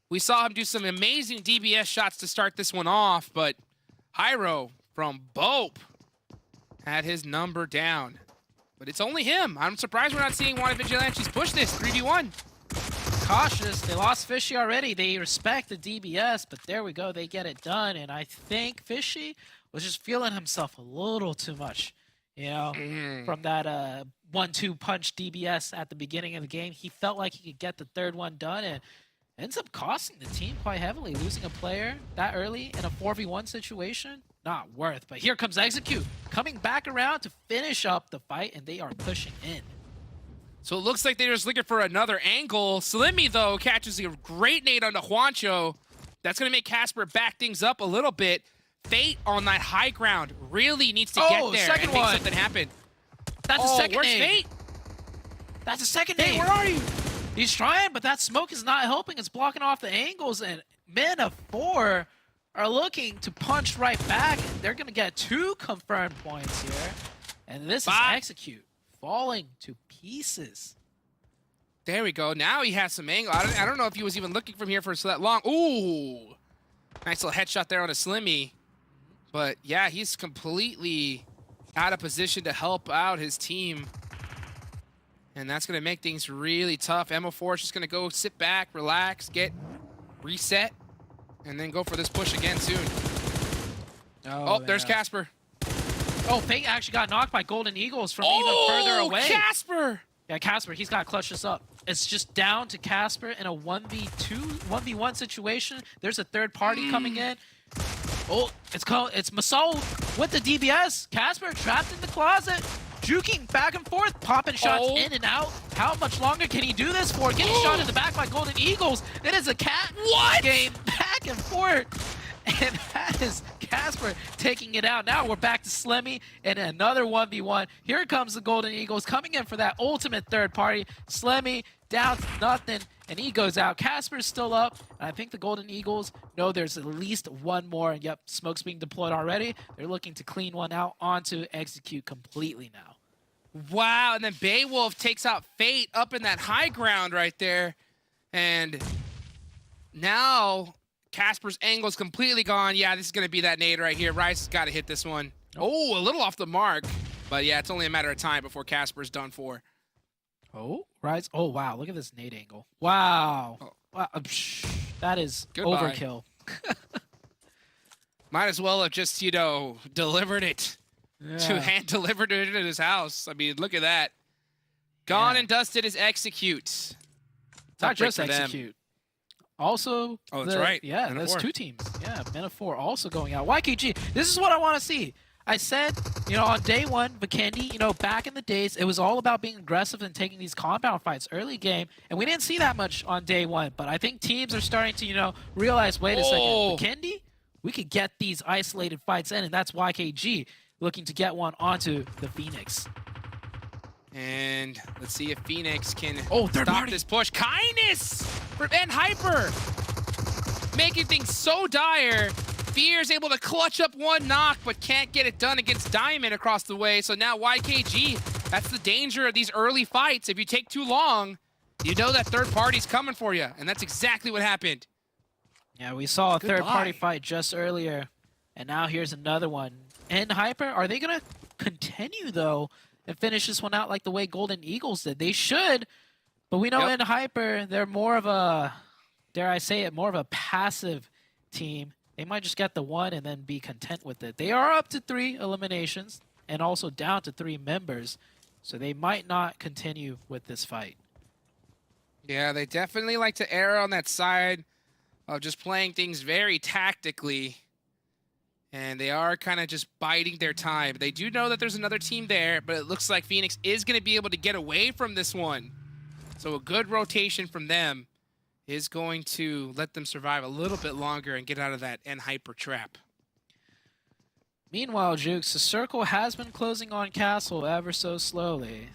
We saw him do some amazing DBS shots to start this one off, but Hyro from BOPE had his number down. But it's only him. I'm surprised we're not seeing one of Vigilantes push this 3v1. Cautious. They lost Fishy already. They respect the DBS, but there we go. They get it done. And I think Fishy was just feeling himself a little too much, you know, from that 1-2 punch DBS at the beginning of the game. He felt like he could get the third one done and ends up costing the team quite heavily. Losing a player that early in a 4v1 situation, not worth. But here comes Execute coming back around to finish up the fight, and they are pushing in. So it looks like they're just looking for another angle. Slimmy, though, catches a great nade onto Juancho. That's going to make Casper back things up a little bit. Fate on that high ground really needs to get there and make something happen. That's a second nade. Fate? That's a second nade. Where are you? He's trying, but that smoke is not helping. It's blocking off the angles, and Men of 4 are looking to punch right back. They're going to get 2 confirmed points here. And this is Execute falling to pieces. There we go. Now he has some angle. I don't know if he was even looking from here for so that long. Ooh! Nice little headshot there on a Slimmy. But yeah, he's completely out of position to help out his team. And that's going to make things really tough. Emo4 is just going to go sit back, relax, get reset, and then go for this push again soon. Oh, there's Casper. Oh, Fate actually got knocked by Golden Eagles from even further away. Casper! Yeah, Casper, he's got to clutch this up. It's just down to Casper in a 1v2, 1v1 situation. There's a third party coming in. Oh, it's Masoud with the DBS. Casper trapped in the closet, juking back and forth, popping shots in and out. How much longer can he do this for? Getting shot in the back by Golden Eagles. It is a cat game back and forth. And that is Casper taking it out. Now we're back to Slimmy and another 1v1. Here comes the Golden Eagles coming in for that ultimate third party. Slimmy down to nothing, and he goes out. Casper's still up, and I think the Golden Eagles know there's at least one more. And yep, smoke's being deployed already. They're looking to clean one out onto execute completely now. Wow, and then Beowulf takes out Fate up in that high ground right there. And now Casper's angle's completely gone. Yeah, this is going to be that nade right here. Rice has got to hit this one. Oh, a little off the mark. But yeah, it's only a matter of time before Casper's done for. Oh, Rice. Oh, wow. Look at this nade angle. Wow. Oh. Wow. That is overkill. Might as well have just, you know, delivered it. To hand delivered it at his house. I mean, look at that. Gone and dusted is execute. It's not just execute. Also, oh, that's right. Yeah, there's two teams. Yeah, Men4 also going out. YKG, this is what I want to see. I said, you know, on day one, Vikendi, you know, back in the days, it was all about being aggressive and taking these compound fights early game, and we didn't see that much on day one. But I think teams are starting to, you know, realize, wait a second, Vikendi, we could get these isolated fights in, and that's YKG looking to get one onto the Phoenix. And let's see if Phoenix can stop this push. Kindness for EnHyper. Making things so dire. Fear is able to clutch up one knock, but can't get it done against Diamond across the way. So now YKG, that's the danger of these early fights. If you take too long, you know that third party's coming for you. And that's exactly what happened. Yeah, we saw a third party fight just earlier. And now here's another one. EnHyper, are they going to continue, though, and finish this one out like the way Golden Eagles did? They should, but we know EnHyper, they're more of a, dare I say it, more of a passive team. They might just get the one and then be content with it. They are up to 3 eliminations and also down to 3 members, so they might not continue with this fight. Yeah, they definitely like to err on that side of just playing things very tactically. And they are kind of just biding their time. They do know that there's another team there, but it looks like Phoenix is going to be able to get away from this one. So a good rotation from them is going to let them survive a little bit longer and get out of that EnHyper trap. Meanwhile, Jukes, the circle has been closing on Castle ever so slowly.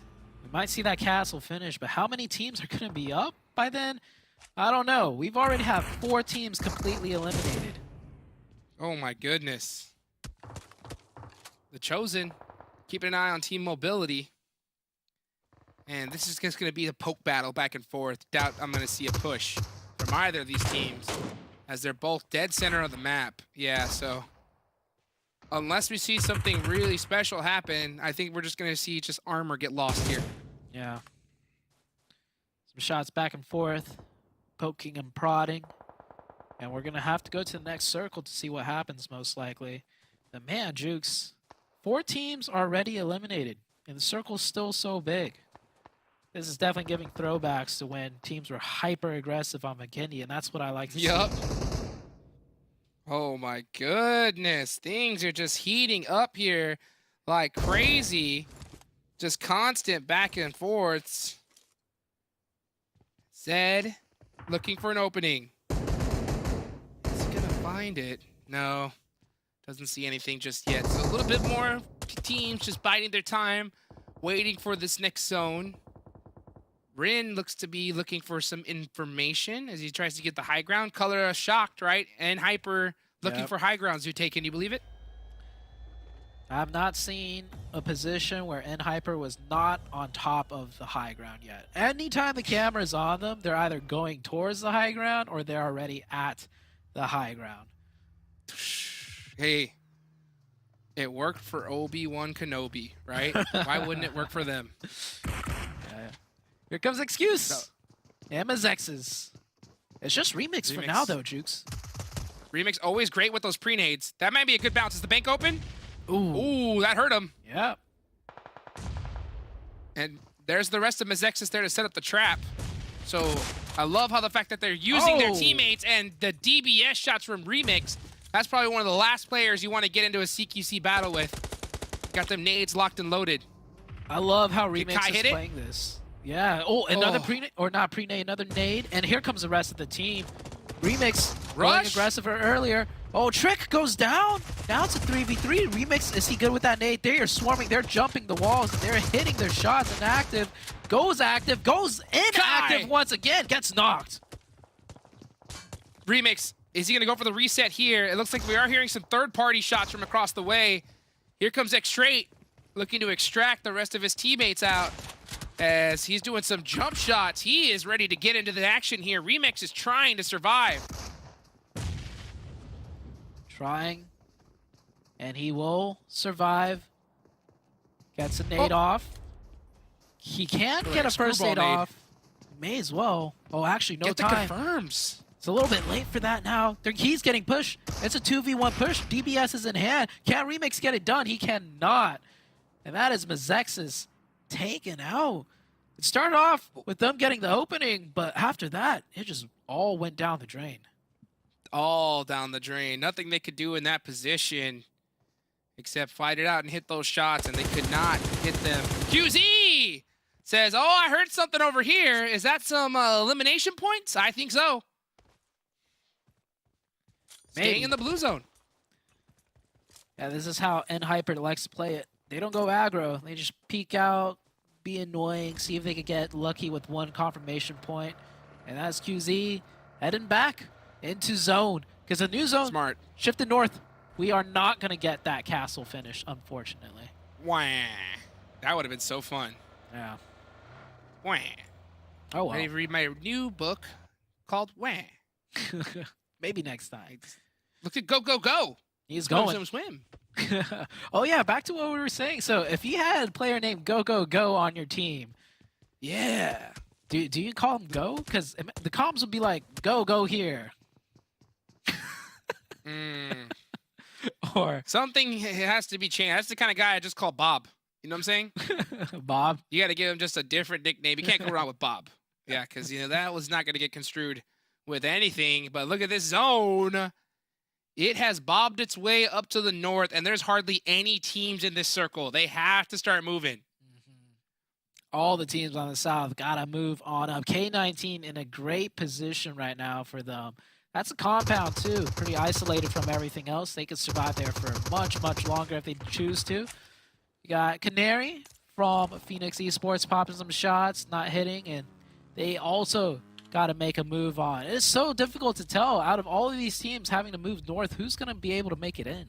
We might see that Castle finish, but how many teams are going to be up by then? I don't know. We've already have 4 teams completely eliminated. Oh my goodness. The Chosen, keeping an eye on team mobility. And this is just going to be a poke battle back and forth. Doubt I'm going to see a push from either of these teams as they're both dead center of the map. Yeah, so unless we see something really special happen, I think we're just going to see just armor get lost here. Yeah. Some shots back and forth, poking and prodding. And we're going to have to go to the next circle to see what happens, most likely. But man, Jukes, 4 teams already eliminated, and the circle's still so big. This is definitely giving throwbacks to when teams were hyper-aggressive on Vikendi, and that's what I like to see. Oh my goodness. Things are just heating up here like crazy. Just constant back and forths. Zed looking for an opening. Find it. No, doesn't see anything just yet. So a little bit more teams just biding their time, waiting for this next zone. Rin looks to be looking for some information as he tries to get the high ground. Color shocked, right? And EnHyper looking for high grounds. Can you believe it? I've not seen a position where NHyper was not on top of the high ground yet. Anytime the camera is on them, they're either going towards the high ground or they're already at the high ground. Hey, it worked for Obi-Wan Kenobi, right? Why wouldn't it work for them? Yeah. Here comes Excuse. And MEZEXIS. It's just Remix for now, though, Jukes. Remix always great with those pre-nades. That might be a good bounce. Is the bank open? Ooh, that hurt him. Yeah. And there's the rest of MEZEXIS there to set up the trap. So I love how the fact that they're using their teammates and the DBS shots from Remix. That's probably one of the last players you want to get into a CQC battle with. Got them nades locked and loaded. I love how Remix is playing this. Yeah. Oh, another pre-nade, or not pre-nade, another nade. And here comes the rest of the team. Remix going aggressive earlier. Oh, Trick goes down. Now it's a 3v3. Remix, is he good with that nade? They are swarming. They're jumping the walls. They're hitting their shots. Inactive. Goes inactive once again. Gets knocked. Remix, is he going to go for the reset here? It looks like we are hearing some third-party shots from across the way. Here comes X-Straight, looking to extract the rest of his teammates out as he's doing some jump shots. He is ready to get into the action here. Remix is trying to survive. Trying, and he will survive. Gets a nade off. He can't get a first nade off. May as well. Oh, actually, no time. Confirms. It's a little bit late for that now. He's getting pushed. It's a 2v1 push. DBS is in hand. Can Remix get it done? He cannot. And that is MEZEXIS taken out. It started off with them getting the opening, but after that, it just all went down the drain. All down the drain. Nothing they could do in that position except fight it out and hit those shots, and they could not hit them. QZ says, oh, I heard something over here. Is that some elimination points? I think so. Staying in the blue zone. Yeah, this is how NHyper likes to play it. They don't go aggro. They just peek out, be annoying, see if they could get lucky with one confirmation point. And that's QZ heading back into zone. Because the new zone shifted north. We are not going to get that castle finish, unfortunately. Wah. That would have been so fun. Yeah. Wah. Oh, well. Ready to read my new book called Wah. Maybe next time. Look at Go, Go, Go. He's going. Swim, swim. Oh, yeah, back to what we were saying. So if you had a player named Go, Go, Go on your team, yeah. Do you call him Go? Because the comms would be like, go, go here. Or something has to be changed. That's the kind of guy I just call Bob. You know what I'm saying? Bob. You got to give him just a different nickname. You can't go wrong with Bob. Yeah, because that was not going to get construed with anything. But look at this zone. It has bobbed its way up to the north, and there's hardly any teams in this circle. They have to start moving. All the teams on the south got to move on up. K19 in a great position right now for them. That's a compound, too. Pretty isolated from everything else. They could survive there for much, much longer if they choose to. You got Canary from Phoenix Esports popping some shots, not hitting, and they also got to make a move on. It's so difficult to tell out of all of these teams having to move north, who's going to be able to make it in.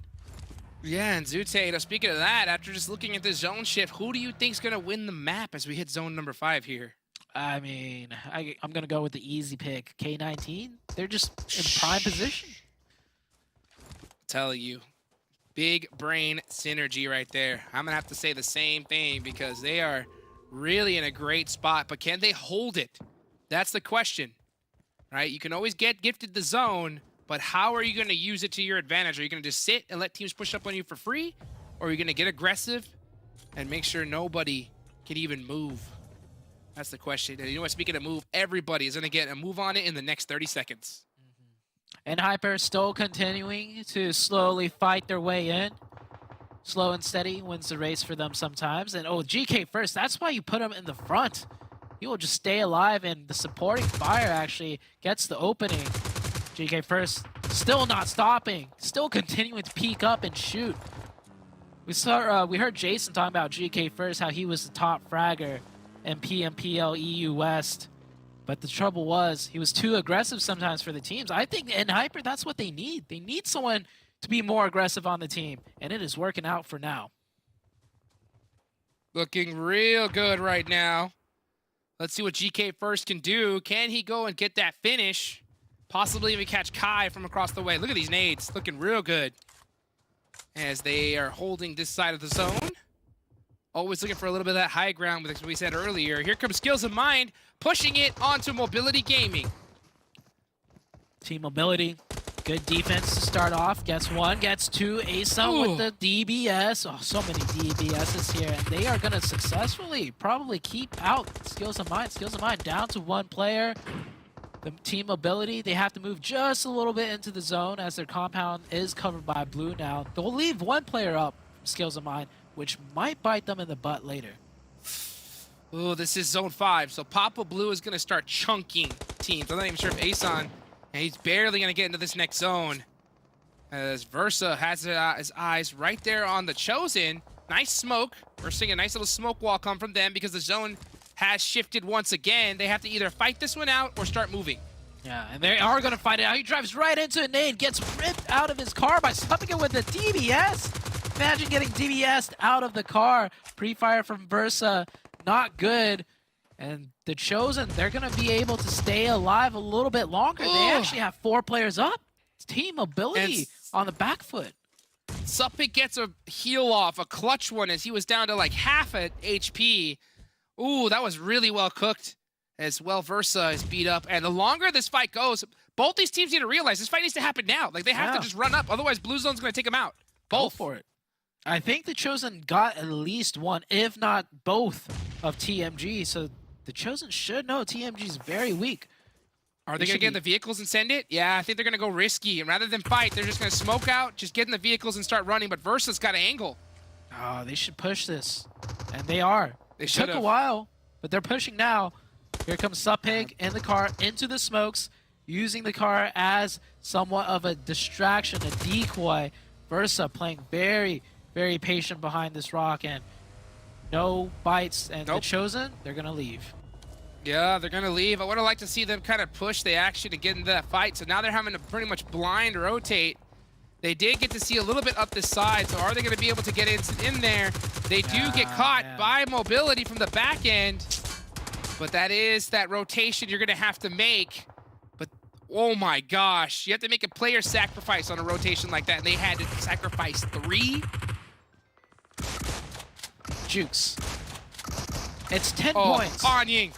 Yeah, and Zute, speaking of that, after just looking at this zone shift, who do you think's going to win the map as we hit zone number 5 here? I mean, I'm going to go with the easy pick. K19, they're just in prime position. Tell you. Big brain synergy right there. I'm going to have to say the same thing because they are really in a great spot, but can they hold it? That's the question, right? You can always get gifted the zone, but how are you going to use it to your advantage? Are you going to just sit and let teams push up on you for free? Or are you going to get aggressive and make sure nobody can even move? That's the question. And you know what? Speaking of move, everybody is going to get a move on it in the next 30 seconds. And NHyper still continuing to slowly fight their way in. Slow and steady wins the race for them sometimes. And oh, GK first. That's why you put him in the front. He will just stay alive, and the supporting fire actually gets the opening. GK first, still not stopping. Still continuing to peek up and shoot. We heard Jason talking about GK first, how he was the top fragger in PMPL EU West. But the trouble was, he was too aggressive sometimes for the teams. I think in NHyper, that's what they need. They need someone to be more aggressive on the team, and it is working out for now. Looking real good right now. Let's see what GK First can do. Can he go and get that finish? Possibly even catch Kai from across the way. Look at these nades, looking real good. As they are holding this side of the zone. Always looking for a little bit of that high ground, like we said earlier. Here comes Skills of Mind, pushing it onto Mobility Gaming. Team Mobility, good defense to start off. Gets one, gets two. Asa with the DBS. Oh, so many DBSs here. And they are going to successfully probably keep out Skills of Mind. Skills of Mind down to one player. The Team Mobility, they have to move just a little bit into the zone as their compound is covered by blue now. They'll leave one player up from Skills of Mind, which might bite them in the butt later. Ooh, this is zone 5, so Papa Blue is going to start chunking teams. I'm not even sure if Asan, and he's barely going to get into this next zone. As Versa has his eyes right there on the Chosen. Nice smoke. We're seeing a nice little smoke wall come from them because the zone has shifted once again. They have to either fight this one out or start moving. Yeah, and they are going to fight it out. He drives right into a nade, gets ripped out of his car by stopping it with the DBS. Imagine getting DBS'd out of the car. Pre-fire from Versa, not good. And the Chosen, they're going to be able to stay alive a little bit longer. They actually have 4 players up. It's Team Mobility on the back foot. Suppik gets a heal off, a clutch one, as he was down to like half at HP. Ooh, that was really well cooked. As well, Versa is beat up. And the longer this fight goes, both these teams need to realize this fight needs to happen now. Like, they have to just run up. Otherwise, Blue Zone's going to take them out. Both. Go for it. I think the Chosen got at least one, if not both, of TMG. So the Chosen should know TMG's very weak. Are they going to get in the vehicles and send it? Yeah, I think they're going to go risky. And rather than fight, they're just going to smoke out, just get in the vehicles and start running. But Versa's got an angle. Oh, they should push this. And they are. They took a while, but they're pushing now. Here comes Suppig in the car into the smokes, using the car as somewhat of a distraction, a decoy. Versa playing very, very patient behind this rock, and no bites. And the Chosen, they're going to leave. Yeah, they're going to leave. I would have liked to see them kind of push the action to get into that fight. So now they're having to pretty much blind rotate. They did get to see a little bit up this side, so are they going to be able to get in there? They do get caught by Mobility from the back end, but that is that rotation you're going to have to make. But, oh my gosh, you have to make a player sacrifice on a rotation like that, and they had to sacrifice 3? Jukes. It's 10 points. Anying.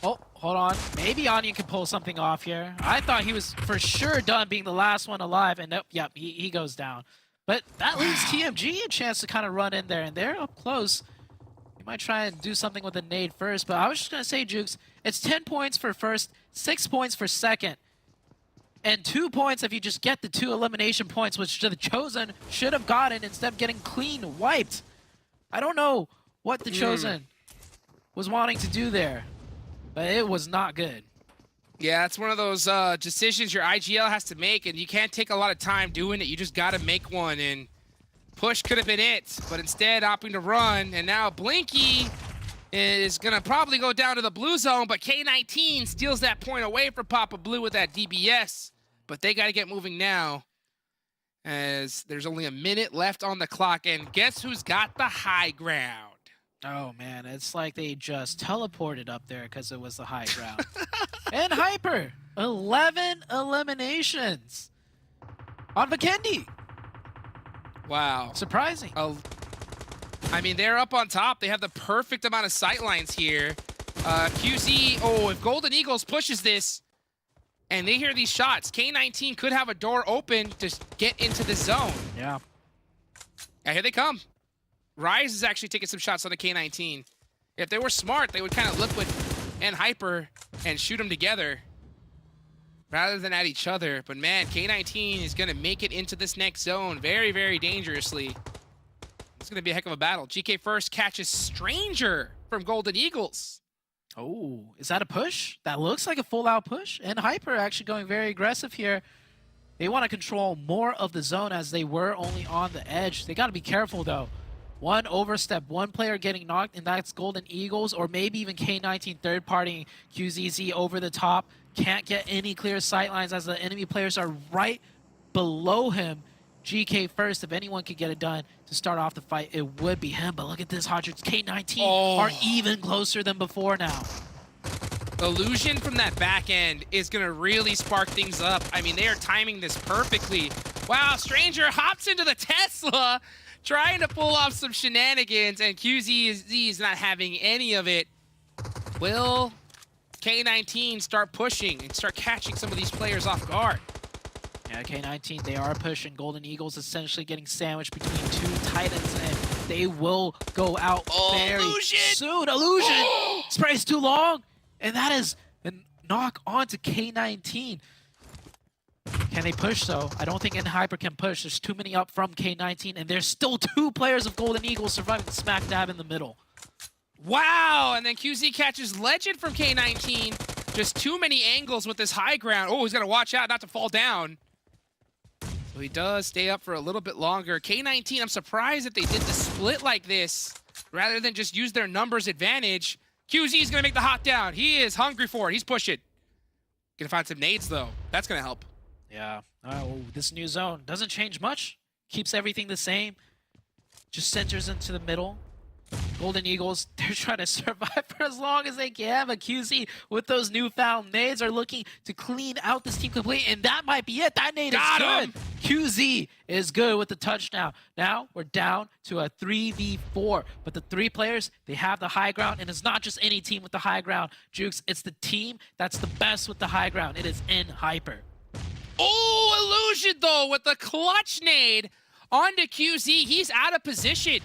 Oh, hold on. Maybe Onion can pull something off here. I thought he was for sure done being the last one alive, and nope, yep, he goes down. But that leaves TMG a chance to kind of run in there, and they're up close. You might try and do something with a nade first, but I was just going to say, Jukes, it's 10 points for first, 6 points for second, and 2 points if you just get the 2 elimination points, which the Chosen should have gotten instead of getting clean wiped. I don't know what the Chosen was wanting to do there, but it was not good. Yeah, it's one of those decisions your IGL has to make, and you can't take a lot of time doing it. You just got to make one, and push could have been it, but instead opting to run, and now Blinky is going to probably go down to the blue zone, but K19 steals that point away from Papa Blue with that DBS, but they got to get moving now, as there's only a minute left on the clock, and guess who's got the high ground? Oh, man, it's like they just teleported up there because it was the high ground. And Hyper, 11 eliminations on Vikendi. Wow. Surprising. I mean, they're up on top. They have the perfect amount of sight lines here. QZ, if Golden Eagles pushes this and they hear these shots, K19 could have a door open to get into the zone. Yeah. Yeah, here they come. Rise is actually taking some shots on the K19. If they were smart, they would kind of look with Hyper and shoot them together rather than at each other. But man, K19 is going to make it into this next zone very, very dangerously. It's going to be a heck of a battle. GK First catches Stranger from Golden Eagles. Oh, is that a push? That looks like a full-out push. And Hyper actually going very aggressive here. They want to control more of the zone as they were only on the edge. They got to be careful, though. One overstep, one player getting knocked, and that's Golden Eagles, or maybe even K19 third-party QZZ over the top. Can't get any clear sight lines as the enemy players are right below him, GK first. If anyone could get it done to start off the fight, it would be him. But look at this, Hodgers. K19 are even closer than before now. Illusion from that back end is going to really spark things up. I mean, they are timing this perfectly. Wow, Stranger hops into the Tesla, trying to pull off some shenanigans, and QZ is not having any of it. Will K19 start pushing and start catching some of these players off guard? Yeah, K19, they are pushing. Golden Eagles essentially getting sandwiched between two Titans, and they will go out very soon. Illusion sprays too long, and that is a knock onto K19. Can they push, though? I don't think Hyper can push. There's too many up from K19, and there's still 2 players of Golden Eagles surviving smack dab in the middle. Wow, and then QZ catches Legend from K19. Just too many angles with this high ground. Oh, he's got to watch out not to fall down. So he does stay up for a little bit longer. K19, I'm surprised that they did the split like this rather than just use their numbers advantage. QZ is going to make the hot down. He is hungry for it. He's pushing. Gonna find some nades, though. That's going to help. Yeah. Well, this new zone doesn't change much. Keeps everything the same. Just centers into the middle. Golden Eagles, they're trying to survive for as long as they can, but QZ with those newfound nades are looking to clean out this team completely, and that might be it. That nade is good. QZ is good with the touchdown. Now we're down to a 3v4, but the 3 players, they have the high ground, and it's not just any team with the high ground. Jukes, it's the team that's the best with the high ground. It is Hyper. Oh, Illusion, though, with the clutch nade onto QZ. He's out of position.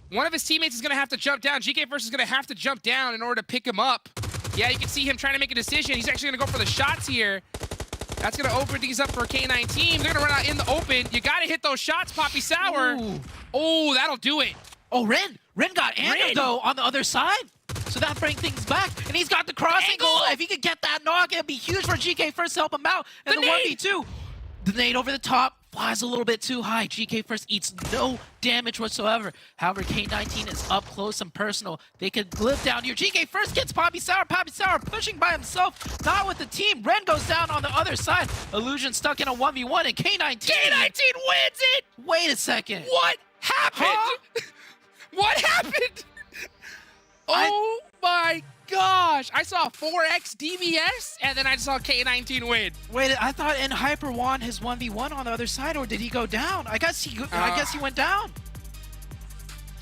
One of his teammates is going to have to jump down. GK First is going to have to jump down in order to pick him up. Yeah, you can see him trying to make a decision. He's actually going to go for the shots here. That's going to open things up for K19. They're going to run out in the open. You got to hit those shots, Poppy Sour. Ooh. Oh, that'll do it. Oh, Ren got angled, though, on the other side. So that brings things back, and he's got the crossing goal. If he could get that knock, it'd be huge for GK First to help him out. And the 1v2. The nade over the top flies a little bit too high. GK First eats no damage whatsoever. However, K19 is up close and personal. They could live down here. GK First gets Poppy Sour. Poppy Sour pushing by himself, not with the team. Ren goes down on the other side. Illusion stuck in a 1v1, and K19 wins it! Wait a second. What happened? Huh? What happened? Oh my gosh! I saw 4x DBS, and then I saw K19 win. Wait, I thought Hyper won his 1v1 on the other side, or did he go down? I guess he went down.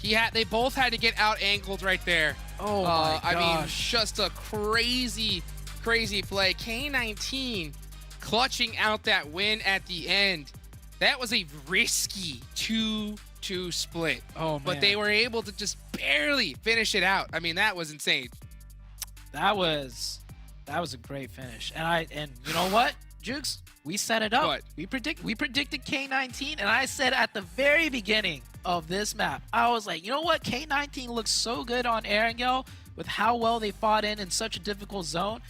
They both had to get out angled right there. Oh my gosh. I mean, just a crazy play. K19 clutching out that win at the end. That was a risky 2-2 split. Oh man. But they were able to just barely finish it out. I mean, that was insane. That was a great finish. And you know what, Jukes? We set it up. What? We predicted K19, and I said at the very beginning of this map, I was like, you know what? K19 looks so good on Erangel with how well they fought in such a difficult zone.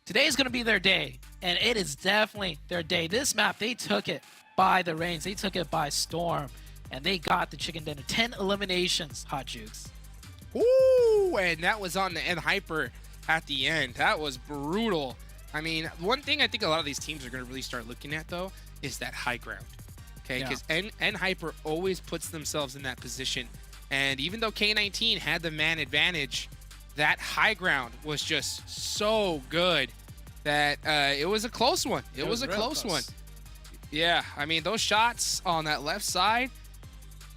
Today's gonna be their day, and it is definitely their day. This map, they took it by the reins. They took it by storm, and they got the chicken dinner. 10 eliminations, Hot Jukes. Ooh, and that was on the Hyper at the end. That was brutal. I mean, one thing I think a lot of these teams are going to really start looking at, though, is that high ground. Okay, because Hyper always puts themselves in that position. And even though K19 had the man advantage, that high ground was just so good that it was a close one. It was a close one. Yeah, I mean, those shots on that left side,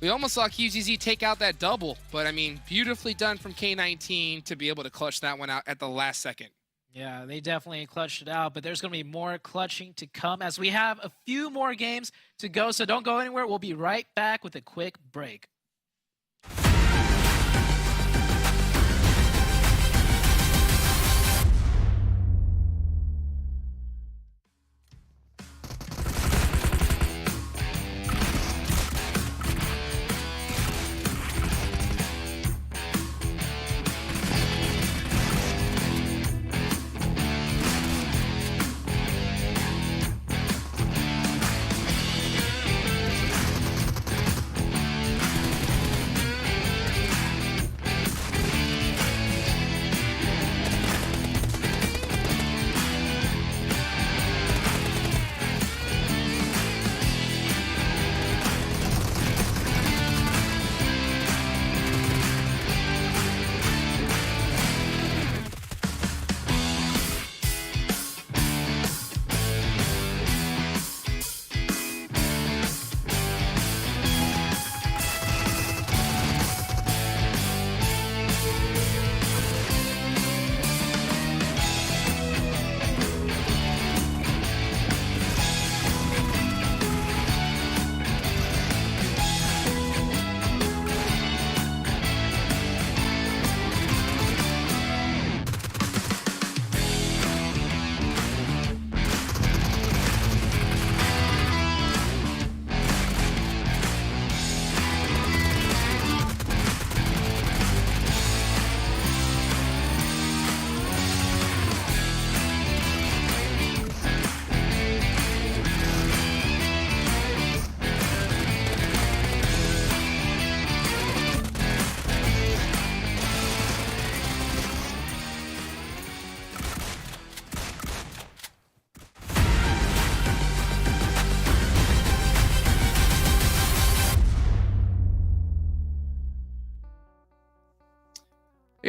we almost saw QZZ take out that double, but I mean, beautifully done from K19 to be able to clutch that one out at the last second. Yeah, they definitely clutched it out, but there's going to be more clutching to come as we have a few more games to go, so don't go anywhere. We'll be right back with a quick break.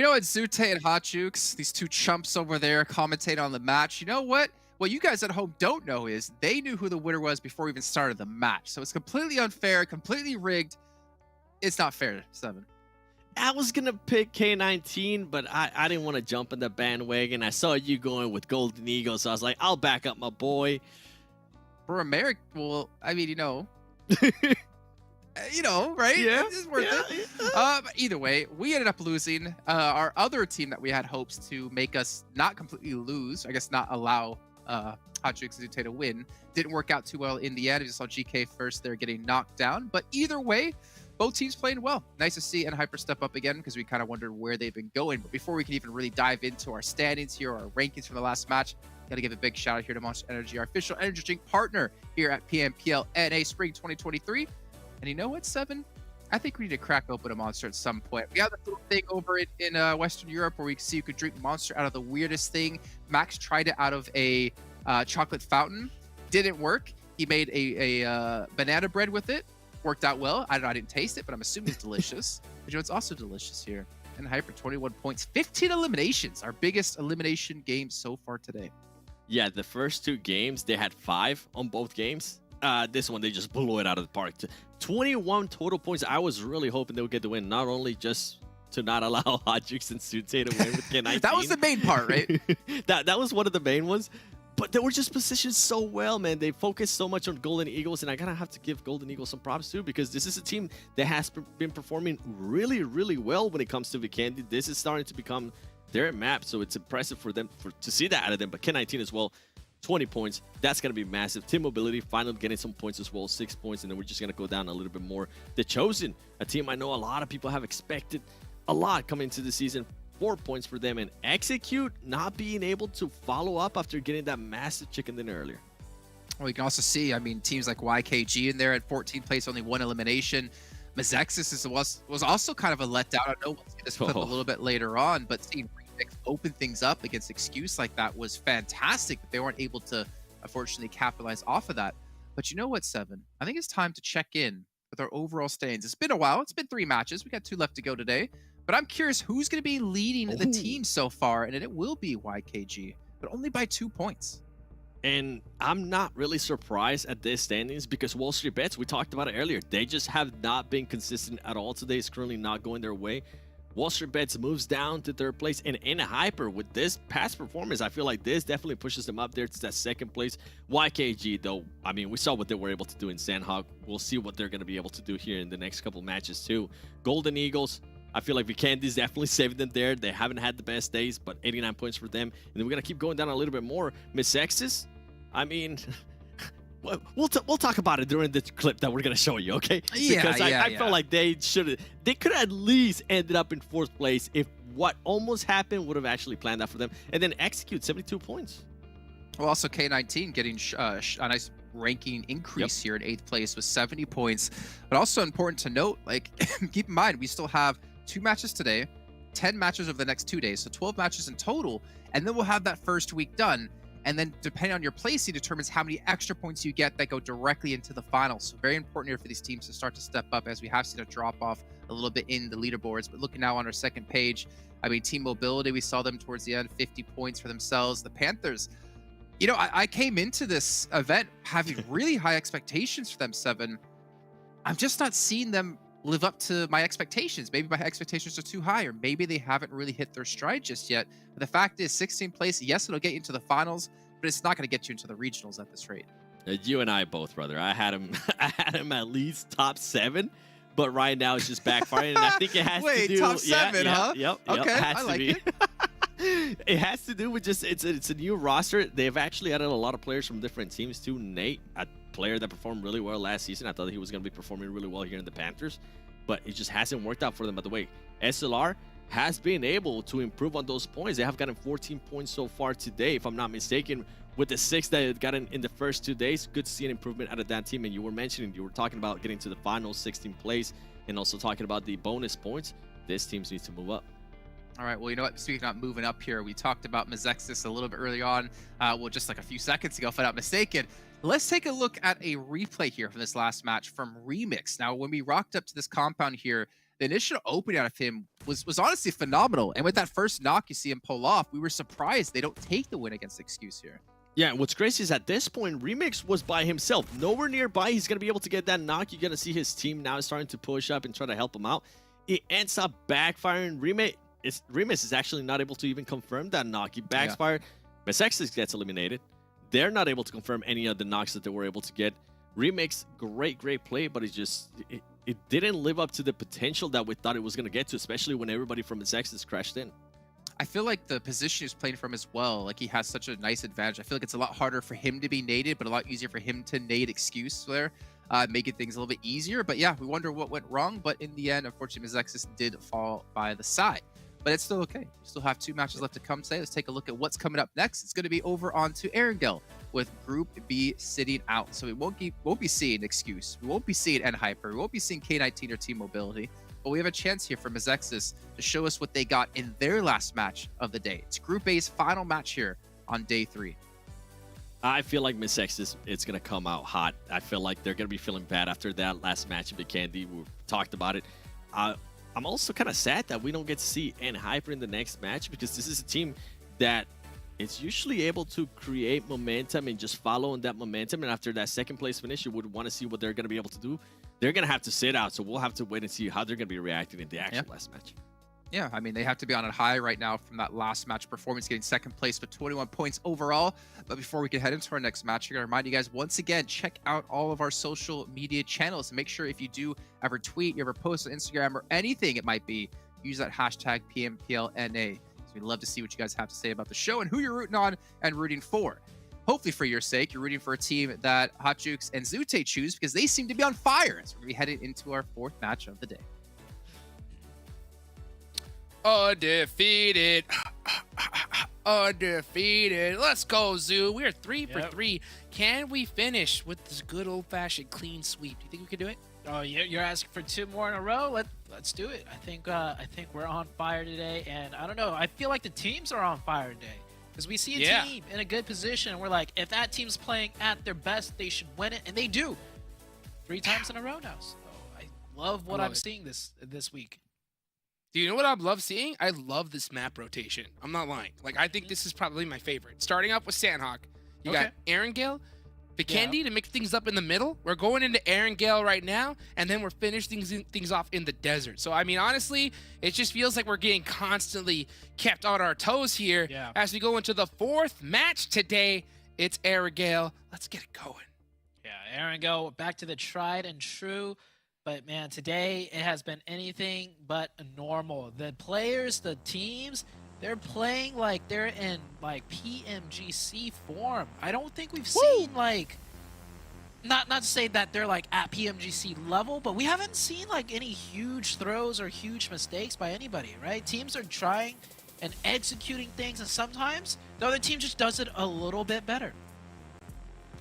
know what, Zute and Hotjukes, these two chumps over there commentate on the match. You know what? What you guys at home don't know is they knew who the winner was before we even started the match. So it's completely unfair, completely rigged. It's not fair, Seven. I was going to pick K19, but I didn't want to jump in the bandwagon. I saw you going with Golden Eagle, so I was like, I'll back up my boy. For America, well, I mean, you know, right? Yeah, It's worth it. But either way, we ended up losing. Our other team that we had hopes to make us not completely lose, I guess not allow Hotjukes and Zute to win, didn't work out too well in the end. We saw GK first there getting knocked down. But either way, both teams playing well. Nice to see Hyper step up again because we kind of wondered where they've been going. But before we can even really dive into our standings here, our rankings from the last match, got to give a big shout out here to Monster Energy, our official energy drink partner here at PMPL NA Spring 2023. And you know what, Seven? I think we need to crack open a Monster at some point. We have this little thing over in Western Europe where we can see you could drink Monster out of the weirdest thing. Max tried it out of a chocolate fountain. Didn't work. He made a banana bread with it. Worked out well. I didn't taste it, but I'm assuming it's delicious. But you know, it's also delicious here. And Hyper, 21 points, 15 eliminations. Our biggest elimination game so far today. Yeah, the first two games, they had 5 on both games. This one, they just blew it out of the park. 21 total points. I was really hoping they would get the win, not only just to not allow Hotjukes and Zute to win with K19. That was the main part, right? that was one of the main ones. But they were just positioned so well, man. They focused so much on Golden Eagles, and I gotta have to give Golden Eagles some props too, because this is a team that has been performing really, really well when it comes to Vikendi. This is starting to become their map, so it's impressive for them to see that out of them. But K19 as well, 20 points. That's gonna be massive. Team Mobility finally getting some points as well, 6 points, and then we're just gonna go down a little bit more. The Chosen, a team I know a lot of people have expected a lot coming into the season. 4 points for them, and Execute not being able to follow up after getting that massive chicken dinner earlier. Well, you can also see, I mean, teams like YKG in there at 14th place, only 1 elimination. MEZEXIS was also kind of a letdown. I know we'll see this clip a little bit later on, but seeing Remix open things up against Excuse like that was fantastic. They weren't able to, unfortunately, capitalize off of that. But you know what, Seven? I think it's time to check in with our overall standings. It's been a while. It's been 3 matches. We got 2 left to go today. But I'm curious who's going to be leading the team so far, and it will be YKG, but only by 2 points. And I'm not really surprised at this standings because WALLSTREETBETS, we talked about it earlier, they just have not been consistent at all today. It's currently not going their way. WALLSTREETBETS moves down to 3rd place, and in Hyper with this past performance, I feel like this definitely pushes them up there to that 2nd place. YKG, though, I mean, we saw what they were able to do in Sanhok. We'll see what they're going to be able to do here in the next couple matches too. Golden Eagles, I feel like Vikendi's definitely saving them there. They haven't had the best days, but 89 points for them. And then we're going to keep going down a little bit more. MEZEXIS, I mean, we'll talk about it during the clip that we're going to show you, okay? Yeah, because I felt like they could have at least ended up in 4th place if what almost happened would have actually planned that for them. And then Execute, 72 points. Well, also K19 getting a nice ranking increase here in 8th place with 70 points. But also important to note, like, keep in mind, we still have 2 matches today, 10 matches over the next 2 days, so 12 matches in total, and then we'll have that first week done. And then depending on your placing determines how many extra points you get that go directly into the finals. So very important here for these teams to start to step up, as we have seen a drop off a little bit in the leaderboards. But looking now on our 2nd page, I mean, Team Mobility, we saw them towards the end, 50 points for themselves. The Panthers, you know, I came into this event having really high expectations for them, Seven. I'm just not seeing them live up to my expectations. Maybe my expectations are too high, or maybe they haven't really hit their stride just yet. But the fact is, 16th place, yes, it'll get you into the finals, but it's not going to get you into the regionals at this rate. You and I both, brother. I had him at least top 7, but right now it's just backfiring, and I think it has to do. Top 7, huh? Yep. Okay, it has I to like be. it. It has to do with just it's a new roster. They've actually added a lot of players from different teams too. Nate, a player that performed really well last season. I thought he was going to be performing really well here in the Panthers, but it just hasn't worked out for them. By the way, SLR has been able to improve on those points. They have gotten 14 points so far today, if I'm not mistaken, with the 6 that they've gotten in the first 2 days. Good to see an improvement out of that team. And you were talking about getting to the finals, 16th place, and also talking about the bonus points. This team needs to move up. All right, well, you know what? Speaking of moving up here, we talked about MEZEXIS a little bit early on. Well, just like a few seconds ago, if I'm not mistaken. Let's take a look at a replay here from this last match from Remix. Now, when we rocked up to this compound here, the initial opening out of him was honestly phenomenal. And with that first knock you see him pull off, we were surprised they don't take the win against Excuse here. Yeah, what's crazy is at this point, Remix was by himself. Nowhere nearby he's going to be able to get that knock. You're going to see his team now starting to push up and try to help him out. It ends up backfiring. Remix is actually not able to even confirm that knock. He backfired. Yeah. MEZEXIS gets eliminated. They're not able to confirm any of the knocks that they were able to get. Remix, great play, but it didn't live up to the potential that we thought it was going to get to, especially when everybody from MEZEXIS crashed in. I feel like the position he's playing from as well, like he has such a nice advantage. I feel like it's a lot harder for him to be naded, but a lot easier for him to nade Excuse there, making things a little bit easier. But yeah, we wonder what went wrong. But in the end, unfortunately, MEZEXIS did fall by the side. But it's still okay. We still have 2 matches left to come today. Let's take a look at what's coming up next. It's going to be over on to Erangel with Group B sitting out. So we won't be seeing Excuse. We won't be seeing N-Hyper. We won't be seeing K19 or Team Mobility. But we have a chance here for MEZEXIS to show us what they got in their last match of the day. It's Group A's final match here on day 3. I feel like MEZEXIS, it's going to come out hot. I feel like they're going to be feeling bad after that last match in Vikendi. We talked about it. I'm also kind of sad that we don't get to see N-Hyper in the next match, because this is a team that is usually able to create momentum and just follow on that momentum. And after that second place finish, you would want to see what they're going to be able to do. They're going to have to sit out, so we'll have to wait and see how they're going to be reacting in the actual last match. Yeah, I mean, they have to be on a high right now from that last match performance, getting second place with 21 points overall. But before we can head into our next match, we're going to remind you guys, once again, check out all of our social media channels. And make sure if you do ever tweet, you ever post on Instagram or anything it might be, use that hashtag PMPL NA. So we'd love to see what you guys have to say about the show and who you're rooting on and rooting for. Hopefully for your sake, you're rooting for a team that Hot Jukes and Zute choose, because they seem to be on fire. So we're going to be heading into our 4th match of the day. Undefeated. Undefeated. Let's go, Zoo. We are 3 for 3. Can we finish with this good old-fashioned clean sweep? Do you think we can do it? Oh, you're asking for 2 more in a row? Let's do it. I think we're on fire today, and I don't know. I feel like the teams are on fire today, because we see a team in a good position, and we're like, if that team's playing at their best, they should win it, and they do. 3 times in a row now. So I love what I'm seeing this week. Do you know what I love seeing? I love this map rotation. I'm not lying. Like, I think this is probably my favorite. Starting off with Sanhok, you got Erangel, Vikendi to mix things up in the middle. We're going into Erangel right now, and then we're finishing things off in the desert. So, I mean, honestly, it just feels like we're getting constantly kept on our toes here as we go into the 4th match today. It's Erangel. Let's get it going. Yeah, Erangel, back to the tried and true. But, man, today it has been anything but normal. The players, the teams, they're playing like they're in, like, PMGC form. I don't think we've seen, like, not to say that they're, like, at PMGC level, but we haven't seen, like, any huge throws or huge mistakes by anybody, right? Teams are trying and executing things, and sometimes the other team just does it a little bit better.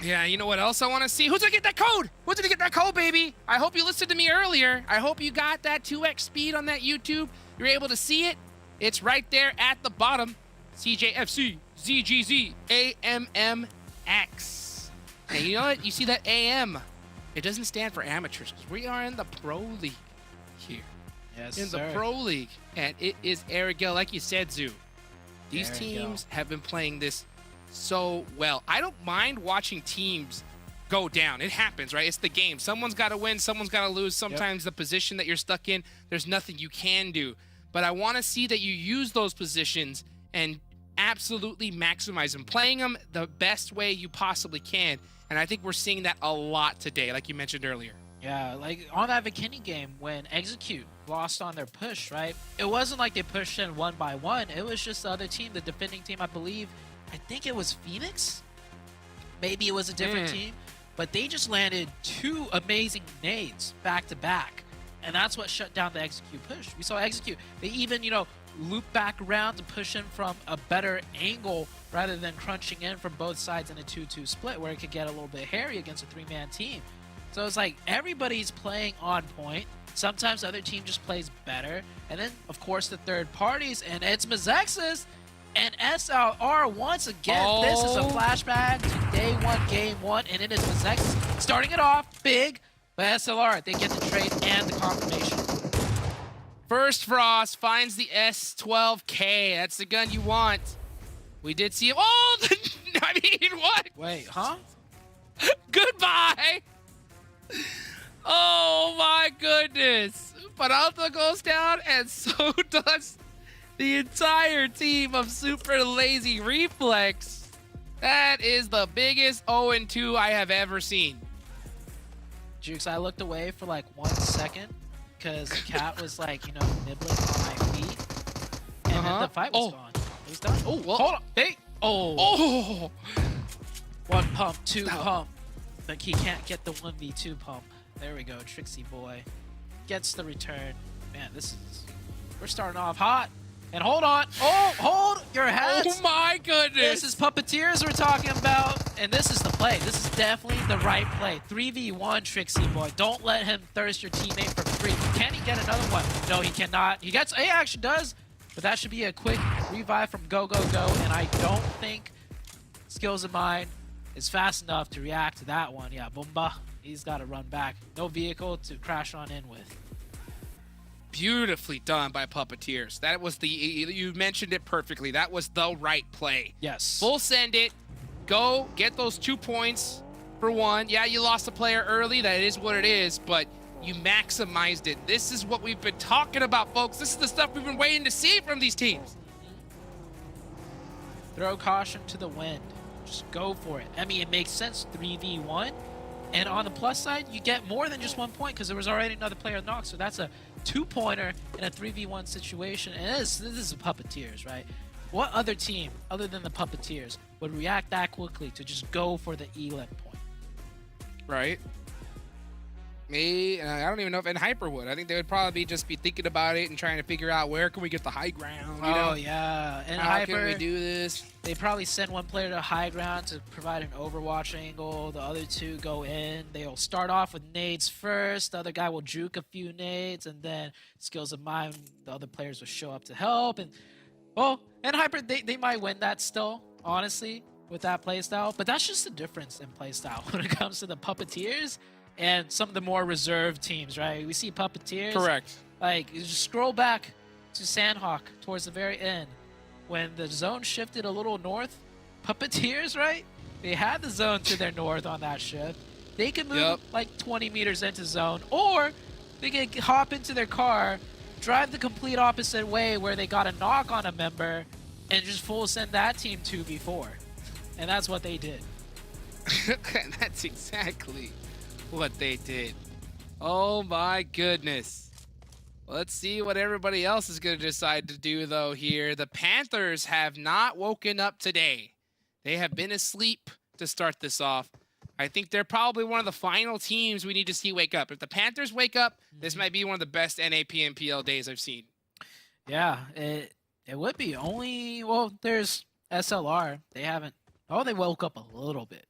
Yeah, you know what else I want to see? Who's going to get that code? Who's going to get that code, baby? I hope you listened to me earlier. I hope you got that 2x speed on that YouTube. You're able to see it. It's right there at the bottom. CJFC, ZGZ, AMMX. And you know what? You see that AM. It doesn't stand for amateurs, because we are in the Pro League here. Yes, in the Pro League. And it is Erangel, like you said, Zoo. These teams have been playing this so well. I don't mind watching teams go down. It happens, right? It's the game. Someone's got to win, someone's got to lose. Sometimes the position that you're stuck in, there's nothing you can do. But I want to see that you use those positions and absolutely maximize them, playing them the best way you possibly can. And I think we're seeing that a lot today, like you mentioned earlier. Yeah, like on that Vikendi game when Execute lost on their push, right? It wasn't like they pushed in 1 by 1. It was just the other team, the defending team, I believe. I think it was Phoenix. Maybe it was a different team. But they just landed 2 amazing nades back to back. And that's what shut down the Execute push. We saw Execute. They even, loop back around to push in from a better angle rather than crunching in from both sides in a 2-2 split where it could get a little bit hairy against a 3-man team. So it's like everybody's playing on point. Sometimes the other team just plays better. And then, of course, the third parties. And it's MEZEXIS and SLR once again. This is a flashback to day 1, game 1. And it is MEZEXIS starting it off big. But SLR, they get the trade and the confirmation. First Frost finds the S12K. That's the gun you want. We did see him. Oh, I mean, what? Wait, huh? Goodbye. Oh my goodness. Peralta goes down, and so does the entire team of Super Lazy Reflex. That is the biggest 0-2 I have ever seen. Jukes, I looked away for like 1 second because the cat was like, you know, nibbling on my feet. And then the fight was gone. He's done. Oh, well, hold on. Hey. Oh. 1 pump, 2 pump. But he can't get the 1v2 pump. There we go. Trixie boy gets the return. Man, we're starting off hot. And hold on. Oh, hold your head. Oh my goodness. This is Puppeteers we're talking about. And this is the play. This is definitely the right play. 3v1 Trixie boy. Don't let him thirst your teammate for free. Can he get another one? No, he cannot. He actually does. But that should be a quick revive from Go Go Go. And I don't think Skills of Mine is fast enough to react to that one. Yeah, Boomba. He's got to run back. No vehicle to crash on in with. Beautifully done by Puppeteers. That was you mentioned it perfectly. That was the right play. Yes. Full send it. Go get those 2 points for 1. Yeah, you lost a player early. That is what it is, but you maximized it. This is what we've been talking about, folks. This is the stuff we've been waiting to see from these teams. Throw caution to the wind. Just go for it. I mean, it makes sense, 3v1. And on the plus side, you get more than just 1 point because there was already another player knocked. So that's a 2-pointer in a 3v1 situation. And this is the Puppeteers, right? What other team, other than the Puppeteers, would react that quickly to just go for the ELEP point? Right. Me, I don't even know if Hyper would. I think they would probably just be thinking about it and trying to figure out where can we get the high ground. You know? Yeah. And how Hyper, can we do this? They probably send 1 player to high ground to provide an overwatch angle. The other 2 go in. They'll start off with nades first. The other guy will juke a few nades, and then Skills of Mine, the other players will show up to help. And Hyper, they might win that still, honestly, with that playstyle. But that's just the difference in playstyle when it comes to the Puppeteers and some of the more reserved teams, right? We see Puppeteers. Correct. Like, you just scroll back to Sanhok towards the very end. When the zone shifted a little north, Puppeteers, right? They had the zone to their north on that shift. They could move like 20 meters into zone, or they could hop into their car, drive the complete opposite way where they got a knock on a member, and just full send that team 2v4. And that's what they did. That's exactly what they did. Oh my goodness. Let's see what everybody else is going to decide to do, though, here. The Panthers have not woken up today. They have been asleep to start this off. I think they're probably one of the final teams we need to see wake up. If the Panthers wake up, this might be one of the best NA PMPL days I've seen. Yeah, it would be. Well, there's SLR. They haven't... Oh, they woke up a little bit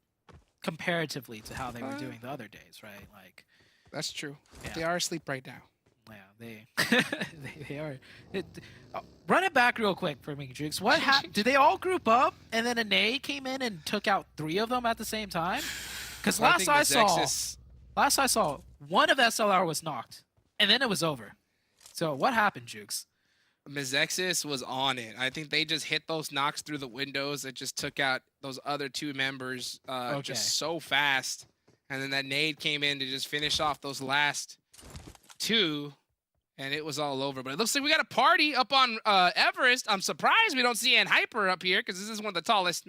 comparatively to how they were doing the other days, right? Like, that's true. Yeah. They are asleep right now. Yeah, they are. Run it back real quick for me, Jukes. What happened? Did they all group up and then a nade came in and took out 3 of them at the same time? Because last I saw, one of SLR was knocked, and then it was over. So what happened, Jukes? MEZEXIS was on it. I think they just hit those knocks through the windows. It just took out those other 2 members just so fast. And then that nade came in to just finish off those last 2, and it was all over. But it looks like we got a party up on Everest. I'm surprised we don't see Hyper up here because this is one of the tallest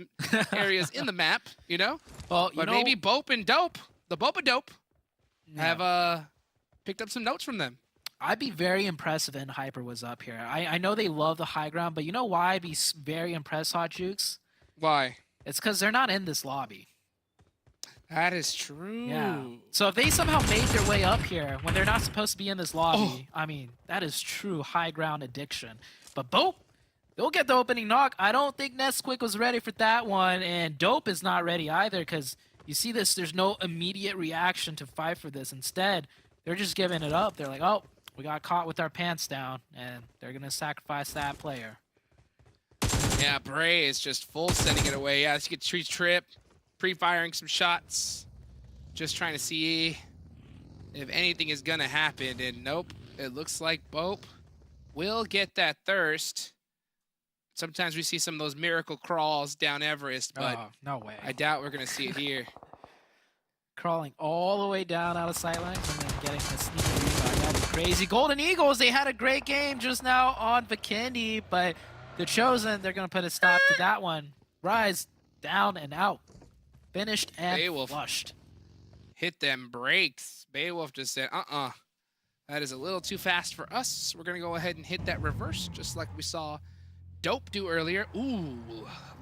areas in the map, you know? Well, but maybe BOPE and Dope, the BOPE Dope, have picked up some notes from them. I'd be very impressed if Hyper was up here. I know they love the high ground, but you know why I'd be very impressed, Hot Jukes? Why? It's because they're not in this lobby. That is true. Yeah. So if they somehow made their way up here when they're not supposed to be in this lobby, I mean, that is true high ground addiction. But BOPE, they'll get the opening knock. I don't think Nesquik was ready for that one, and Dope is not ready either because you see this, there's no immediate reaction to fight for this. Instead, they're just giving it up. They're like, oh, we got caught with our pants down, and they're going to sacrifice that player. Yeah, Bray is just full sending it away. Yeah, let's get tree trip. Pre-firing some shots, just trying to see if anything is gonna happen, and nope, it looks like BOPE will get that thirst. Sometimes we see some of those miracle crawls down Everest, but Oh, no way. I doubt we're going to see it here. Crawling all the way down out of sight lines and then getting the sneaky revive. That's crazy. Golden Eagles, they had a great game just now on Vikendi, but the Chosen, they're going to put a stop to that one. Rise, down and out. Finished and Beowulf flushed. hit them brakes. Beowulf just said, that is a little too fast for us. We're going to go ahead and hit that reverse, just like we saw Dope do earlier. Ooh,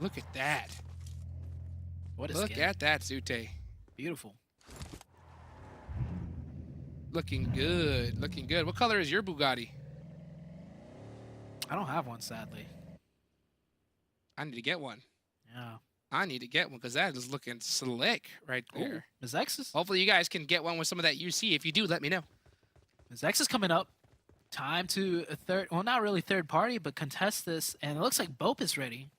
look at that. What is Look at that, Zute. Beautiful. Looking good, looking good. What color is your Bugatti? I don't have one, sadly. I need to get one. Yeah. I need to get one because that is looking slick right there. MEZEXIS. Hopefully you guys can get one with some of that UC. If you do, let me know. MEZEXIS coming up. Time to a third, well, not really third party, but contest this. And it looks like BOPE is ready.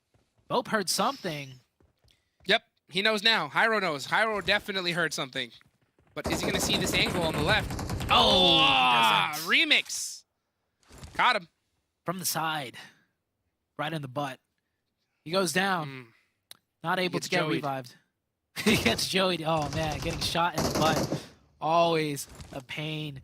BOPE heard something. Yep, he knows now. Hyro knows. Hyro definitely heard something. But is he going to see this angle on the left? Oh, he doesn't. Remix. Caught him. From the side. Right in the butt. He goes down. Not able to get Joey'd. revived. He gets Joey. Oh, man, getting shot in the butt. Always a pain.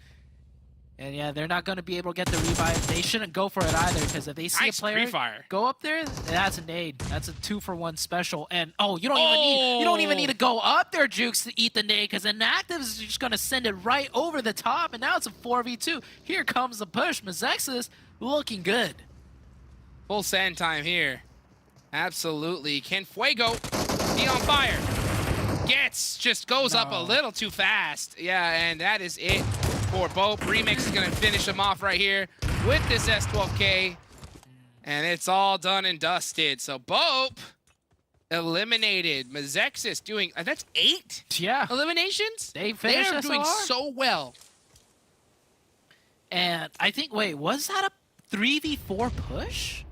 And yeah, they're not going to be able to get the revive. They shouldn't go for it either, because if they see Nice a player pre-fire. go up there, that's a nade. That's a 2-for-1 special. And you don't even need to go up there, Jukes, to eat the nade, because Inactive is just going to send it right over the top, and now it's a 4v2. Here comes the push. MEZEXIS looking good. Full sand time here. Absolutely. Can Fuego be on fire? Just goes up a little too fast. Yeah, and that is it for BOPE. Remix is going to finish him off right here with this S12K. And it's all done and dusted. So BOPE eliminated. MEZEXIS doing, that's 8 eliminations? They finished They're doing SLR. so well. And I think, wait, was that a 3v4 push?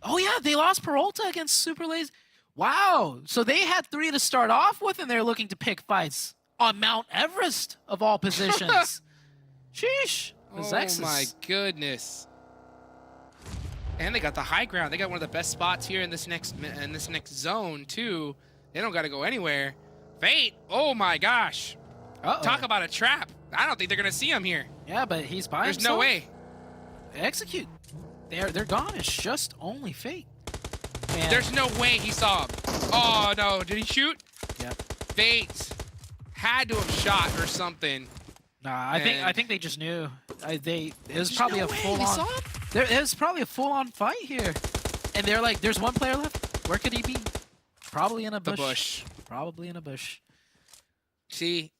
Oh, yeah, they lost Peralta against Super Lazy. Wow, so they had 3 to start off with, and they're looking to pick fights on Mount Everest of all positions. Sheesh. MEZEXIS. Oh my goodness. And they got the high ground. They got one of the best spots here in this next zone too. They don't got to go anywhere. Fate. Oh my gosh. Talk about a trap. I don't think they're gonna see him here. Yeah, but he's by There's himself. no way. Execute. They're gone. It's just only Fate. And There's no way he saw him. Oh no, did he shoot? Yep. Fate had to have shot or something. Nah, I think they just knew. It was probably no a way full they on. saw him? It was probably a full on fight here, and they're like, "There's one player left. Where could he be? Probably in a bush. The bush. Probably in a bush." See,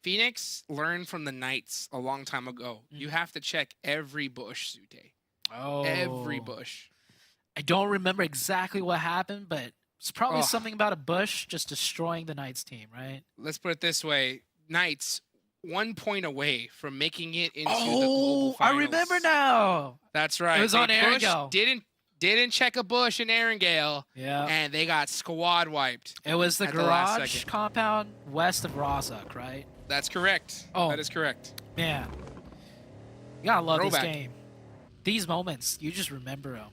Phoenix learned from the Knights a long time ago. You have to check every bush, Zute. Oh. Every bush. I don't remember exactly what happened, but it's probably something about a bush just destroying the Knights team, right? Let's put it this way. Knights, 1 point away from making it into the global finals. I remember now. That's right. It was on Erangel. Didn't check a bush in Erangel, Yeah. and they got squad wiped. It was the at the last garage second. compound west of Rozhok, right? That's correct. Oh. That is correct. Man. You gotta love Throwback. this game. These moments, you just remember them.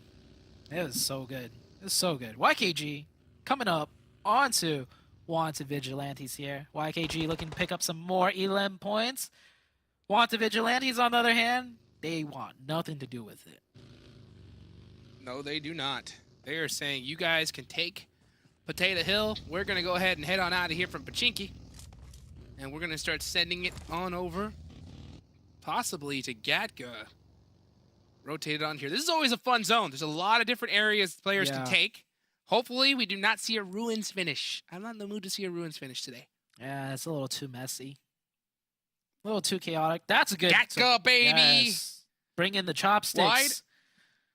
It was so good. It was so good. YKG coming up onto Wanted Vigilantes here. YKG looking to pick up some more elim points. Wanted Vigilantes, on the other hand, they want nothing to do with it. No, they do not. They are saying, you guys can take Potato Hill. We're going to go ahead and head on out of here from Pachinki. And we're going to start sending it on over, possibly to Gatka. Rotated on here. This is always a fun zone. There's a lot of different areas players can take. Hopefully, we do not see a Ruins finish. I'm not in the mood to see a Ruins finish today. Yeah, it's a little too messy. A little too chaotic. That's a good... Gatka, baby! Yes. Bring in the chopsticks. Wide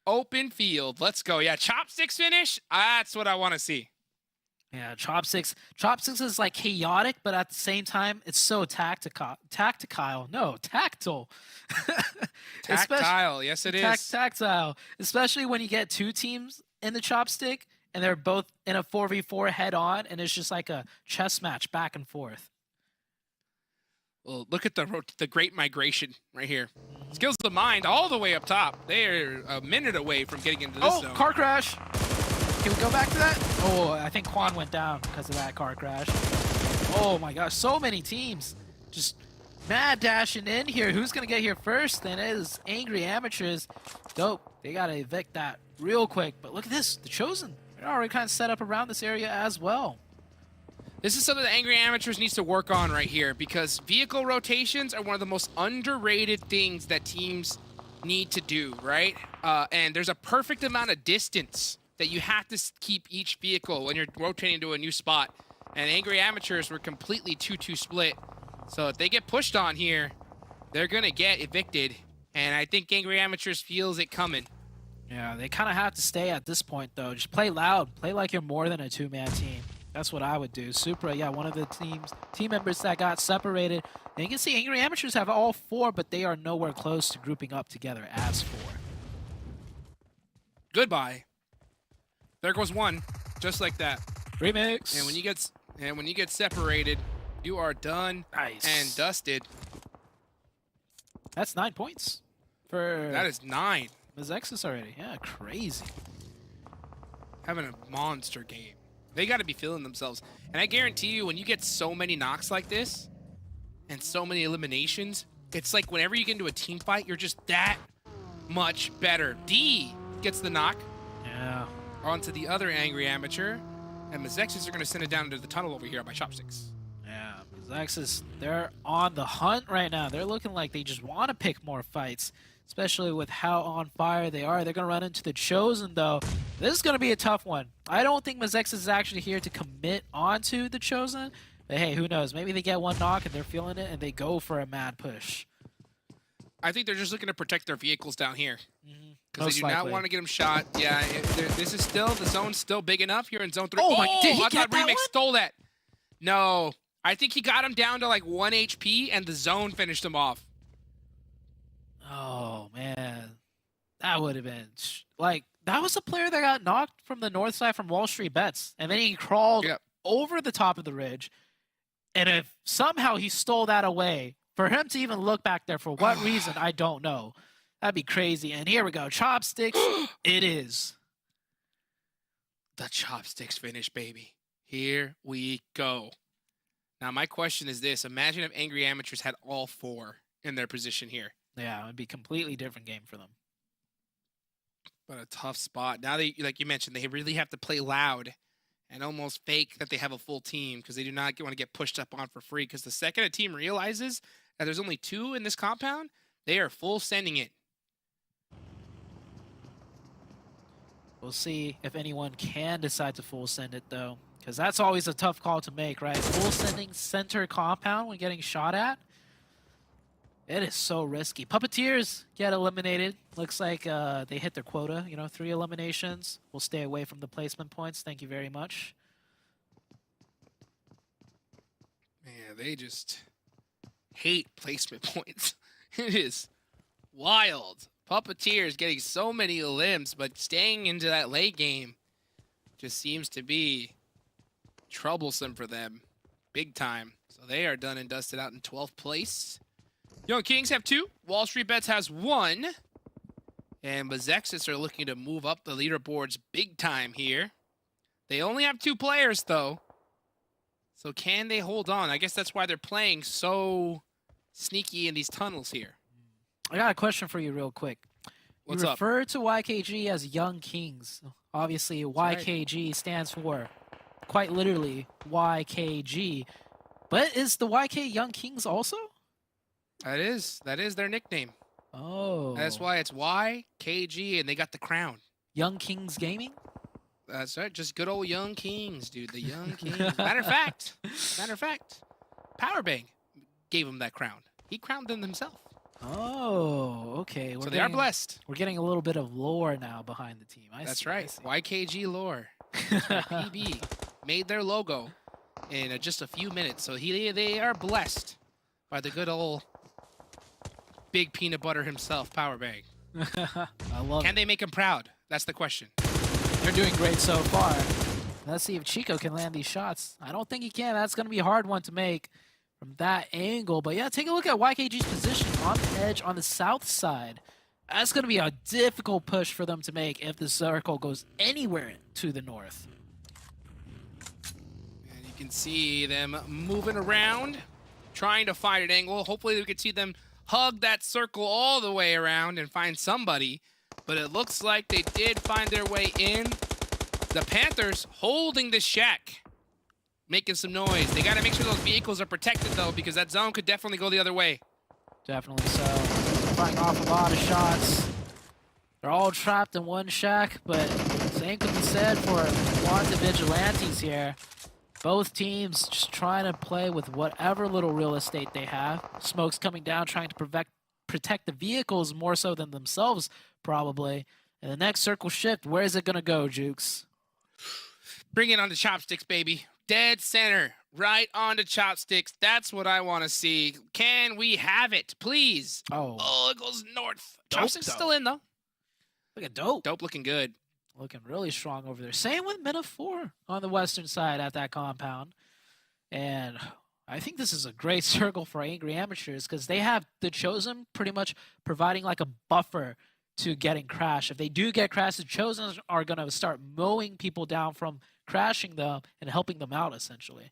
open field. Let's go. Yeah, chopsticks finish. That's what I want to see. Yeah, chopsticks. Chopsticks is like chaotic, but at the same time, it's so tactile. No, tactile. Tactile. Yes, it is. Tactile. Especially when you get 2 teams in the chopstick, and they're both in a 4v4 head-on, and it's just like a chess match back and forth. Well, look at the great migration right here. Skills of the mind all the way up top. They're a minute away from getting into this zone. Car crash. Can we go back to that? Oh, I think Quan went down because of that car crash. Oh my gosh, so many teams just mad dashing in here. Who's gonna get here first? Then it is Angry Amateurs. Dope. They gotta evict that real quick. But look at this, the Chosen. They're already kind of set up around this area as well. This is something that Angry Amateurs needs to work on right here, because vehicle rotations are one of the most underrated things that teams need to do, right? And there's a perfect amount of distance that you have to keep each vehicle when you're rotating to a new spot. And Angry Amateurs were completely 2-2 split. So if they get pushed on here, they're going to get evicted. And I think Angry Amateurs feels it coming. Yeah, they kind of have to stay at this point, though. Just play loud. Play like you're more than a two-man team. That's what I would do. Supra, yeah, one of the team members that got separated. And you can see Angry Amateurs have all four, but they are nowhere close to grouping up together as four. Goodbye. There goes one, just like that. Remix. And when you get separated, you are done and dusted. That's 9 points for That is 9. MEZEXIS already. Yeah, crazy. Having a monster game. They got to be feeling themselves. And I guarantee you, when you get so many knocks like this and so many eliminations, it's like whenever you get into a team fight, you're just that much better. D gets the knock. Yeah. Onto the other Angry Amateur. And MEZEXIS are going to send it down into the tunnel over here by Chopsticks. Yeah, MEZEXIS, they're on the hunt right now. They're looking like they just want to pick more fights, especially with how on fire they are. They're going to run into the Chosen, though. This is going to be a tough one. I don't think MEZEXIS is actually here to commit onto the Chosen. But hey, who knows? Maybe they get one knock and they're feeling it and they go for a mad push. I think they're just looking to protect their vehicles down here. Because they do Most not likely. want to get them shot. Yeah, this is still, the zone's still big enough here in zone 3. Oh my, did he I get thought that Remix one? stole that. No, I think he got him down to like 1 HP and the zone finished him off. Oh, man. That would have been... Like, that was a player that got knocked from the north side from WALLSTREETBETS. And then he crawled over the top of the ridge. And if somehow he stole that away, for him to even look back there, for what reason, I don't know. That'd be crazy. And here we go. Chopsticks. It is. The Chopsticks finish, baby. Here we go. Now, my question is this. Imagine if Angry Amateurs had all 4 in their position here. Yeah, it would be a completely different game for them. But a tough spot. Now, they, like you mentioned, they really have to play loud and almost fake that they have a full team because they do not want to get pushed up on for free. Because the second a team realizes that there's only 2 in this compound, they are full sending it. We'll see if anyone can decide to full send it, though. Because that's always a tough call to make, right? Full sending center compound when getting shot at. It is so risky. Puppeteers get eliminated. Looks like they hit their quota. You know, 3 eliminations. We'll stay away from the placement points. Thank you very much. Man, they just hate placement points. It is wild. Puppeteers getting so many limbs, but staying into that late game just seems to be troublesome for them. Big time. So they are done and dusted out in 12th place. Young Kings have 2. WALLSTREETBETS has 1. And MEZEXIS are looking to move up the leaderboards big time here. They only have 2 players, though. So can they hold on? I guess that's why they're playing so sneaky in these tunnels here. I got a question for you real quick. What's you up? refer to YKG as Young Kings. Obviously, YKG stands for, quite literally, YKG. But is the YK Young Kings also? That is their nickname. Oh. That's why it's YKG, and they got the crown. Young Kings Gaming? That's right, just good old Young Kings, dude. The Young Kings. Matter of fact, Powerbang gave him that crown. He crowned them himself. Oh, okay. So they are blessed. We're getting a little bit of lore now behind the team. That's right. YKG lore. PB made their logo in just a few minutes. So they are blessed by the good old big peanut butter himself, Powerbang. I love Can it. they make him proud? That's the question. They're doing great so far. Let's see if Chico can land these shots. I don't think he can. That's going to be a hard one to make. from that angle. But yeah, take a look at YKG's position on the edge on the south side. That's going to be a difficult push for them to make if the circle goes anywhere to the north. And you can see them moving around, trying to find an angle. Hopefully we can see them hug that circle all the way around and find somebody. But it looks like they did find their way in. The Panthers holding the shack, making some noise. They got to make sure those vehicles are protected, though, because that zone could definitely go the other way. Definitely so. Fighting off a lot of shots. They're all trapped in one shack, but same could be said for WALLSTREETBETS Vigilantes here. Both teams just trying to play with whatever little real estate they have. Smoke's coming down, trying to protect the vehicles more so than themselves, probably. And the next circle shift, where is it going to go, Jukes? Bring it on the chopsticks, baby. Dead center, right on the chopsticks. That's what I want to see. Can we have it, please? Oh, it goes north. Dope, Chopsticks though. still in, though. Look at Dope. Dope looking good. Looking really strong over there. Same with Mina 4 on the western side at that compound. And I think this is a great circle for Angry Amateurs because they have the Chosen pretty much providing like a buffer to getting crashed. If they do get crashed, the Chosen are going to start mowing people down from crashing them and helping them out, essentially.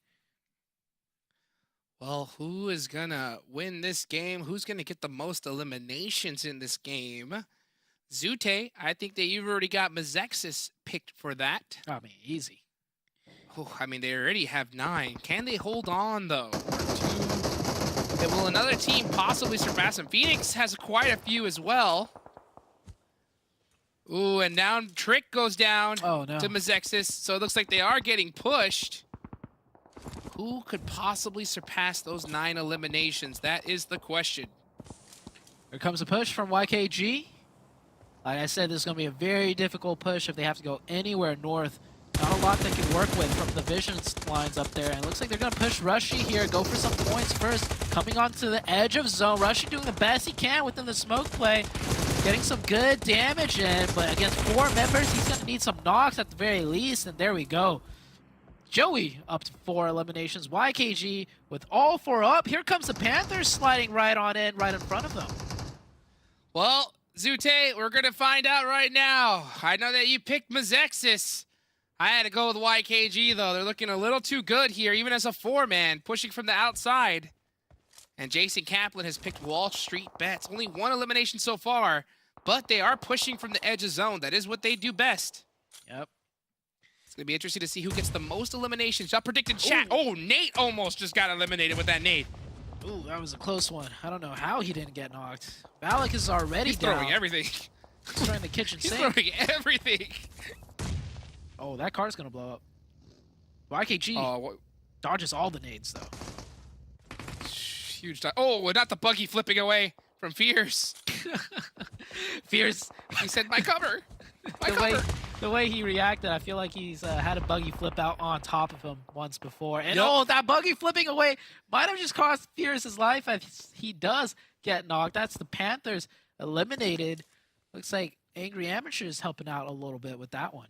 Well, who is going to win this game? Who's going to get the most eliminations in this game? Zute, I think that you've already got MEZEXIS picked for that. I mean, easy. Oh, I mean, they already have 9. Can they hold on, though? And will another team possibly surpass them? Phoenix has quite a few as well. Ooh, and now Trick goes down to MEZEXIS, so it looks like they are getting pushed. Who could possibly surpass those 9 eliminations? That is the question. Here comes a push from YKG. Like I said, this is going to be a very difficult push if they have to go anywhere north. Not a lot they can work with from the vision lines up there. And it looks like they're going to push Rushy here, go for some points first. Coming onto the edge of zone. Rushy doing the best he can within the smoke play. Getting some good damage in, but against 4 members, he's going to need some knocks at the very least. And there we go. Joey up to 4 eliminations. YKG with all 4 up. Here comes the Panthers sliding right on in, right in front of them. Well, Zute, we're going to find out right now. I know that you picked MEZEXIS. I had to go with YKG, though. They're looking a little too good here, even as a 4-man, pushing from the outside. And Jason Kaplan has picked WALLSTREETBETS. Only 1 elimination so far, but they are pushing from the edge of zone. That is what they do best. Yep. It's going to be interesting to see who gets the most eliminations. Y'all predicted chat. Oh, Nate almost just got eliminated with that nade. Ooh, that was a close one. I don't know how he didn't get knocked. Valak is already He's down. throwing everything. He's throwing the kitchen He's sink. throwing everything. Oh, that car's going to blow up. YKG dodges all the nades, though. Huge time. Oh, not the buggy flipping away from Fierce. Fierce. He said, my cover. My cover. The way he reacted, I feel like he's had a buggy flip out on top of him once before. And Yep. oh, that buggy flipping away might have just cost Fierce his life if he does get knocked. That's the Panthers eliminated. Looks like Angry Amateurs helping out a little bit with that one.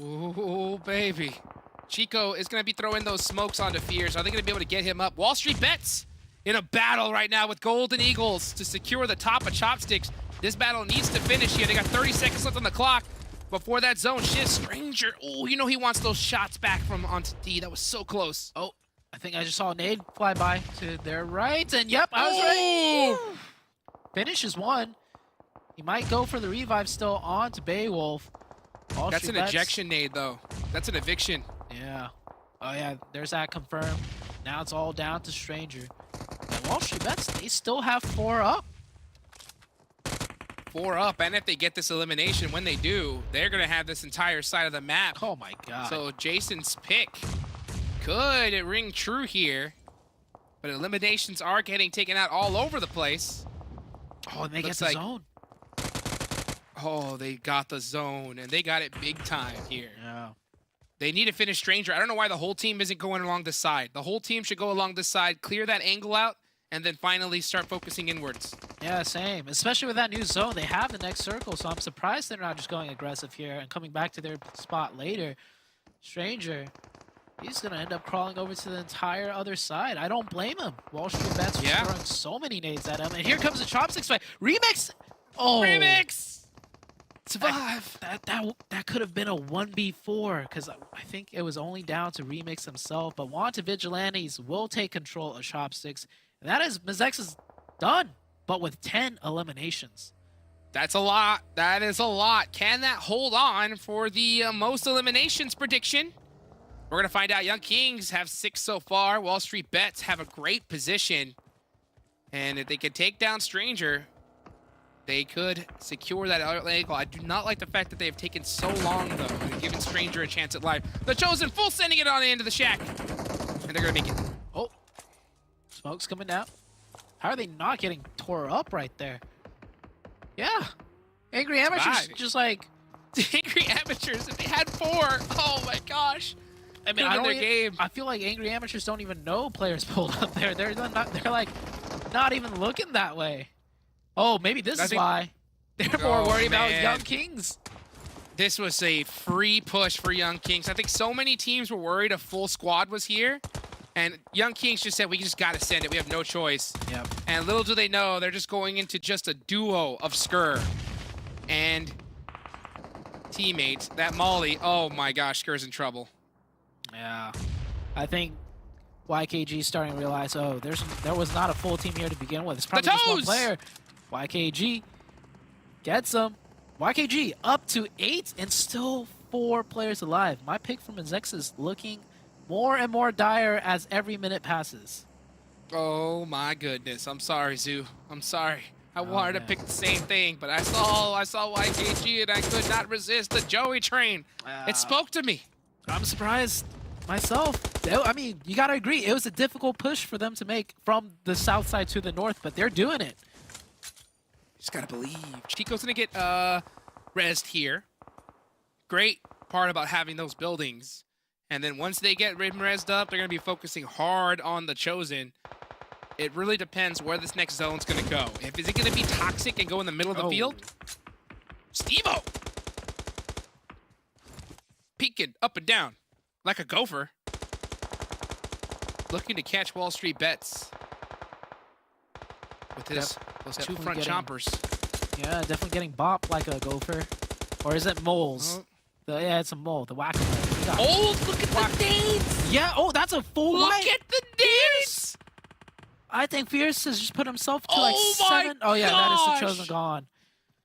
Ooh, baby. Chico is going to be throwing those smokes onto Fierce. Are they going to be able to get him up? WALLSTREETBETS in a battle right now with Golden Eagles to secure the top of Chopsticks. This battle needs to finish here. They got 30 seconds left on the clock before that zone shifts. Stranger, oh, you know he wants those shots back from onto D. That was so close. Oh, I think I just saw a nade fly by to their right. And yep, I was right. Finish is 1. He might go for the revive still on to Beowulf. That's an ejection nade, though. That's an eviction. Yeah. Oh, yeah. There's that confirmed. Now it's all down to Stranger. And WALLSTREETBETS, they still have 4 up. 4 up, and if they get this elimination, when they do, they're going to have this entire side of the map. Oh, my God. So Jason's pick could ring true here, but eliminations are getting taken out all over the place. Oh, and they get Looks the like- zone. Oh, they got the zone, and they got it big time here. Yeah. They need to finish Stranger. I don't know why the whole team isn't going along this side. The whole team should go along this side, clear that angle out, and then finally start focusing inwards. Yeah, same. Especially with that new zone. They have the next circle, so I'm surprised they're not just going aggressive here and coming back to their spot later. Stranger He's gonna end up crawling over to the entire other side. I don't blame him. WALLSTREETBETS was Yeah. throwing so many nades at him, and here comes the chopsticks fight. Remix. Oh, Remix! Survive! That could have been a 1v4 because I think it was only down to Remix himself. But Wanted Vigilantes will take control of chopsticks, and that is MEZEXIS done, but with 10 eliminations. That's a lot. That is a lot. Can that hold on for the most eliminations prediction? We're going to find out. Young Kings have 6 so far. WALLSTREETBETS have a great position. And if they can take down Stranger, they could secure that angle. I do not like the fact that they have taken so long, though, and given Stranger a chance at life. The Chosen full sending it on into the shack. And they're going to make it. Oh, smoke's coming down. How are they not getting tore up right there? Yeah. Angry Amateurs Survive. just like... Angry Amateurs, if they had 4, oh my gosh. I mean, I feel like Angry Amateurs don't even know players pulled up there. They're like not even looking that way. Oh, maybe this is why they're more worried about Young Kings. This was a free push for Young Kings. I think so many teams were worried a full squad was here. And Young Kings just said, we just got to send it. We have no choice. Yep. And little do they know, they're just going into just a duo of Skur and teammates. That Molly, oh my gosh, Skur's in trouble. Yeah. I think YKG's starting to realize, oh, there was not a full team here to begin with. It's probably just one player. YKG gets him. YKG up to 8 and still 4 players alive. My pick from MEZEXIS is looking more and more dire as every minute passes. Oh my goodness. I'm sorry, Zoo. I'm sorry. I wanted to pick the same thing, but I saw YKG and I could not resist the Joey train. It spoke to me. I'm surprised myself. I mean, you gotta agree, it was a difficult push for them to make from the south side to the north, but they're doing it. Just gotta believe. Chico's gonna get rezzed here. Great part about having those buildings. And then once they get rezzed up, they're gonna be focusing hard on the Chosen. It really depends where this next zone's gonna go. Is it gonna be toxic and go in the middle of the field? Steve-O! Peeking up and down like a gopher. Looking to catch WALLSTREETBETS with those two front chompers. Yeah, definitely getting bopped like a gopher. Or is it moles? Yeah, it's a mole. The whack-a-mole. Oh, look at the nades! Yeah, oh, that's a full Look light. at the nades! I think Fierce has just put himself to Oh like 7. Oh, yeah, that is the gosh. Chosen gone.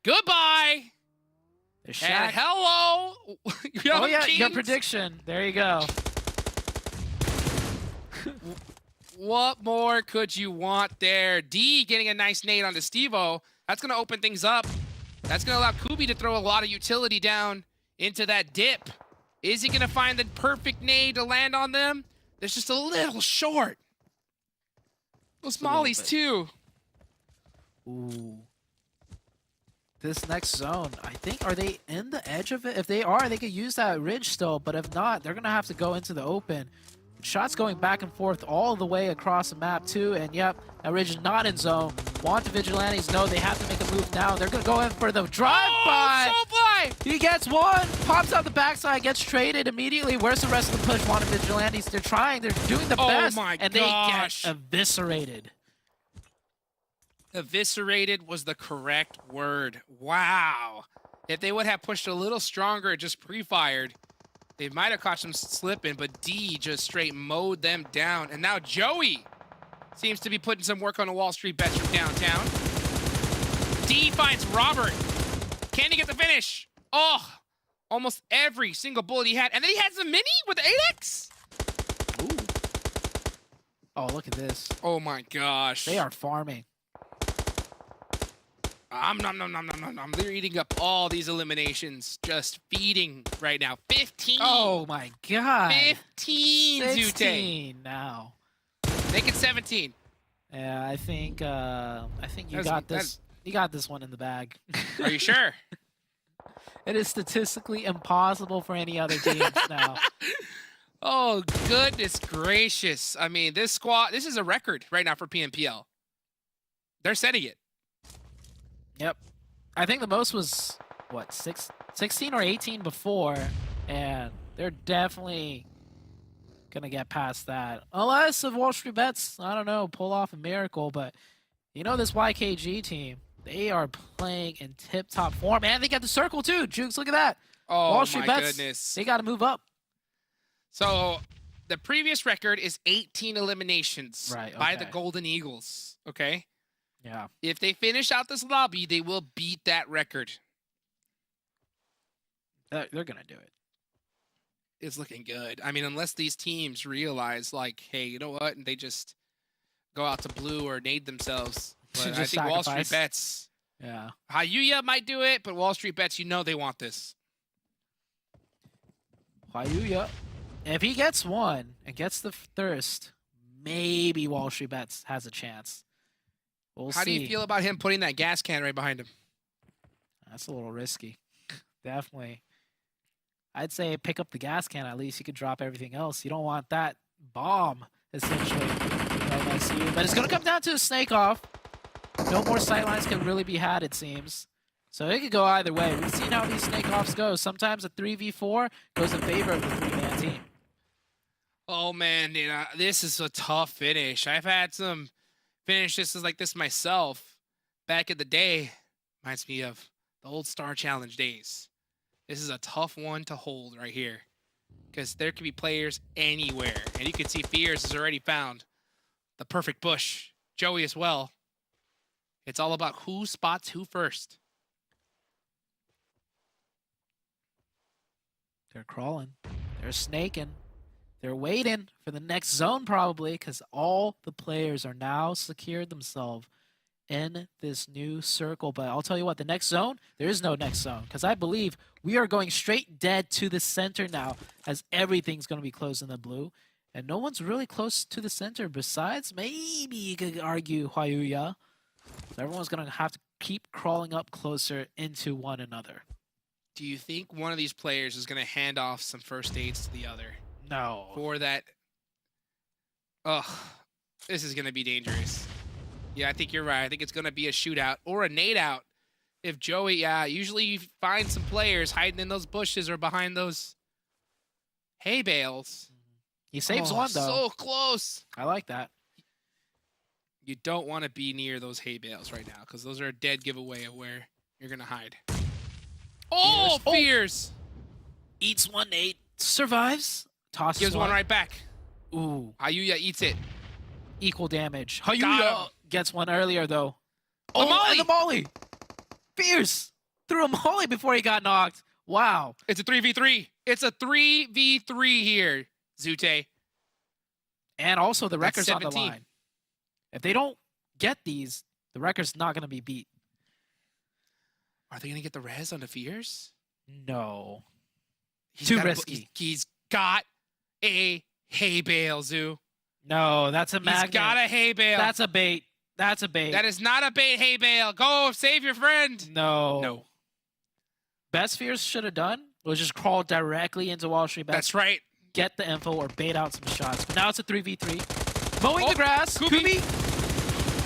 Goodbye! There's And Shaq. hello! Young Oh, yeah, Kings. your prediction. There you go. What more could you want there? D getting a nice nade onto Steve-O. That's going to open things up. That's going to allow Kubi to throw a lot of utility down into that dip. Is he going to find the perfect nade to land on them? There's just a little short. Those mollies, too. Ooh. This next zone, I think, are they in the edge of it? If they are, they could use that ridge still, but if not, they're going to have to go into the open. Shots going back and forth all the way across the map, too, and yep, that ridge is not in zone. Want Vigilantes know they have to make a move now. They're going to go in for the drive-by. Oh, He gets one, pops out the backside, gets traded immediately. Where's the rest of the push? Wanted Vigilantes, they're trying, they're doing the best, and they get eviscerated. Eviscerated was the correct word. Wow. If they would have pushed a little stronger, just pre-fired, they might have caught them slipping, but D just straight mowed them down. And now Joey seems to be putting some work on the WALLSTREETBETS from downtown. D finds Robert. Can he get the finish? Oh, almost every single bullet he had. And then he has the mini with the 8X. Ooh. Oh, look at this. Oh my gosh. They are farming. They're eating up all these eliminations. Just feeding right now. 15. Oh my god. 15, Zute. 16 now. Make it 17. Yeah, I think you got this. You got this one in the bag. Are you sure? It is statistically impossible for any other teams now. Oh, goodness gracious. I mean, this squad, this is a record right now for PMPL. They're setting it. Yep. I think the most was, what, 16 or 18 before, and they're definitely gonna get past that. Unless if Wall Street Bets, I don't know, pull off a miracle. But you know this YKG team, they are playing in tip-top form. And they got the circle too. Jukes, look at that. Oh Wall Street my Bets, goodness. they got to move up. So the previous record is 18 eliminations by the okay. Golden Eagles. Okay. Yeah. If they finish out this lobby, they will beat that record. They're going to do it. It's looking good. I mean, unless these teams realize, like, hey, you know what? And they just go out to blue or nade themselves. But I think Wall Street Bets. Yeah. Hayuya might do it, but Wall Street Bets, you know they want this. Hayuya. If he gets one and gets the thirst, maybe Wall Street Bets has a chance. We'll see. How do you feel about him putting that gas can right behind him? That's a little risky. Definitely. I'd say pick up the gas can at least. You could drop everything else. You don't want that bomb, essentially. I see you. But it's going to come down to a snake off. No more sightlines can really be had, it seems. So it could go either way. We've seen how these snake offs go. Sometimes a 3v4 goes in favor of the 3-man team. Oh, man, dude, this is a tough finish. I've had some finishes like this myself back in the day. Reminds me of the old Star Challenge days. This is a tough one to hold right here because there could be players anywhere. And you can see Fears has already found the perfect bush. Joey as well. It's all about who spots who first. They're crawling. They're snaking. They're waiting for the next zone probably because all the players are now secured themselves in this new circle. But I'll tell you what, the next zone, there is no next zone because I believe we are going straight dead to the center now as everything's going to be closed in the blue. And no one's really close to the center besides maybe you could argue Hayuya. So everyone's going to have to keep crawling up closer into one another. Do you think one of these players is going to hand off some first aids to the other? No. For that. Ugh. This is going to be dangerous. Yeah, I think you're right. I think it's going to be a shootout or a nade out. If Joey, usually you find some players hiding in those bushes or behind those hay bales. He saves one, though. So close. I like that. You don't want to be near those hay bales right now because those are a dead giveaway of where you're going to hide. Oh, Fears! Eats one nade. Survives. Tosses Gives one right back. Ooh. Hayuya eats it. Equal damage. Hayuya gets one earlier, though. The molly! And the molly! Fierce! Threw a molly before he got knocked. Wow. It's a 3v3. It's a 3v3 here, Zute. And also the record's on the 17. line. If they don't get these, the record's not going to be beat. Are they going to get the res on the Fears? No. He's Too risky. He's got a hay bale, Zoo. No, that's a magnet. He's got a hay bale. That's a bait. That's a bait. That is not a bait hay bale. Go save your friend. No. No. Best Fears should have done was just crawl directly into Wall Street Bets. That's right. Get the info or bait out some shots. But now it's a 3v3. Mowing the grass. Kubi.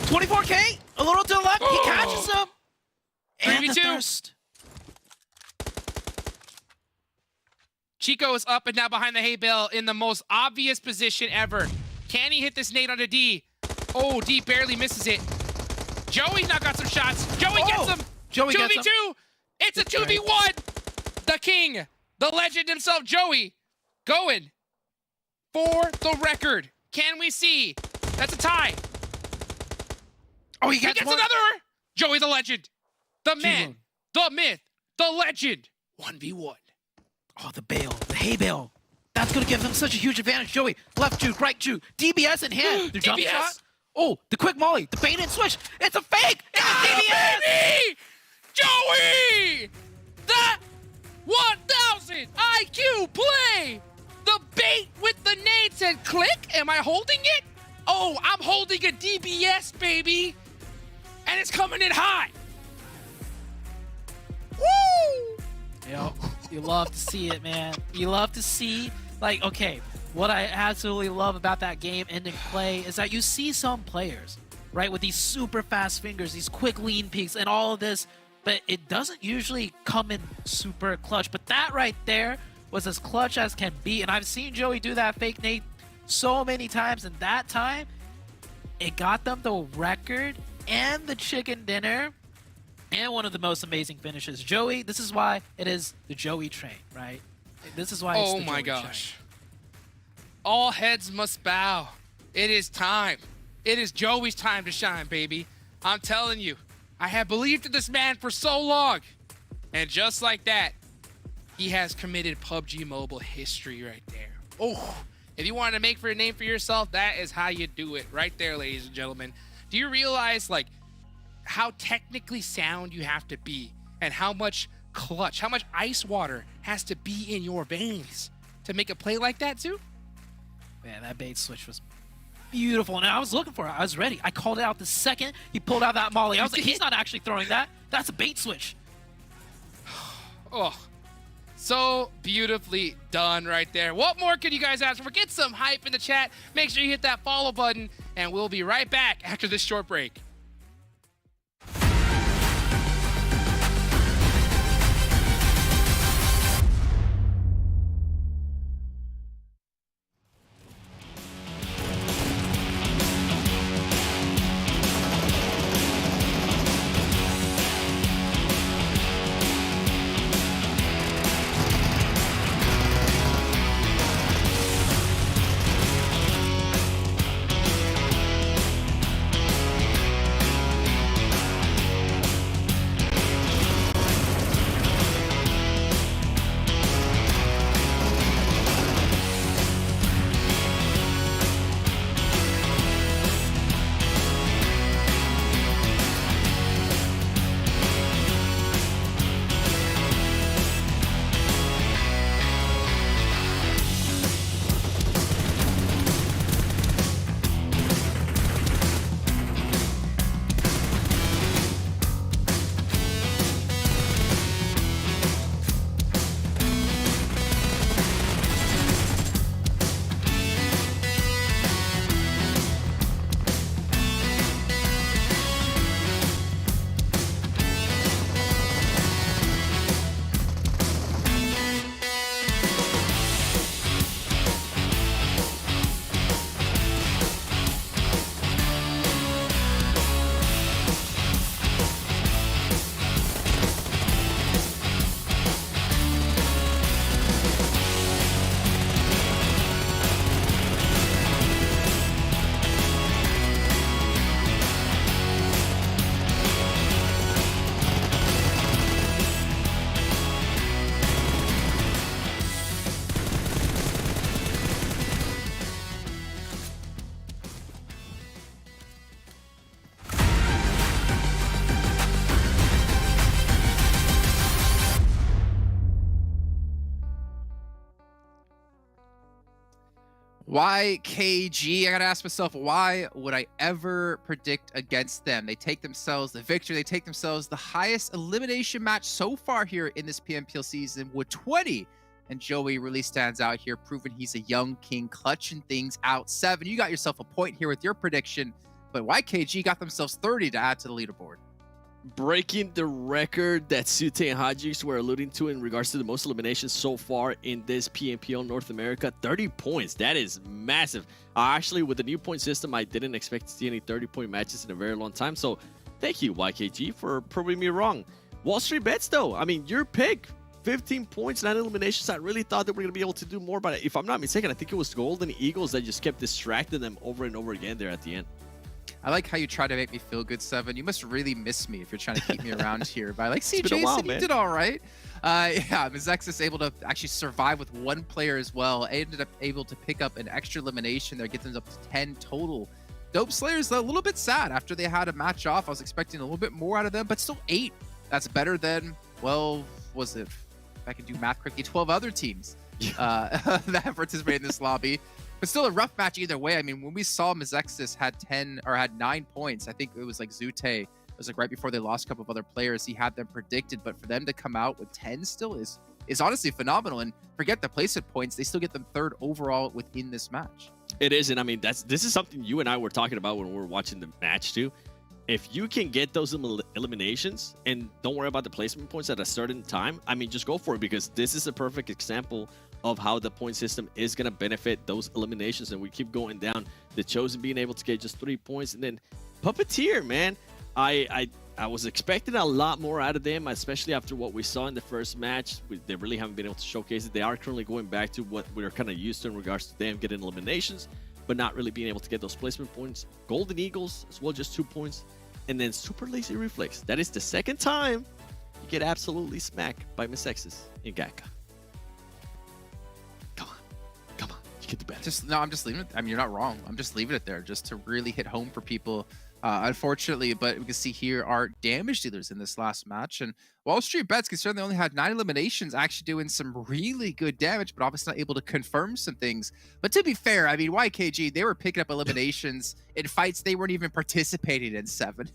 24K. A little to the left. He catches him. And the 3v2. thirst. Chico is up and now behind the hay bale in the most obvious position ever. Can he hit this nade on a D? Oh, D barely misses it. Joey now got some shots. Joey gets him. Joey gets him. 2v2. It's a 2v1. The king, the legend himself, Joey, going for the record. Can we see? That's a tie. Oh, he He gets gets one. another. Joey, the legend, the man, G1. the myth, the legend. 1v1. Oh, the bale. The hay bale. That's going to give him such a huge advantage. Joey, left juke, right juke. DBS in hand. The jump DBS. shot. Oh, the quick molly. The bait and switch. It's a fake. It's a DBS. Baby! Joey! That 1000 IQ play! The bait with the nade said click. Am I holding it? Oh, I'm holding a DBS, baby. And it's coming in high. Woo! Yo, you love to see it, man. You love to see, like, okay, what I absolutely love about that game ending play is that you see some players, right, with these super fast fingers, these quick lean peaks and all of this, but it doesn't usually come in super clutch. But that right there was as clutch as can be. And I've seen Joey do that fake nade so many times, and that time, it got them the record and the chicken dinner and one of the most amazing finishes. Joey, this is why it is the Joey train, right? This is why it's the my Joey gosh. train. All heads must bow. It is time. It is Joey's time to shine, baby. I'm telling you, I have believed in this man for so long. And just like that, he has committed PUBG Mobile history right there. Oh, if you want to make for a name for yourself, that is how you do it right there, ladies and gentlemen. Do you realize, like, how technically sound you have to be and how much clutch, how much ice water has to be in your veins to make a play like that, too? Man, that bait switch was beautiful. And I was looking for it. I was ready. I called it out the second he pulled out that molly. I was like, he's not actually throwing that. That's a bait switch. Oh, so beautifully done right there. What more can you guys ask for? Get some hype in the chat. Make sure you hit that follow button, and we'll be right back after this short break. YKG, I gotta ask myself, why would I ever predict against them? They take themselves the victory. They take themselves the highest elimination match so far here in this PMPL season with 20. And Joey really stands out here, proving he's a young king, clutching things out. 7, you got yourself a point here with your prediction, but YKG got themselves 30 to add to the leaderboard. Breaking the record that Sute and Hajix were alluding to in regards to the most eliminations so far in this PMPL North America. 30 points. That is massive. Actually, with the new point system, I didn't expect to see any 30-point matches in a very long time. So thank you, YKG, for proving me wrong. WALLSTREETBETS, though, I mean, your pick. 15 points, 9 eliminations. I really thought that we were going to be able to do more, but if I'm not mistaken, I think it was Golden Eagles that just kept distracting them over and over again there at the end. I like how you try to make me feel good, 7. You must really miss me if you're trying to keep me around here. But I like, see, Jason, you did all right. Yeah, MEZEXIS able to actually survive with 1 player as well. Ended up able to pick up an extra elimination there, get them up to 10 total. Dope Slayer's a little bit sad after they had a match off. I was expecting a little bit more out of them, but still 8. That's better than, well, was it, if I can do math quickly, 12 other teams that participated in this lobby. But still a rough match either way. I mean, when we saw MEZEXIS had 10 or had 9 points, I think it was like Zute. It was like right before they lost a couple of other players. He had them predicted, but for them to come out with 10 still is honestly phenomenal. And forget the placement points, they still get them 3rd overall within this match. It is, and I mean, this is something you and I were talking about when we were watching the match too. If you can get those eliminations and don't worry about the placement points at a certain time, I mean, just go for it, because this is a perfect example of how the point system is going to benefit those eliminations. And we keep going down. The Chosen being able to get just 3 points. And then Puppeteer, man. I was expecting a lot more out of them, especially after what we saw in the first match. They really haven't been able to showcase it. They are currently going back to what we're kind of used to in regards to them getting eliminations, but not really being able to get those placement points. Golden Eagles as well, just 2 points. And then Super Lazy Reflex. That is the second time you get absolutely smacked by MEZEXIS in Gaka. Come on, you get the best. I'm just leaving it. I mean, you're not wrong. I'm just leaving it there just to really hit home for people. Unfortunately, but we can see here our damage dealers in this last match, and WALLSTREETBETS, considering they only had 9 eliminations, actually doing some really good damage, but obviously not able to confirm some things. But to be fair, I mean, YKG, they were picking up eliminations in fights they weren't even participating in 7.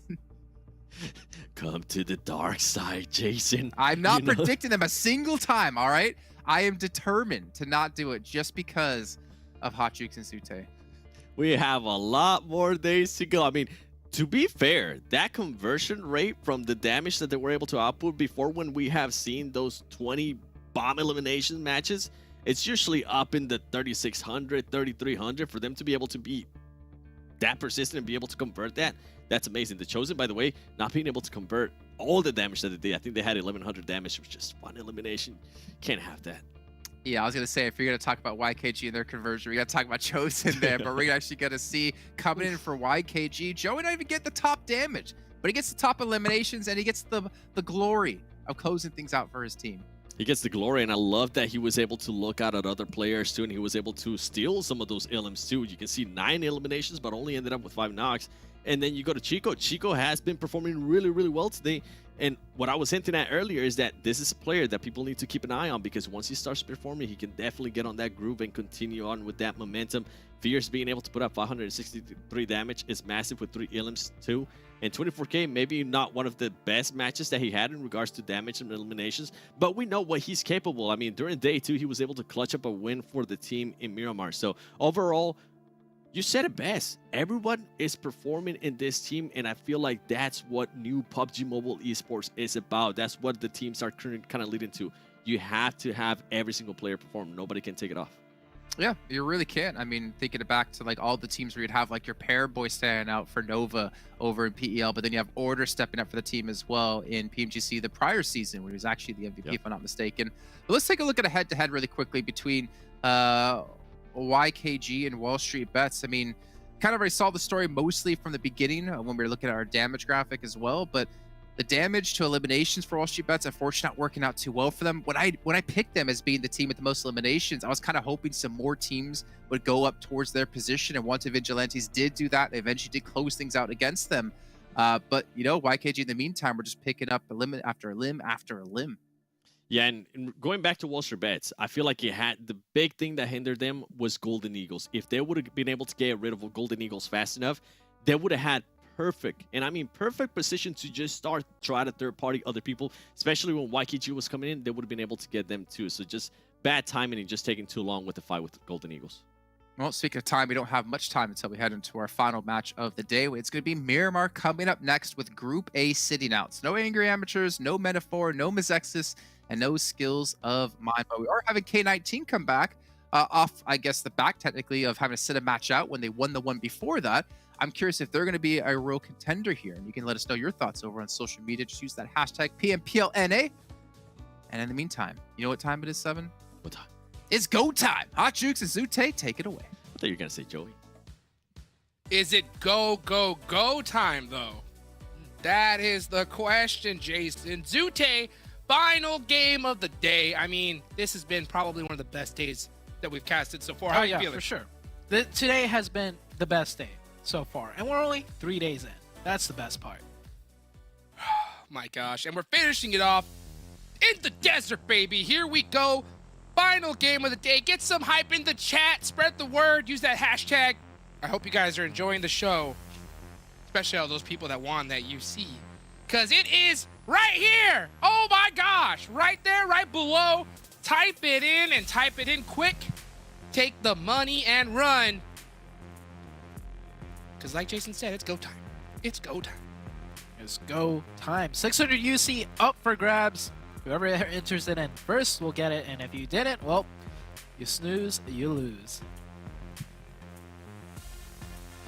Come to the dark side, Jason. I'm not predicting them a single time, all right? I am determined to not do it just because of Hot Jukes and Sute. We have a lot more days to go. I mean, to be fair, that conversion rate from the damage that they were able to output before, when we have seen those 20 bomb elimination matches, it's usually up in the 3,600, 3,300. For them to be able to be that persistent and be able to convert that, that's amazing. The Chosen, by the way, not being able to convert all the damage that they did. I think they had 1,100 damage with just 1 elimination. Can't have that. Yeah, I was going to say, if you're going to talk about YKG and their conversion, we got to talk about Chosen there, but we're actually going to see coming in for YKG, Joey not even get the top damage, but he gets the top eliminations, and he gets the glory of closing things out for his team. He gets the glory, and I love that he was able to look out at other players too, and he was able to steal some of those elims too. You can see 9 eliminations, but only ended up with 5 knocks. And then you go to Chico. Chico has been performing really, really well today. And what I was hinting at earlier is that this is a player that people need to keep an eye on, because once he starts performing, he can definitely get on that groove and continue on with that momentum. Fierce being able to put up 563 damage is massive with 3 elims too. And 24K, maybe not one of the best matches that he had in regards to damage and eliminations, but we know what he's capable. I mean, during day 2, he was able to clutch up a win for the team in Miramar. So overall, you said it best. Everyone is performing in this team, and I feel like that's what new PUBG Mobile Esports is about. That's what the teams are kind of leading to. You have to have every single player perform. Nobody can take it off. Yeah, you really can't. I mean, thinking it back to like all the teams where you'd have like your pair boy standing out for Nova over in PEL, but then you have Order stepping up for the team as well in PMGC the prior season when he was actually the MVP, if I'm not mistaken. But let's take a look at a head-to-head really quickly between YKG and WALLSTREETBETS. I mean, kind of already saw the story mostly from the beginning when we were looking at our damage graphic as well, but the damage to eliminations for WALLSTREETBETS, unfortunately, not working out too well for them. When I picked them as being the team with the most eliminations, I was kind of hoping some more teams would go up towards their position, and once the Vigilantes did do that, they eventually did close things out against them. But, you know, YKG in the meantime, we're just picking up a limb after a limb after a limb. Yeah, and going back to WALLSTREETBETS, I feel like the big thing that hindered them was Golden Eagles. If they would have been able to get rid of Golden Eagles fast enough, they would have had perfect, and I mean perfect position to just start try to third-party other people, especially when YKG was coming in. They would have been able to get them too. So just bad timing and just taking too long with the fight with the Golden Eagles. Well, speaking of time, we don't have much time until we head into our final match of the day. It's going to be Miramar coming up next with Group A sitting outs. No Angry Amateurs, no Metaphor, no MEZEXIS, and no Skills of Mine. But we are having K19 come back off, I guess, the back technically of having to sit a match out when they won the one before that. I'm curious if they're going to be a real contender here. And you can let us know your thoughts over on social media. Just use that hashtag PMPL NA. And in the meantime, you know what time it is, 7? What time? It's go time. Hot Jukes and Zute, take it away. I thought you were going to say Joey. Is it go time, though? That is the question, Jason. Zute, final game of the day. I mean, this has been probably one of the best days that we've casted so far. How are you feeling? For sure. Today has been the best day so far, and we're only 3 days in. That's the best part. My gosh, and we're finishing it off in the desert, baby. Here we go. Final game of the day. Get some hype in the chat. Spread the word. Use that hashtag. I hope you guys are enjoying the show, especially all those people that won that UC, because it is right here. Oh my gosh, right there, right below. Type it in and type it in quick. Take the money and run. Because like Jason said, it's go time. It's go time. It's go time. 600 UC up for grabs. Whoever enters it in first will get it, and if you didn't, well, You snooze, you lose.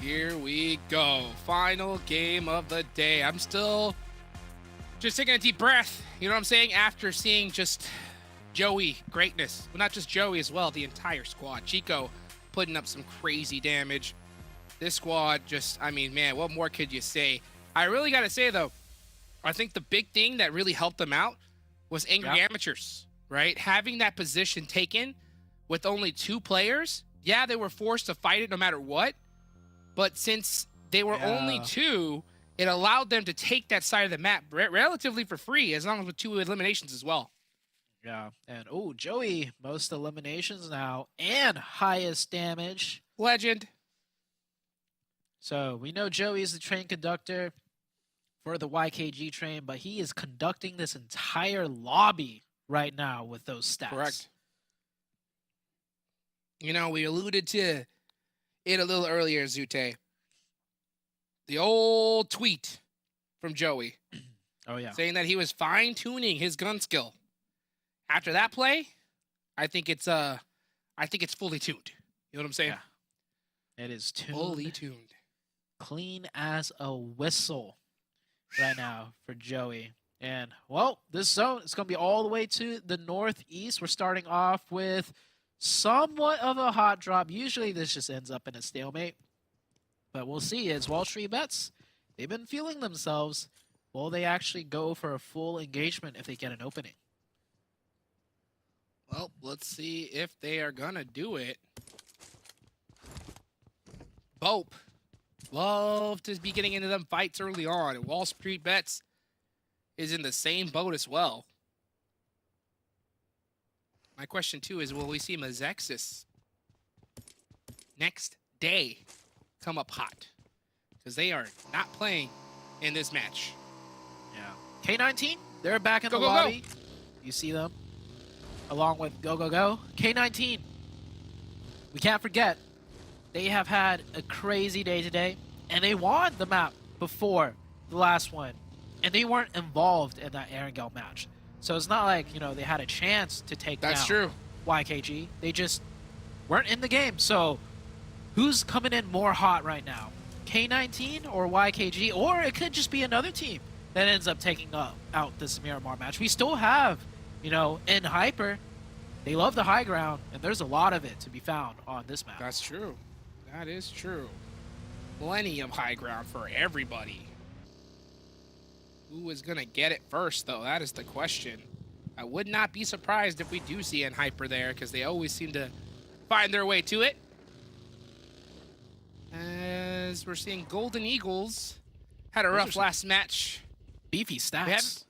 Here we go. Final game of the day. I'm still just taking a deep breath. You know what I'm saying? After seeing just Joey greatness. Well, not just Joey as well, the entire squad. Chico putting up some crazy damage. This squad just, I mean, man, what more could you say? I really got to say, though, I think the big thing that really helped them out was Angry Amateurs, right? Having that position taken with only 2 players. Yeah, they were forced to fight it no matter what. But since they were only 2, it allowed them to take that side of the map relatively for free, as long as with 2 eliminations as well. Yeah, and oh, Joey, most eliminations now and highest damage. Legend. So we know Joey is the train conductor for the YKG train, but he is conducting this entire lobby right now with those stats. Correct. You know, we alluded to it a little earlier, Zute. The old tweet from Joey. Oh, yeah. Saying that he was fine-tuning his gun skill. After that play, I think it's fully tuned. You know what I'm saying? Yeah. It is tuned. Fully tuned. Clean as a whistle right now for Joey. And, well, this zone is going to be all the way to the northeast. We're starting off with somewhat of a hot drop. Usually this just ends up in a stalemate. But we'll see. It's WALLSTREETBETS. They've been feeling themselves. Will they actually go for a full engagement if they get an opening? Well, let's see if they are going to do it. BOPE. Love to be getting into them fights early on. And WALLSTREETBETS is in the same boat as well. My question, too, is will we see MEZEXIS next day come up hot? Because they are not playing in this match. Yeah. K19, they're back in the Go. lobby. You see them along with Go. K19, we can't forget, they have had a crazy day today, and they won the map before the last one, and they weren't involved in that Erangel match. So it's not like, you know, they had a chance to take down YKG. They just weren't in the game. So who's coming in more hot right now? K19 or YKG? Or it could just be another team that ends up taking out this Miramar match. We still have, you know, in Hyper, they love the high ground, and there's a lot of it to be found on this map. That's true. That is true. Plenty of high ground for everybody. Who is going to get it first, though? That is the question. I would not be surprised if we do see an Hyper there, because they always seem to find their way to it. As we're seeing Golden Eagles had a rough last match. Beefy stats.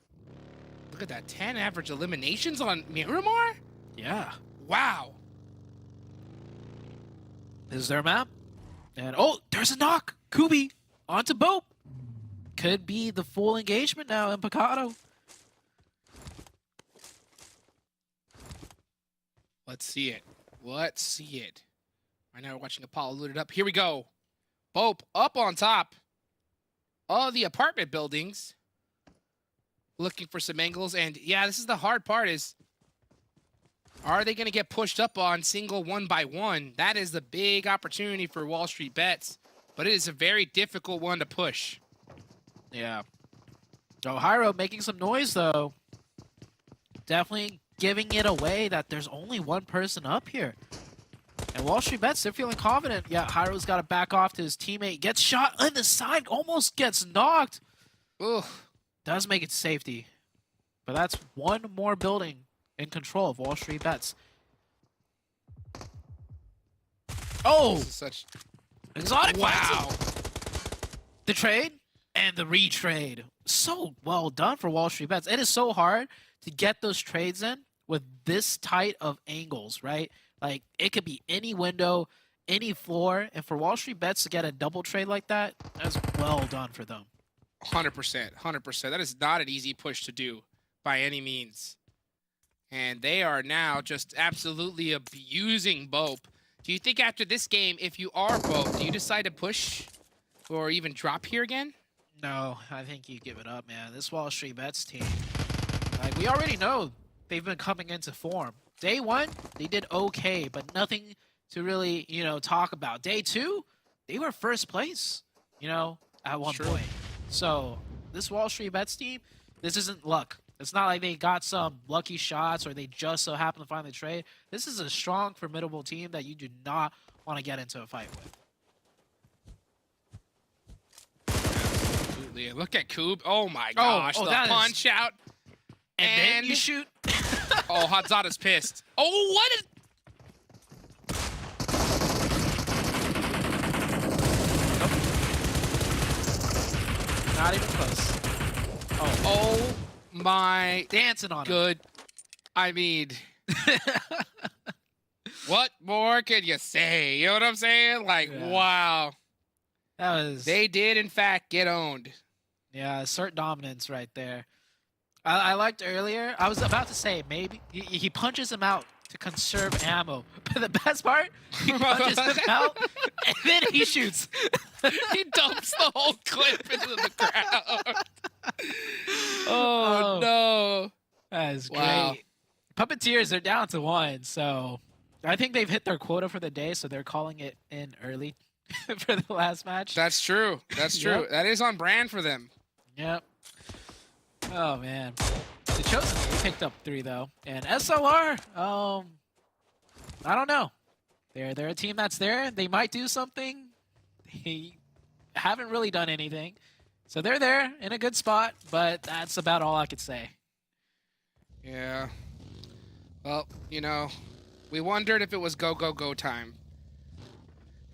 Look at that, 10 average eliminations on Miramar? Yeah. Wow. This is their map. And, oh, there's a knock. Kubi onto BOPE. Could be the full engagement now in Picado. Let's see it. Let's see it. Right now we're watching Apollo loot it up. Here we go. BOPE up on top of the apartment buildings. Looking for some angles. And yeah, this is the hard part is, are they going to get pushed up on single 1-by-1? That is the big opportunity for WALLSTREETBETS. But it is a very difficult one to push. Yeah. Oh, Hyro making some noise, though. Definitely giving it away that there's only one person up here. And WALLSTREETBETS, they're feeling confident. Yeah, Hyro's got to back off to his teammate. Gets shot on the side, almost gets knocked. Ugh. Does make it to safety. But that's one more building in control of WALLSTREETBETS. Oh! This is such... Exotic wow. fights. The trade and the retrade. So well done for WALLSTREETBETS. It is so hard to get those trades in with this tight of angles, right? Like, it could be any window, any floor, and for WALLSTREETBETS to get a double trade like that, that's well done for them. 100%. 100%. That is not an easy push to do by any means. And they are now just absolutely abusing BOPE. Do you think after this game, if you are BOPE, do you decide to push or even drop here again? No, I think you give it up, man. This WALLSTREETBETS team, like, we already know they've been coming into form day 1, they did okay, but nothing to really, talk about. Day 2, they were first place, at one point. So this Wall Street Bets team, this isn't luck. It's not like they got some lucky shots or they just so happen to find the trade. This is a strong, formidable team that you do not want to get into a fight with. Absolutely. Look at Koob. Oh my gosh, the punch out. And then you shoot. Oh, Hadzada's pissed. Oh, what is... Not even close. Oh my dancing on good. I mean, what more can you say? You know what I'm saying? Like, wow. That was... They did, in fact, get owned. Yeah, assert dominance right there. I liked earlier. I was about to say, maybe he punches him out to conserve ammo. But the best part, he punches him out, and then he shoots. He dumps the whole clip into the crowd. Oh, no. That is great. Wow. Puppeteers are down to 1, so I think they've hit their quota for the day, so they're calling it in early for the last match. That's true. That's true. Yep. That is on brand for them. Yep. Oh, man. The Chosen, they picked up 3, though. And SLR, I don't know. They're a team that's there. They might do something. They haven't really done anything. So they're there in a good spot, but that's about all I could say. Yeah. Well, we wondered if it was go, go, go time.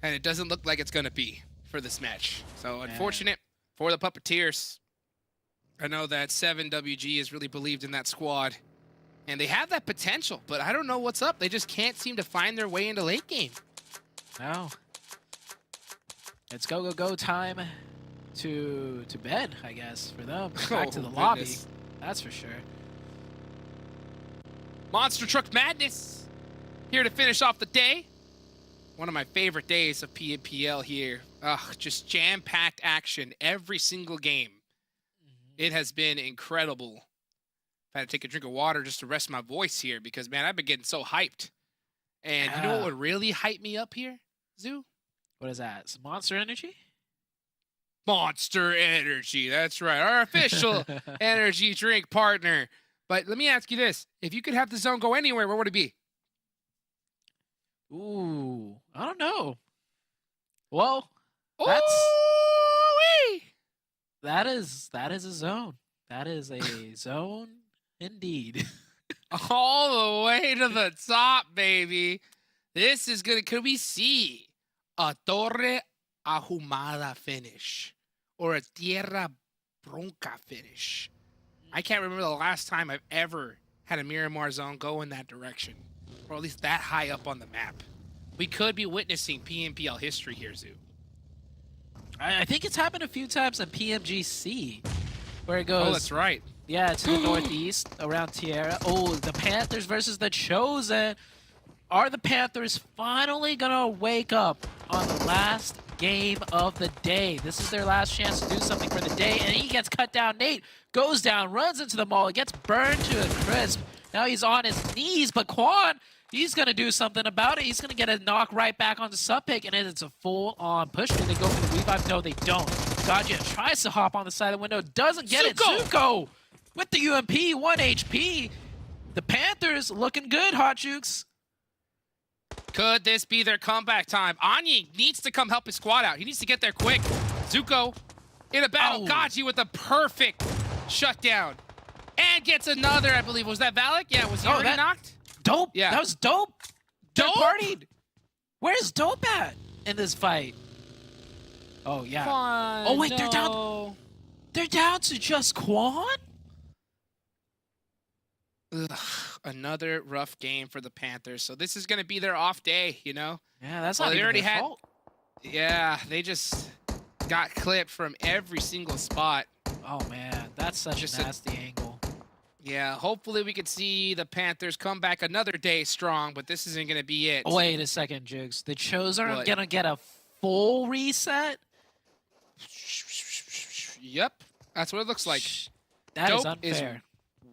And it doesn't look like it's going to be for this match. So unfortunate for the Puppeteers. I know that 7WG has really believed in that squad. And they have that potential, but I don't know what's up. They just can't seem to find their way into late game. No. It's go, go, go time to bed, I guess, for them. Back to the lobby. That's for sure. Monster Truck Madness here to finish off the day. One of my favorite days of PMPL here. Just jam-packed action every single game. It has been incredible. I had to take a drink of water just to rest my voice here because, man, I've been getting so hyped. And you know what would really hype me up here, Zoo? What is that? Some Monster Energy? Monster Energy. That's right. Our official energy drink partner. But let me ask you this. If you could have the zone go anywhere, where would it be? Ooh, I don't know. Well, that is a zone. That is a zone indeed. All the way to the top, baby. This is good. Could we see a Torre Ahumada finish or a Tierra Bronca finish? I can't remember the last time I've ever had a Miramar zone go in that direction, or at least that high up on the map. We could be witnessing PMPL history here, Zoo. I think it's happened a few times in PMGC, where it goes... Oh, that's right. Yeah, to the northeast, around Tierra. Oh, the Panthers versus the Chosen. Are the Panthers finally going to wake up on the last game of the day? This is their last chance to do something for the day, and he gets cut down. Nate goes down, runs into the mall, gets burned to a crisp. Now he's on his knees, but Quan, he's going to do something about it. He's going to get a knock right back on the sub pick, and it's a full-on push. Do they go for the revive? No, they don't. Gajia tries to hop on the side of the window, doesn't get it. Zuko with the UMP, 1 HP. The Panthers looking good, Hot Jukes. Could this be their comeback time? Anya needs to come help his squad out. He needs to get there quick. Zuko in a battle. Gaji with a perfect shutdown. And gets another, I believe. Was that Valak? Yeah, was he already knocked? Dope. Yeah. That was dope. Dope? Partied. Where's Dope at in this fight? Oh, yeah. Quan, oh, wait, no. they're down. They're down to just Quan? Ugh, another rough game for the Panthers. So this is going to be their off day, you know? Yeah, that's not even their fault. Yeah, they just got clipped from every single spot. Oh, man, that's such a nasty angle. Yeah, hopefully we could see the Panthers come back another day strong, but this isn't going to be it. Wait a second, Jigs. The Chosen are going to get a full reset? Yep, that's what it looks like. That Dope is unfair.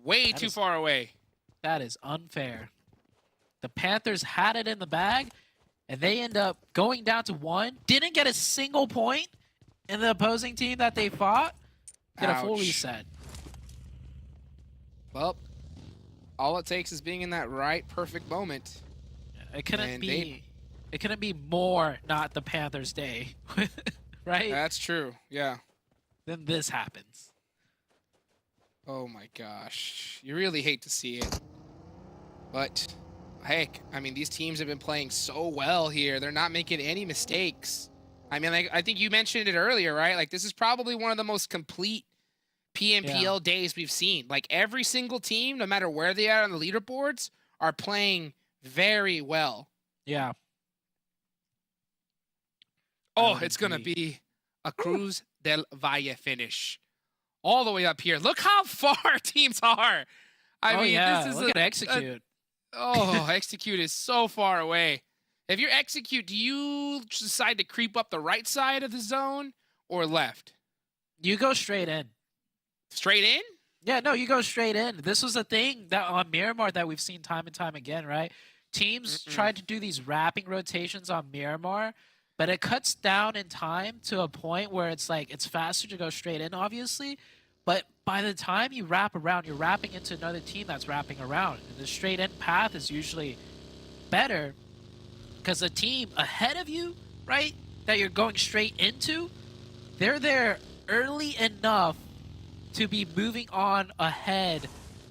Way too far away. That is unfair. The Panthers had it in the bag, and they end up going down to 1. Didn't get a single point in the opposing team that they fought. Get a full Ouch. reset. Well, all it takes is being in that right, perfect moment. It couldn't And be. It couldn't be more not the Panthers' day, right? That's true. Yeah. Then this happens. Oh my gosh. You really hate to see it. But heck, I mean, these teams have been playing so well here. They're not making any mistakes. I mean, like, I think you mentioned it earlier, right? Like, this is probably one of the most complete PMPL days we've seen. Like, every single team, no matter where they are on the leaderboards, are playing very well. Yeah. Oh, would it's going to agree. be a Cruz del Valle finish. All the way up here. Look how far teams are. I mean, yeah. this is Look at execute. Oh, execute is so far away. If you're execute, do you decide to creep up the right side of the zone or left? You go straight in. Straight in? Yeah, no, you go straight in. This was a thing that on Miramar that we've seen time and time again, right? Teams tried to do these wrapping rotations on Miramar, but it cuts down in time to a point where it's like it's faster to go straight in, obviously. But by the time you wrap around, you're wrapping into another team that's wrapping around. And the straight in path is usually better because the team ahead of you, right, that you're going straight into, they're there early enough to be moving on ahead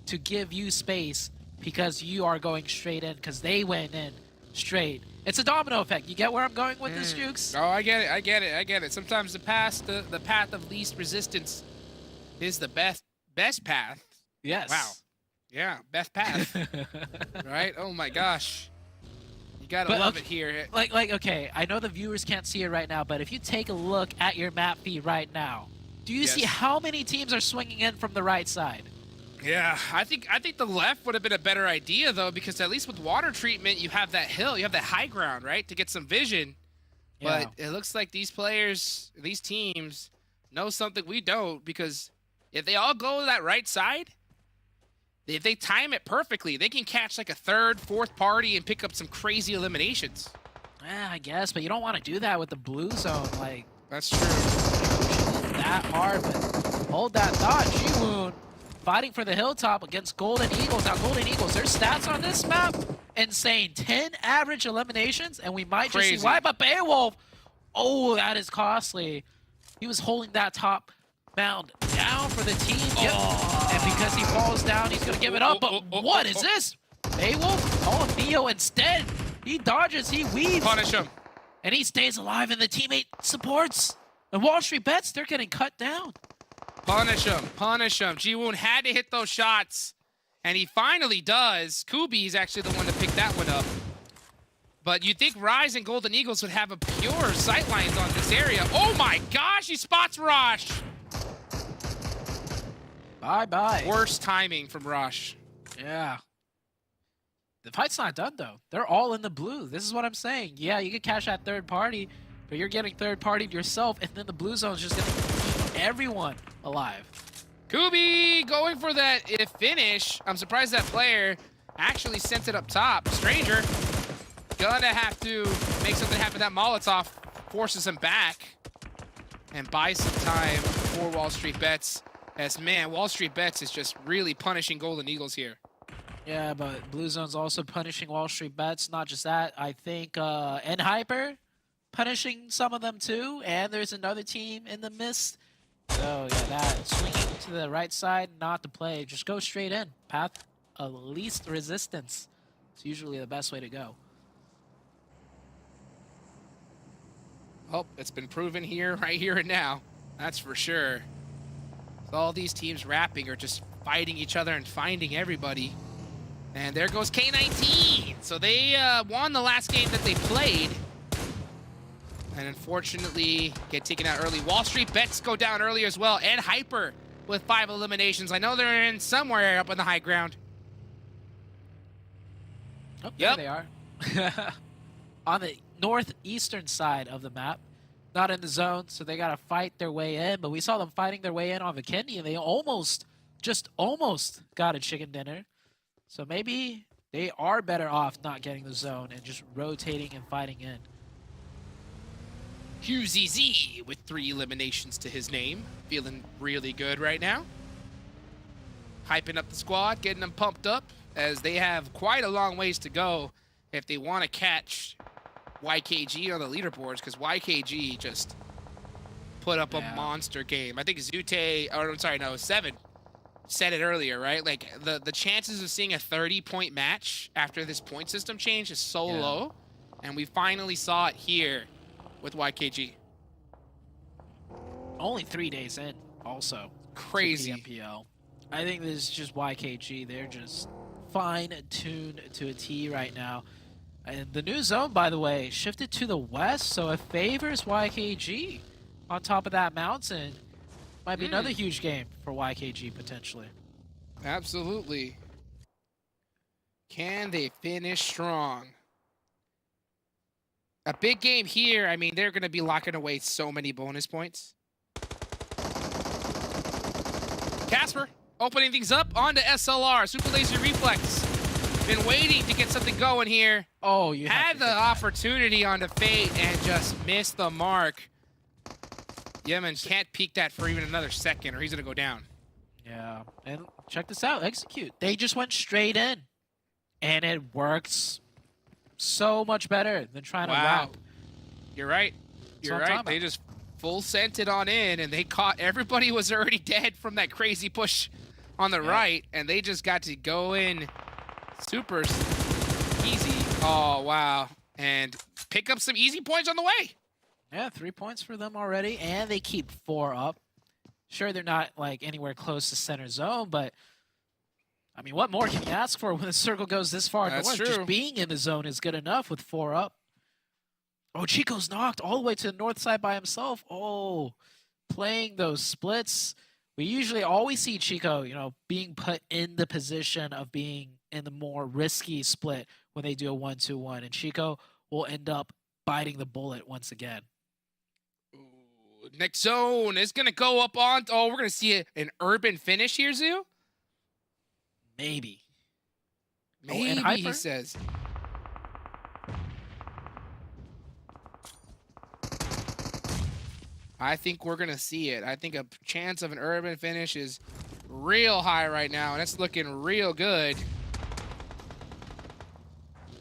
to give you space because you are going straight in because they went in straight. It's a domino effect. You get where I'm going with this, Jukes? Oh, I get it. I get it. I get it. Sometimes the path of least resistance is the best path. Yes. Wow. Yeah, best path. Right? Oh my gosh. You gotta But, love okay, it here. Like, okay, I know the viewers can't see it right now, but if you take a look at your map feed right now, do you see Yes. how many teams are swinging in from the right side? Yeah, I think the left would have been a better idea though, because at least with water treatment, you have that hill, you have that high ground, right, to get some vision. Yeah. But it looks like these players, these teams, know something we don't, because if they all go to that right side, if they time it perfectly, they can catch like a third, fourth party and pick up some crazy eliminations. Yeah, I guess, but you don't want to do that with the blue zone. Like, That's true. that hard, but hold that thought. Ji-Woon fighting for the hilltop against Golden Eagles. Now, Golden Eagles, their stats on this map, insane. 10 average eliminations, and we might just see Crazy. why, but Beowulf, oh, that is costly. He was holding that top mound down for the team. Yep. And because he falls down, he's going to give it up. But what is this? Beowulf? Oh, Theo instead. He dodges, he weaves, Punish him. and he stays alive, and the teammate supports. And Wall Street Bets, they're getting cut down. Punish him. Punish him. Ji-Woon had to hit those shots, and he finally does. Kubi is actually the one to pick that one up. But you'd think Rise and Golden Eagles would have a pure sightlines on this area. Oh my gosh, he spots Rosh. Bye-bye. Worst timing from Rosh. Yeah. The fight's not done, though. They're all in the blue. This is what I'm saying. Yeah, you could cash that third party, but you're getting third-partied yourself, and then the blue zone's just going to keep everyone alive. Kubi going for that finish. I'm surprised that player actually sent it up top. Stranger gonna have to make something happen. That Molotov forces him back and buys some time for Wall Street Bets. As man, Wall Street Bets is just really punishing Golden Eagles here. Yeah, but blue zone's also punishing Wall Street Bets. Not just that, I think N-Hyper punishing some of them too, and there's another team in the mist. So yeah, that swinging to the right side, not the play. Just go straight in. Path of least resistance. It's usually the best way to go. Oh, it's been proven here, right here and now. That's for sure. So all these teams rapping are just fighting each other and finding everybody. And there goes K19. So they won the last game that they played. And unfortunately, get taken out early. Wall Street Bets go down early as well. And Hyper with 5 eliminations. I know they're in somewhere up on the high ground. Oh, Yep. there they are. On the northeastern side of the map. Not in the zone, so they gotta fight their way in. But we saw them fighting their way in on Vikendi, and they almost, just almost got a chicken dinner. So maybe they are better off not getting the zone and just rotating and fighting in. QZZ with 3 eliminations to his name. Feeling really good right now. Hyping up the squad, getting them pumped up, as they have quite a long ways to go if they want to catch YKG on the leaderboards, because YKG just put up a monster game. I think Zute, or I'm sorry, no, Seven said it earlier, right? Like, the chances of seeing a 30-point match after this point system change is so low, and we finally saw it here with YKG. Only 3 days in, also. Crazy. PMPL. I think this is just YKG. They're just fine-tuned to a T right now. And the new zone, by the way, shifted to the west, so it favors YKG on top of that mountain. Might be another huge game for YKG, potentially. Absolutely. Can they finish strong? A big game here. I mean, they're going to be locking away so many bonus points. Casper opening things up onto SLR. Super Laser Reflex. Been waiting to get something going here. Oh, you had the opportunity onto Fate and just missed the mark. Yemen can't peek that for even another second or he's going to go down. Yeah, and check this out. Execute. They just went straight in. And it works so much better than trying to wrap. You're right. You're right. They just full sent it on in, and they caught. Everybody was already dead from that crazy push on the right, and they just got to go in super easy. Oh, wow. And pick up some easy points on the way. Yeah, 3 points for them already, and they keep 4 up. Sure, they're not like anywhere close to center zone, but I mean, what more can you ask for when the circle goes this far north? True. Just being in the zone is good enough with 4 up. Oh, Chico's knocked all the way to the north side by himself. Oh, playing those splits. We usually always see Chico, you know, being put in the position of being in the more risky split when they do a 1-2-1. And Chico will end up biting the bullet once again. Ooh, next zone is going to go up on... Oh, we're going to see an urban finish here, Zoo? Maybe. Maybe, he says. I think we're going to see it. I think a chance of an urban finish is real high right now, and it's looking real good.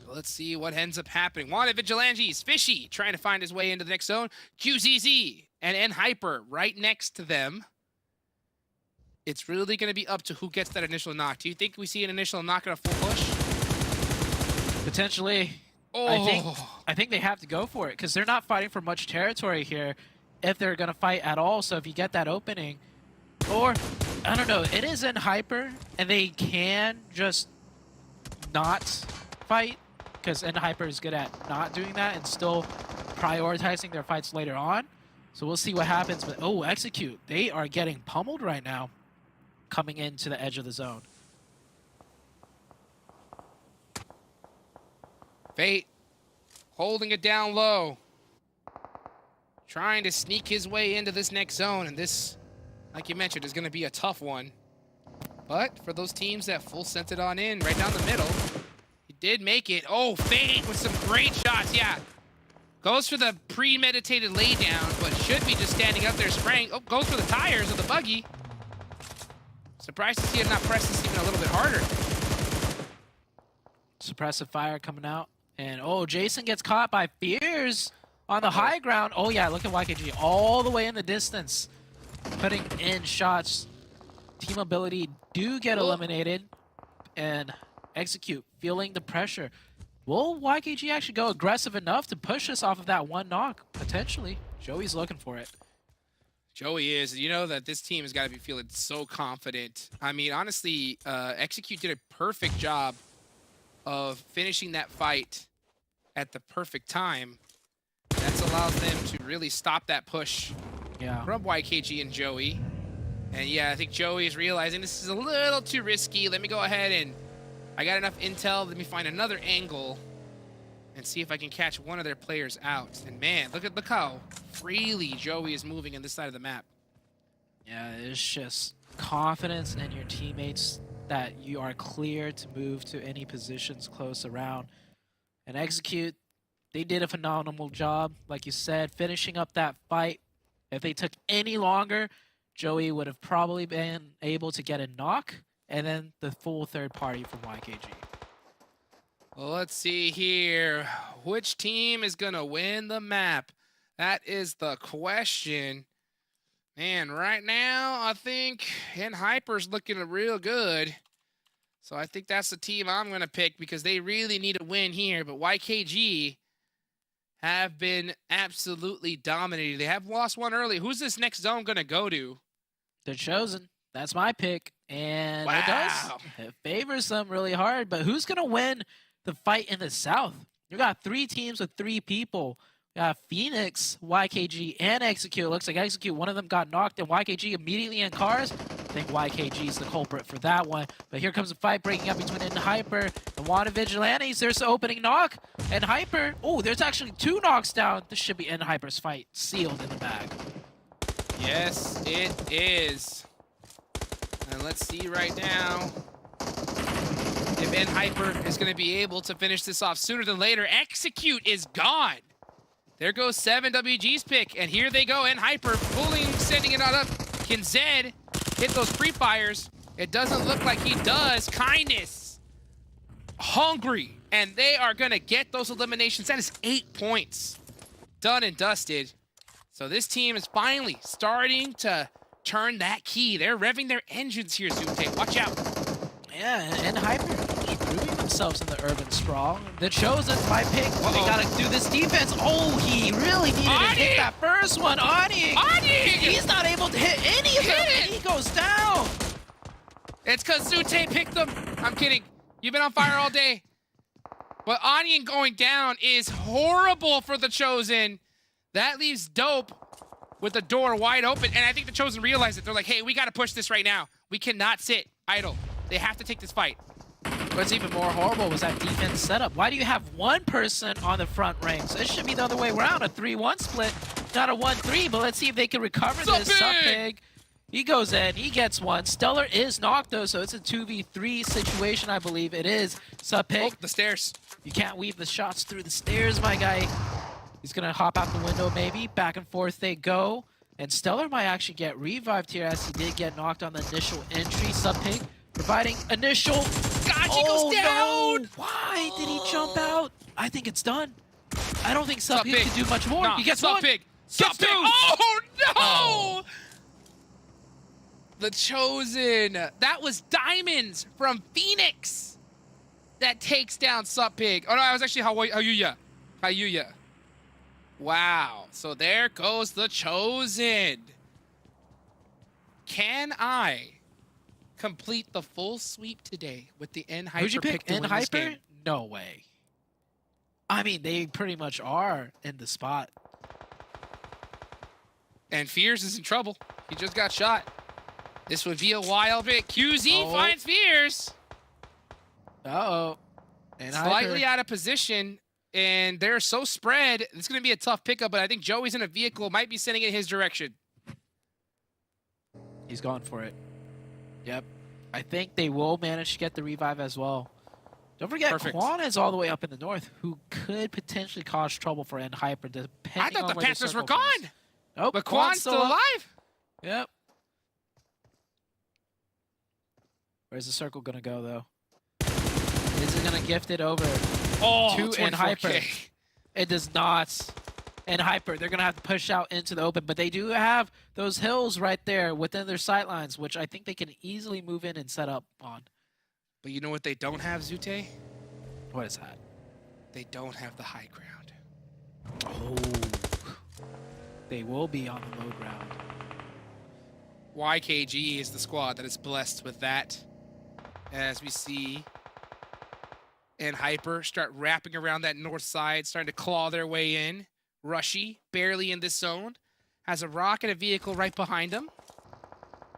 Let's see what ends up happening. Wanted Vigilantes, Fishy, trying to find his way into the next zone. QZZ and N-Hyper right next to them. It's really going to be up to who gets that initial knock. Do you think we see an initial knock and a full push? Potentially. Oh. I think they have to go for it because they're not fighting for much territory here if they're going to fight at all. So if you get that opening, or, I don't know, it is in Hyper, and they can just not fight because N-Hyper is good at not doing that and still prioritizing their fights later on. So we'll see what happens. But, oh, Execute. They are getting pummeled right now coming into the edge of the zone. Fate holding it down low. Trying to sneak his way into this next zone. And this, like you mentioned, is going to be a tough one. But for those teams that full sent it on in right down the middle, he did make it. Oh, Fate with some great shots. Yeah. Goes for the premeditated laydown, but should be just standing up there spraying. Oh, goes for the tires of the buggy. Surprised to see him not press this even a little bit harder. Suppressive fire coming out. And, oh, Jason gets caught by Fears on the high ground. Oh, yeah, look at YKG all the way in the distance. Putting in shots. Team Ability do get eliminated. And Execute, feeling the pressure. Will YKG actually go aggressive enough to push us off of that one knock? Potentially. Joey's looking for it. Joey is. You know that this team has got to be feeling so confident. I mean, honestly, Execute did a perfect job of finishing that fight at the perfect time. That's allows them to really stop that push from YKG and Joey. And yeah, I think Joey is realizing this is a little too risky. Let me go ahead and I got enough intel. Let me find another angle and see if I can catch one of their players out. And man, look how freely Joey is moving on this side of the map. Yeah, it's just confidence in your teammates that you are clear to move to any positions close around and execute. They did a phenomenal job, like you said, finishing up that fight. If they took any longer, Joey would have probably been able to get a knock, and then the full third party from YKG. Well, let's see here. Which team is going to win the map? That is the question. Man, right now, I think Hyper's looking real good. So I think that's the team I'm going to pick because they really need a win here. But YKG have been absolutely dominating. They have lost one early. Who's this next zone going to go to? They're chosen. That's my pick. And Wow. it does. It favors them really hard. But who's going to win the fight in the South? You got 3 teams with 3 people. You got Phoenix, YKG, and Execute. It looks like Execute, one of them got knocked, and YKG immediately in cars. I think YKG is the culprit for that one. But here comes a fight breaking up between Ed and Hyper and WAND Vigilantes. There's the opening knock. And Hyper, oh, there's actually 2 knocks down. This should be Ed and Hyper's fight sealed in the bag. Yes, it is. And let's see right now if N Hyper is going to be able to finish this off sooner than later. Execute is gone. There goes 7WG's pick, and here they go. N Hyper pulling, sending it on up. Can Zed hit those pre-fires? It doesn't look like he does. Kindness, hungry, and they are going to get those eliminations. That is 8 points. Done and dusted. So this team is finally starting to turn that key. They're revving their engines here, Zute. Watch out. Yeah, and Hyper proving themselves in the urban sprawl. The Chosen, my pick. They gotta do this defense. Oh, he really needed to hit that first one. Onyx! He's not able to hit any of them, and he goes down. It's because Zute picked them. I'm kidding. You've been on fire all day. But Onion going down is horrible for the Chosen. That leaves Dope with the door wide open, and I think the Chosen realized it. They're like, hey, we gotta push this right now. We cannot sit idle. They have to take this fight. What's even more horrible was that defense setup. Why do you have one person on the front ranks? It should be the other way around, a 3-1 split, not a 1-3, but let's see if they can recover this. Suppig, he goes in, he gets one. Stellar is knocked though, so it's a 2v3 situation, I believe it is. Suppig. Oh, the stairs. You can't weave the shots through the stairs, my guy. He's gonna hop out the window maybe. Back and forth they go. And Stellar might actually get revived here as he did get knocked on the initial entry. Suppig providing initial. God, he goes down! No. Why did he jump out? I think it's done. I don't think Suppig can do much more. Nah, he gets one. Suppig. Gets two. Oh, no! Oh. The Chosen. That was Diamonds from Phoenix that takes down Suppig. Oh, no, I was actually Hayuya. Wow. So there goes the Chosen. Can I complete the full sweep today with the N Hyper? Who'd you pick? To N win this Hyper? game? No way. I mean, they pretty much are in the spot. And Fears is in trouble. He just got shot. This would be a wild bit. QZ finds Fears. Uh-oh. And Slightly out of position, and they're so spread. It's going to be a tough pickup, but I think Joey's in a vehicle, might be sending it his direction. He's going for it. Yep. I think they will manage to get the revive as well. Don't forget, Quan is all the way up in the north, who could potentially cause trouble for N Hyper, depending I thought on the where Panthers were circle gone. goes. Nope, But Quan's still alive. Yep. Where's the circle gonna go though? Is it gonna gift it over to N Hyper? It does not. N Hyper, they're gonna have to push out into the open, but they do have those hills right there within their sightlines, which I think they can easily move in and set up on. But you know what they don't have, Zute? What is that? They don't have the high ground. Oh. They will be on the low ground. YKG is the squad that is blessed with that. As we see N Hyper start wrapping around that north side, starting to claw their way in. Rushy, barely in this zone, has a rock and a vehicle right behind him.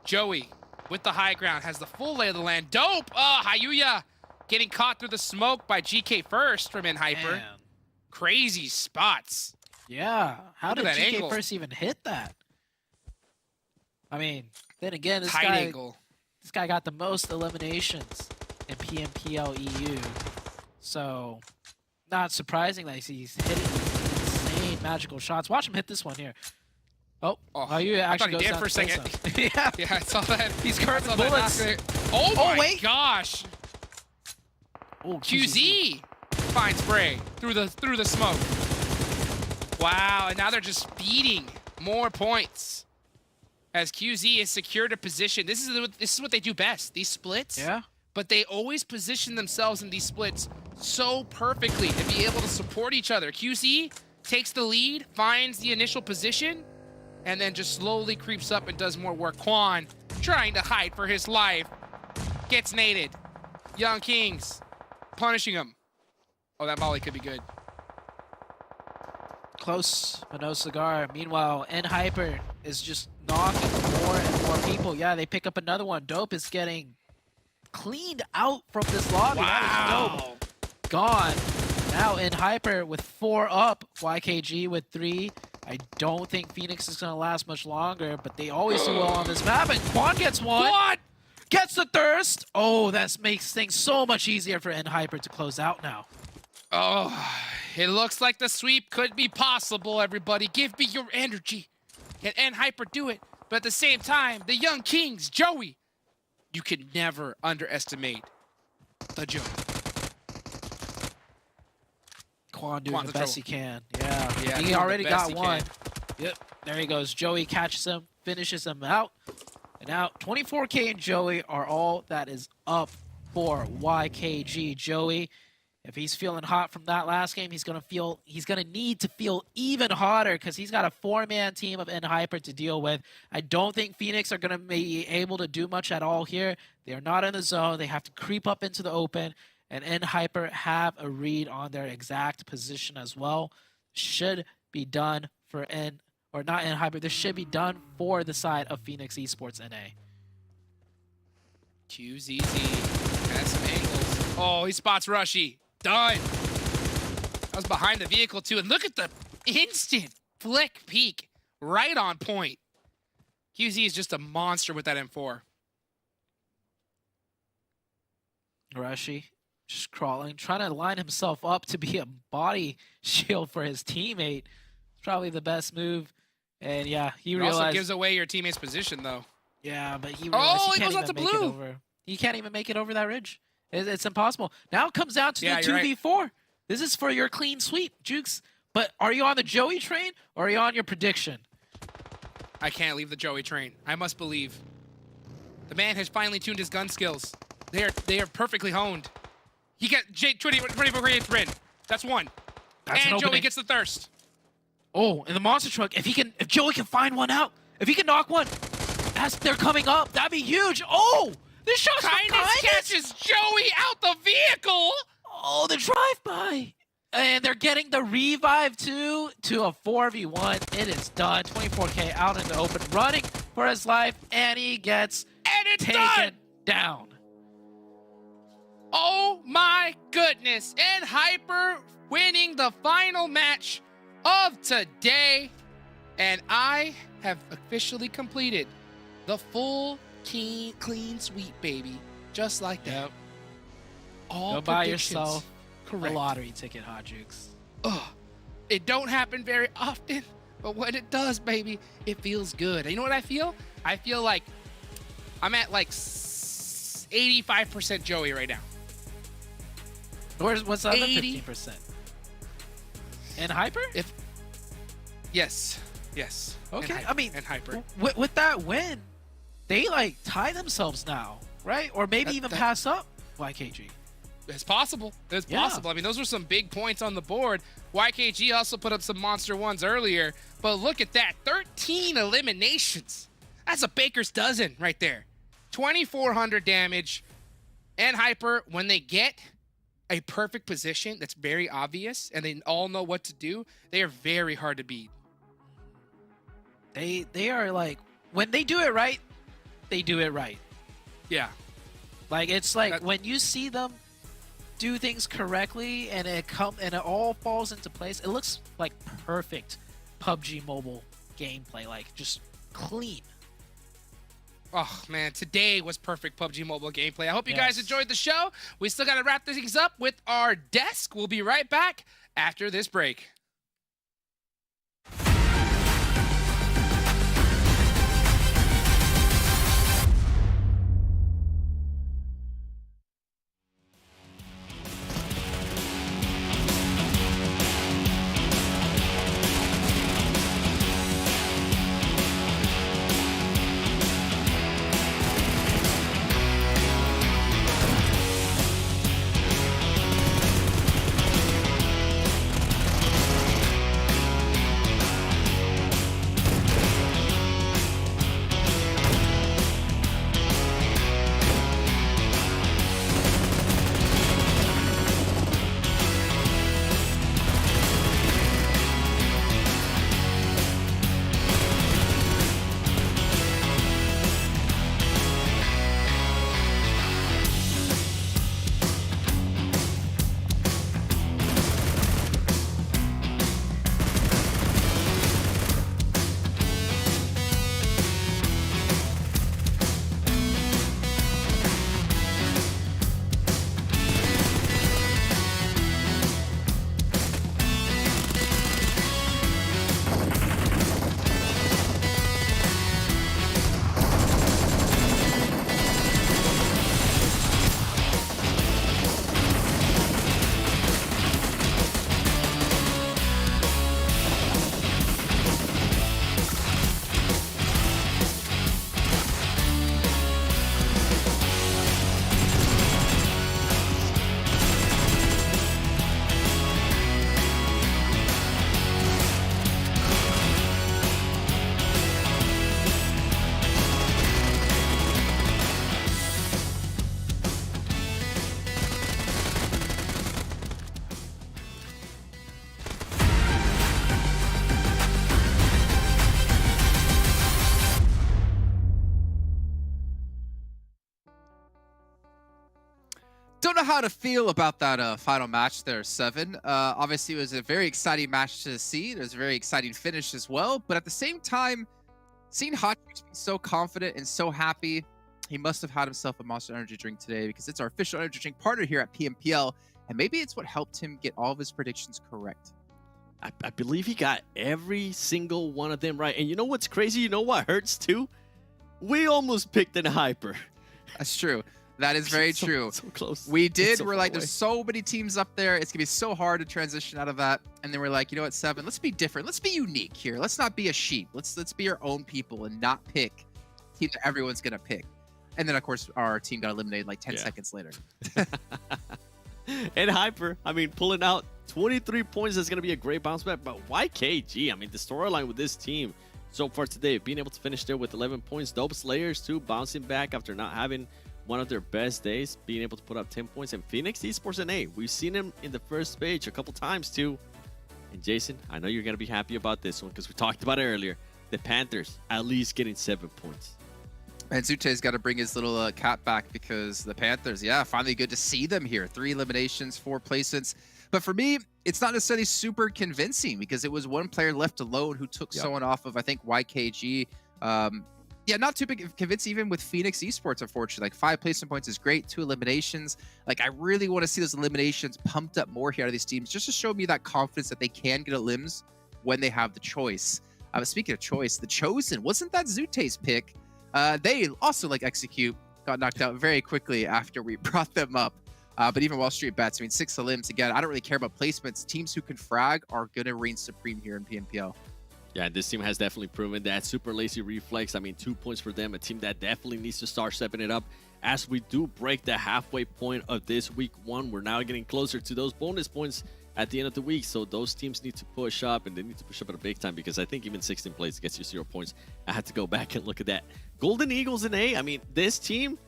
Joey, with the high ground, has the full lay of the land. Dope! Oh, Hayuya getting caught through the smoke by GK First from N Hyper. Man. Crazy spots. Yeah. How did that GK angle. First even hit that? I mean, then again, this Tight guy, angle. This guy got the most eliminations in PMPL EU. So, not surprising that he's hitting these insane magical shots. Watch him hit this one here. Oh, you I thought actually he goes did down for a to play second. some. Yeah. Yeah, I saw that. He's I curving saw the that bullets. knock. Oh my wait. gosh. Oh, QZ finds Bray through the smoke. Wow, and now they're just feeding more points as QZ has secured a position. This is what they do best. These splits. Yeah. But they always position themselves in these splits so perfectly to be able to support each other. QZ takes the lead, finds the initial position, and then just slowly creeps up and does more work. Quan trying to hide for his life. Gets naded. Young Kings punishing him. Oh, that volley could be good. Close, but no cigar. Meanwhile, N-Hyper is just knocking more and more people. Yeah, they pick up another one. Dope is getting cleaned out from this lobby. That was Dope. Gone. Now N-Hyper with 4 up. YKG with 3. I don't think Phoenix is going to last much longer, but they always do well on this map. And Quan gets one. What? Gets the thirst. Oh, that makes things so much easier for N-Hyper to close out now. Oh, it looks like the sweep could be possible, everybody. Give me your energy. Can N-Hyper do it? But at the same time, the Young Kings, Joey, you can never underestimate the Joey. Quan doing Quan's the the best troll. he can. Yeah, Yeah, he doing the already best got he one. can. Yep, there he goes. Joey catches him, finishes him out. And now 24K and Joey are all that is up for YKG. Joey, if he's feeling hot from that last game, he's gonna need to feel even hotter because he's got a 4-man team of N-Hyper to deal with. I don't think Phoenix are gonna be able to do much at all here. They are not in the zone. They have to creep up into the open, and N-Hyper have a read on their exact position as well. Should be done for not N-Hyper. This should be done for the side of Phoenix Esports NA. QZZ has some angles. Oh, he spots Rushy. Done. I was behind the vehicle too, and look at the instant flick peek. Right on point. QZ is just a monster with that M4. Rushy just crawling, trying to line himself up to be a body shield for his teammate. It's probably the best move. And yeah, he It realized. also gives away your teammate's position, though. Yeah, but he realized Oh, he he can't goes out even to make it blue. over. He can't even make it over that ridge. It's impossible. Now it comes down to Yeah, the you're right. 2v4. This is for your clean sweep, Jukes. But are you on the Joey train or are you on your prediction? I can't leave the Joey train. I must believe. The man has finally tuned his gun skills. They are perfectly honed. He got 24 grenades win. That's one. That's an and Joey opening. gets the thirst. Oh, in the monster truck, if Joey can find one out, if he can knock one as they're coming up, that'd be huge. Oh, this shot's from Kindness catches Joey out the vehicle. Oh, the drive-by. And they're getting the revive too to a 4v1. It is done. 24K out in the open, running for his life, and he gets And it's taken done. down. Oh my goodness. And Hyper winning the final match of today. And I have officially completed the full clean sweep, baby. Just like that. All Go buy predictions yourself correct. a lottery ticket, Hot Jukes. Ugh. It don't happen very often, but when it does, baby, it feels good. And you know what I feel? I feel like I'm at like 85% Joey right now. What's the other 80. 15%? And Hyper? Yes. Okay, And I mean, and Hyper. with that win, they like tie themselves now, right? Or maybe even pass up YKG. It's possible. It's Yeah. possible. I mean, those were some big points on the board. YKG also put up some monster ones earlier, but look at that. 13 eliminations. That's a baker's dozen right there. 2,400 damage. And Hyper, when they get a perfect position that's very obvious and they all know what to do, they are very hard to beat. They are like, when they do it right, they do it right. Yeah. Like, it's like That- when you see them do things correctly and it all falls into place, it looks like perfect PUBG mobile gameplay, like just clean. Oh, man, today was perfect PUBG Mobile gameplay. I hope you guys Yes. enjoyed the show. We still got to wrap things up with our desk. We'll be right back after this break. Don't know how to feel about that final match there, Seven. Obviously, it was a very exciting match to see. It was a very exciting finish as well. But at the same time, seeing Hotchkiss be so confident and so happy, he must have had himself a Monster Energy drink today because it's our official energy drink partner here at PMPL. And maybe it's what helped him get all of his predictions correct. I believe he got every single one of them right. And you know what's crazy? You know what hurts too? We almost picked an Hyper. That's true. That is very true. So close. We did. So We're far like, away. there's so many teams up there. It's going to be so hard to transition out of that. And then we're like, you know what, Seven? Let's be different. Let's be unique here. Let's not be a sheep. Let's be our own people and not pick a team that everyone's going to pick. And then, of course, our team got eliminated like 10 seconds later. And Hyper, I mean, pulling out 23 points is going to be a great bounce back. But YKG, I mean, the storyline with this team so far today, being able to finish there with 11 points. Dope Slayers, too, bouncing back after not having one of their best days, being able to put up 10 points. And Phoenix Esports NA, we've seen him in the first page a couple times, too. And Jason, I know you're going to be happy about this one because we talked about it earlier. The Panthers at least getting 7 points. And Zute's got to bring his little cat back because the Panthers, yeah, finally good to see them here. 3 eliminations, 4 placements. But for me, it's not necessarily super convincing because it was one player left alone who took someone off of, I think, YKG. Yeah, not too big convincing even with Phoenix Esports, unfortunately. Like 5 placement points is great, 2 eliminations. Like I really want to see those eliminations pumped up more here out of these teams just to show me that confidence that they can get elims when they have the choice. Speaking of choice, the Chosen, wasn't that Zute's pick? They also like execute, got knocked out very quickly after we brought them up. But even WALLSTREETBETS, I mean, 6 elims again. I don't really care about placements. Teams who can frag are gonna reign supreme here in PMPL. Yeah, this team has definitely proven that. Super lazy reflex. I mean, 2 points for them. A team that definitely needs to start stepping it up. As we do break the halfway point of this week 1, we're now getting closer to those bonus points at the end of the week. So those teams need to push up, and they need to push up at a big time because I think even 16 plays gets you 0 points. I had to go back and look at that. Golden Eagles in A. I mean, this team,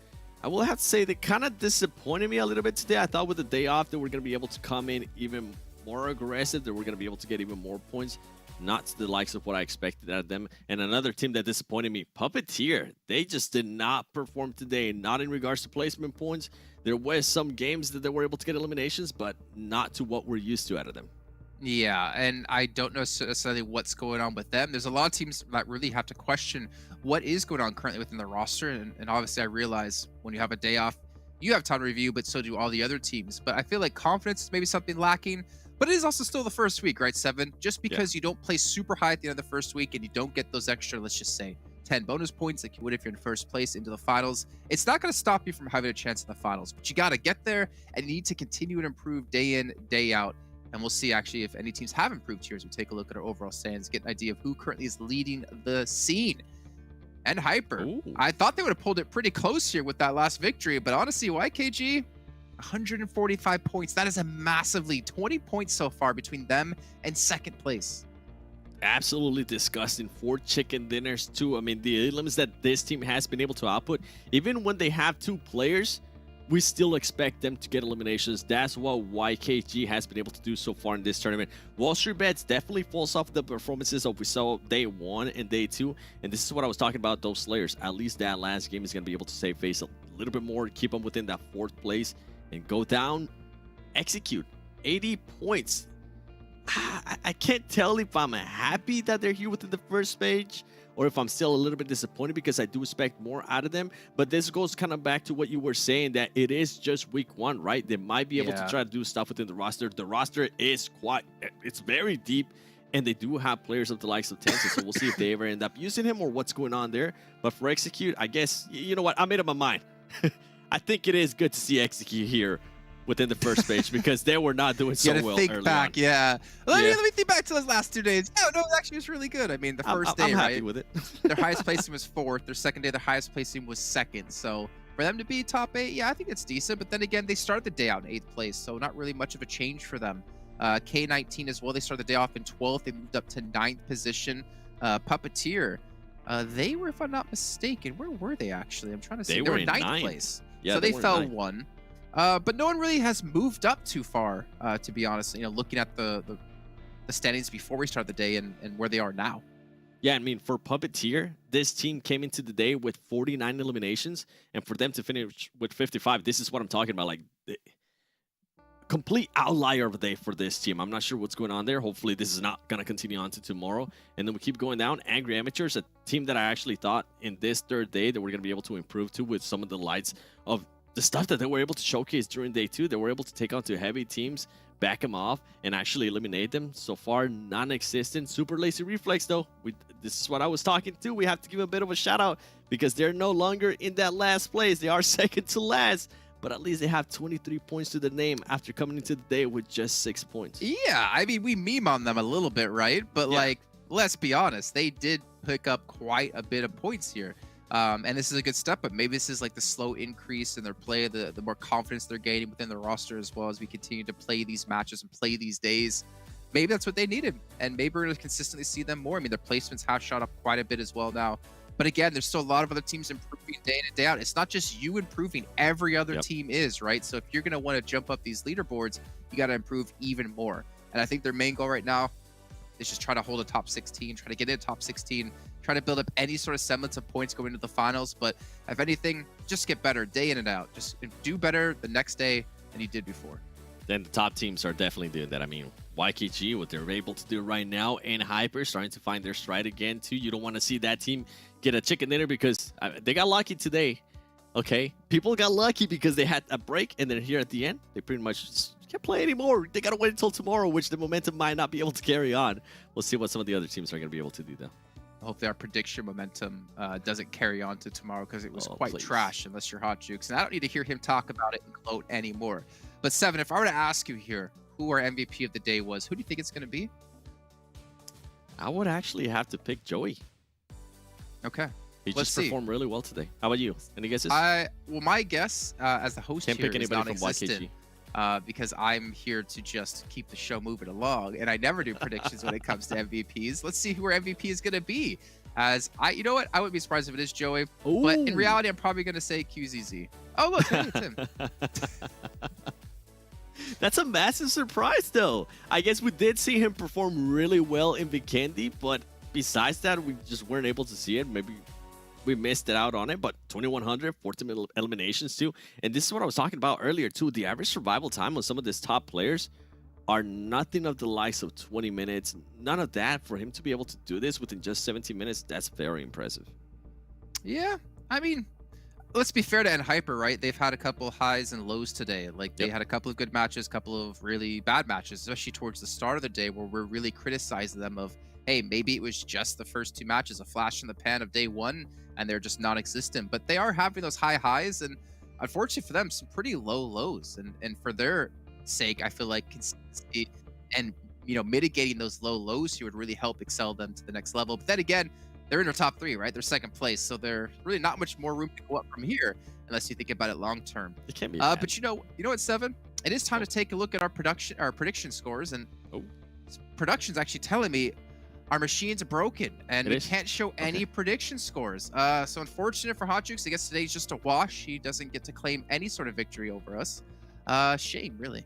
I will have to say, they kind of disappointed me a little bit today. I thought with the day off that we're going to be able to come in even more aggressive, that we're going to be able to get even more points. Not to the likes of what I expected out of them. And another team that disappointed me, PUPPETEER. They just did not perform today, not in regards to placement points. There was some games that they were able to get eliminations, but not to what we're used to out of them. Yeah, and I don't know necessarily what's going on with them. There's a lot of teams that really have to question what is going on currently within the roster. And obviously, I realize when you have a day off, you have time to review, but so do all the other teams. But I feel like confidence is maybe something lacking. But it is also still the first week, right, Seven? Just because you don't play super high at the end of the first week and you don't get those extra, let's just say, 10 bonus points like you would if you're in first place into the finals, it's not going to stop you from having a chance in the finals. But you got to get there and you need to continue to improve day in, day out. And we'll see actually if any teams have improved here as we take a look at our overall standings, get an idea of who currently is leading the scene. And Hyper. Ooh. I thought they would have pulled it pretty close here with that last victory, but honestly, YKG, 145 points. That is a massive lead. 20 points so far between them and second place. Absolutely disgusting. 4 chicken dinners too. I mean, the elims that this team has been able to output, even when they have 2 players, we still expect them to get eliminations. That's what YKG has been able to do so far in this tournament. WALLSTREETBETS definitely falls off the performances of we saw day 1 and day 2. And this is what I was talking about, those Slayers. At least that last game is going to be able to save face a little bit more, keep them within that 4th place, and go down, execute. 80 points. I can't tell if I'm happy that they're here within the first page or if I'm still a little bit disappointed because I do expect more out of them. But this goes kind of back to what you were saying, that it is just week 1, right? They might be able to try to do stuff within the roster. The roster is it's very deep, and they do have players of the likes of Tensa, so we'll see if they ever end up using him or what's going on there. But for Execute, I guess, you know what? I made up my mind. I think it is good to see Execute here within the first page because they were not doing so well think early back, on. yeah. Let me think back to those last 2 days. Yeah, no, it actually was really good. I mean, the first day, I'm happy right? with it. Their highest placing was 4th. Their second day, their highest placing was 2nd. So for them to be top 8, yeah, I think it's decent. But then again, they started the day out in 8th place, so not really much of a change for them. K19 as well. They started the day off in 12th. They moved up to 9th position. Puppeteer, they were, if I'm not mistaken, where were they actually? I'm trying to see. They were in 9th place. Yeah, so they fell 9th. 1. But no one really has moved up too far, to be honest. You know, looking at the standings before we start the day and where they are now. Yeah, I mean, for Puppeteer, this team came into the day with 49 eliminations, and for them to finish with 55, this is what I'm talking about. Like, complete outlier of a day for this team. I'm not sure what's going on there. Hopefully, this is not going to continue on to tomorrow. And then we keep going down. Angry Amateurs, a team that I actually thought in this 3rd day that we're going to be able to improve to with some of the lights of the stuff that they were able to showcase during day 2. They were able to take on 2 heavy teams, back them off, and actually eliminate them. So far, non-existent. Super Lazy Reflex, though. This is what I was talking to. We have to give a bit of a shout-out because they're no longer in that last place. They are second to last, but at least they have 23 points to their name after coming into the day with just 6 points. Yeah, I mean, we meme on them a little bit, right? But, like, let's be honest. They did pick up quite a bit of points here. And this is a good step, but maybe this is like the slow increase in their play, the more confidence they're gaining within the roster as well as we continue to play these matches and play these days. Maybe that's what they needed, and maybe we're going to consistently see them more. I mean, their placements have shot up quite a bit as well now. But again, there's still a lot of other teams improving day in and day out. It's not just you improving, every other team is, right? So if you're going to want to jump up these leaderboards, you got to improve even more. And I think their main goal right now is just try to hold a top 16, try to get in top 16, try to build up any sort of semblance of points going into the finals. But if anything, just get better day in and out. Just do better the next day than you did before. Then the top teams are definitely doing that. I mean, YKG, what they're able to do right now, and Hyper starting to find their stride again, too. You don't want to see that team get a chicken dinner because they got lucky today. Okay? People got lucky because they had a break, and then here at the end, they pretty much just can't play anymore. They got to wait until tomorrow, which the momentum might not be able to carry on. We'll see what some of the other teams are going to be able to do, though. Hopefully our prediction momentum doesn't carry on to tomorrow because it was quite please. trash unless you're Hot Jukes. And I don't need to hear him talk about it and gloat anymore. But Seven, if I were to ask you here who our MVP of the day was, who do you think it's going to be? I would actually have to pick Joey. Okay. He Let's just see. performed really well today. How about you? Any guesses? Well, my guess as the host Can't here pick is anybody from non-existent. Because I'm here to just keep the show moving along, and I never do predictions when it comes to MVPs. Let's see who our MVP is going to be. You know what? I wouldn't be surprised if it is Joey, but in reality, I'm probably going to say QZZ. Oh, look, hey, it's him. That's a massive surprise, though. I guess we did see him perform really well in Vikendi, but besides that, we just weren't able to see it. Maybe we missed it out on it, but 2100, 14 eliminations, too. And this is what I was talking about earlier, too. The average survival time on some of these top players are nothing of the likes of 20 minutes. None of that. For him to be able to do this within just 17 minutes, that's very impressive. Yeah, I mean, let's be fair to Hyper, right? They've had a couple highs and lows today. Like they had a couple of good matches, couple of really bad matches, especially towards the start of the day where we're really criticizing them of, hey, maybe it was just the first 2 matches, a flash in the pan of day 1, and they're just non-existent. But they are having those high highs, and unfortunately for them, some pretty low lows. And for their sake, I feel like consistency and mitigating those low lows here would really help excel them to the next level. But then again, they're in their top 3, right? They're second place, so they're really not much more room to go up from here unless you think about it long term. It can't be but you know what, Seven? It is time to take a look at our prediction scores, and production's actually telling me our machines are broken and we can't show any prediction scores. So unfortunate for Hot Jukes. I guess today's just a wash. He doesn't get to claim any sort of victory over us. Shame, really.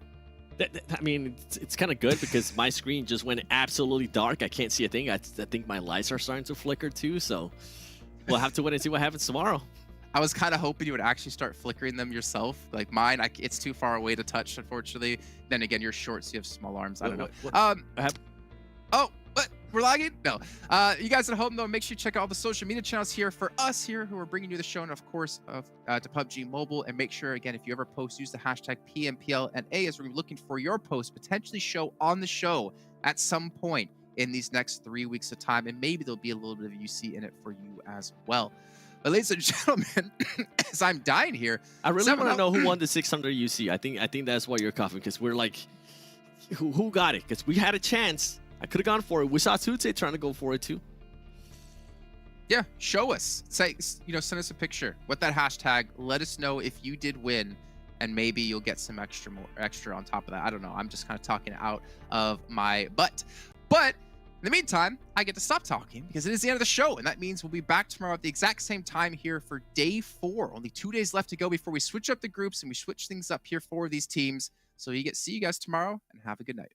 I mean, it's kind of good because my screen just went absolutely dark. I can't see a thing. I think my lights are starting to flicker too, so we'll have to wait and see what happens tomorrow. I was kind of hoping you would actually start flickering them yourself. Like mine, it's too far away to touch, unfortunately. Then again, you're short, so you have small arms. I don't know. Oh, what? We're lagging? No. You guys at home, though, make sure you check out all the social media channels here for us here who are bringing you the show, and of course, to PUBG Mobile. And make sure, again, if you ever post, use the hashtag PMPL NA as we're looking for your post, potentially show on the show at some point in these next 3 weeks of time. And maybe there'll be a little bit of UC in it for you as well. But ladies and gentlemen, as I'm dying here, I really want to know who won the 600 UC. I think that's why you're coughing, because we're like, who got it? Because we had a chance. I could have gone for it. We saw Tute trying to go for it too. Yeah, show us. Say, send us a picture with that hashtag. Let us know if you did win, and maybe you'll get some extra on top of that. I don't know. I'm just kind of talking out of my butt. But in the meantime, I get to stop talking because it is the end of the show, and that means we'll be back tomorrow at the exact same time here for day 4. Only 2 days left to go before we switch up the groups and we switch things up here for these teams. So see you guys tomorrow, and have a good night.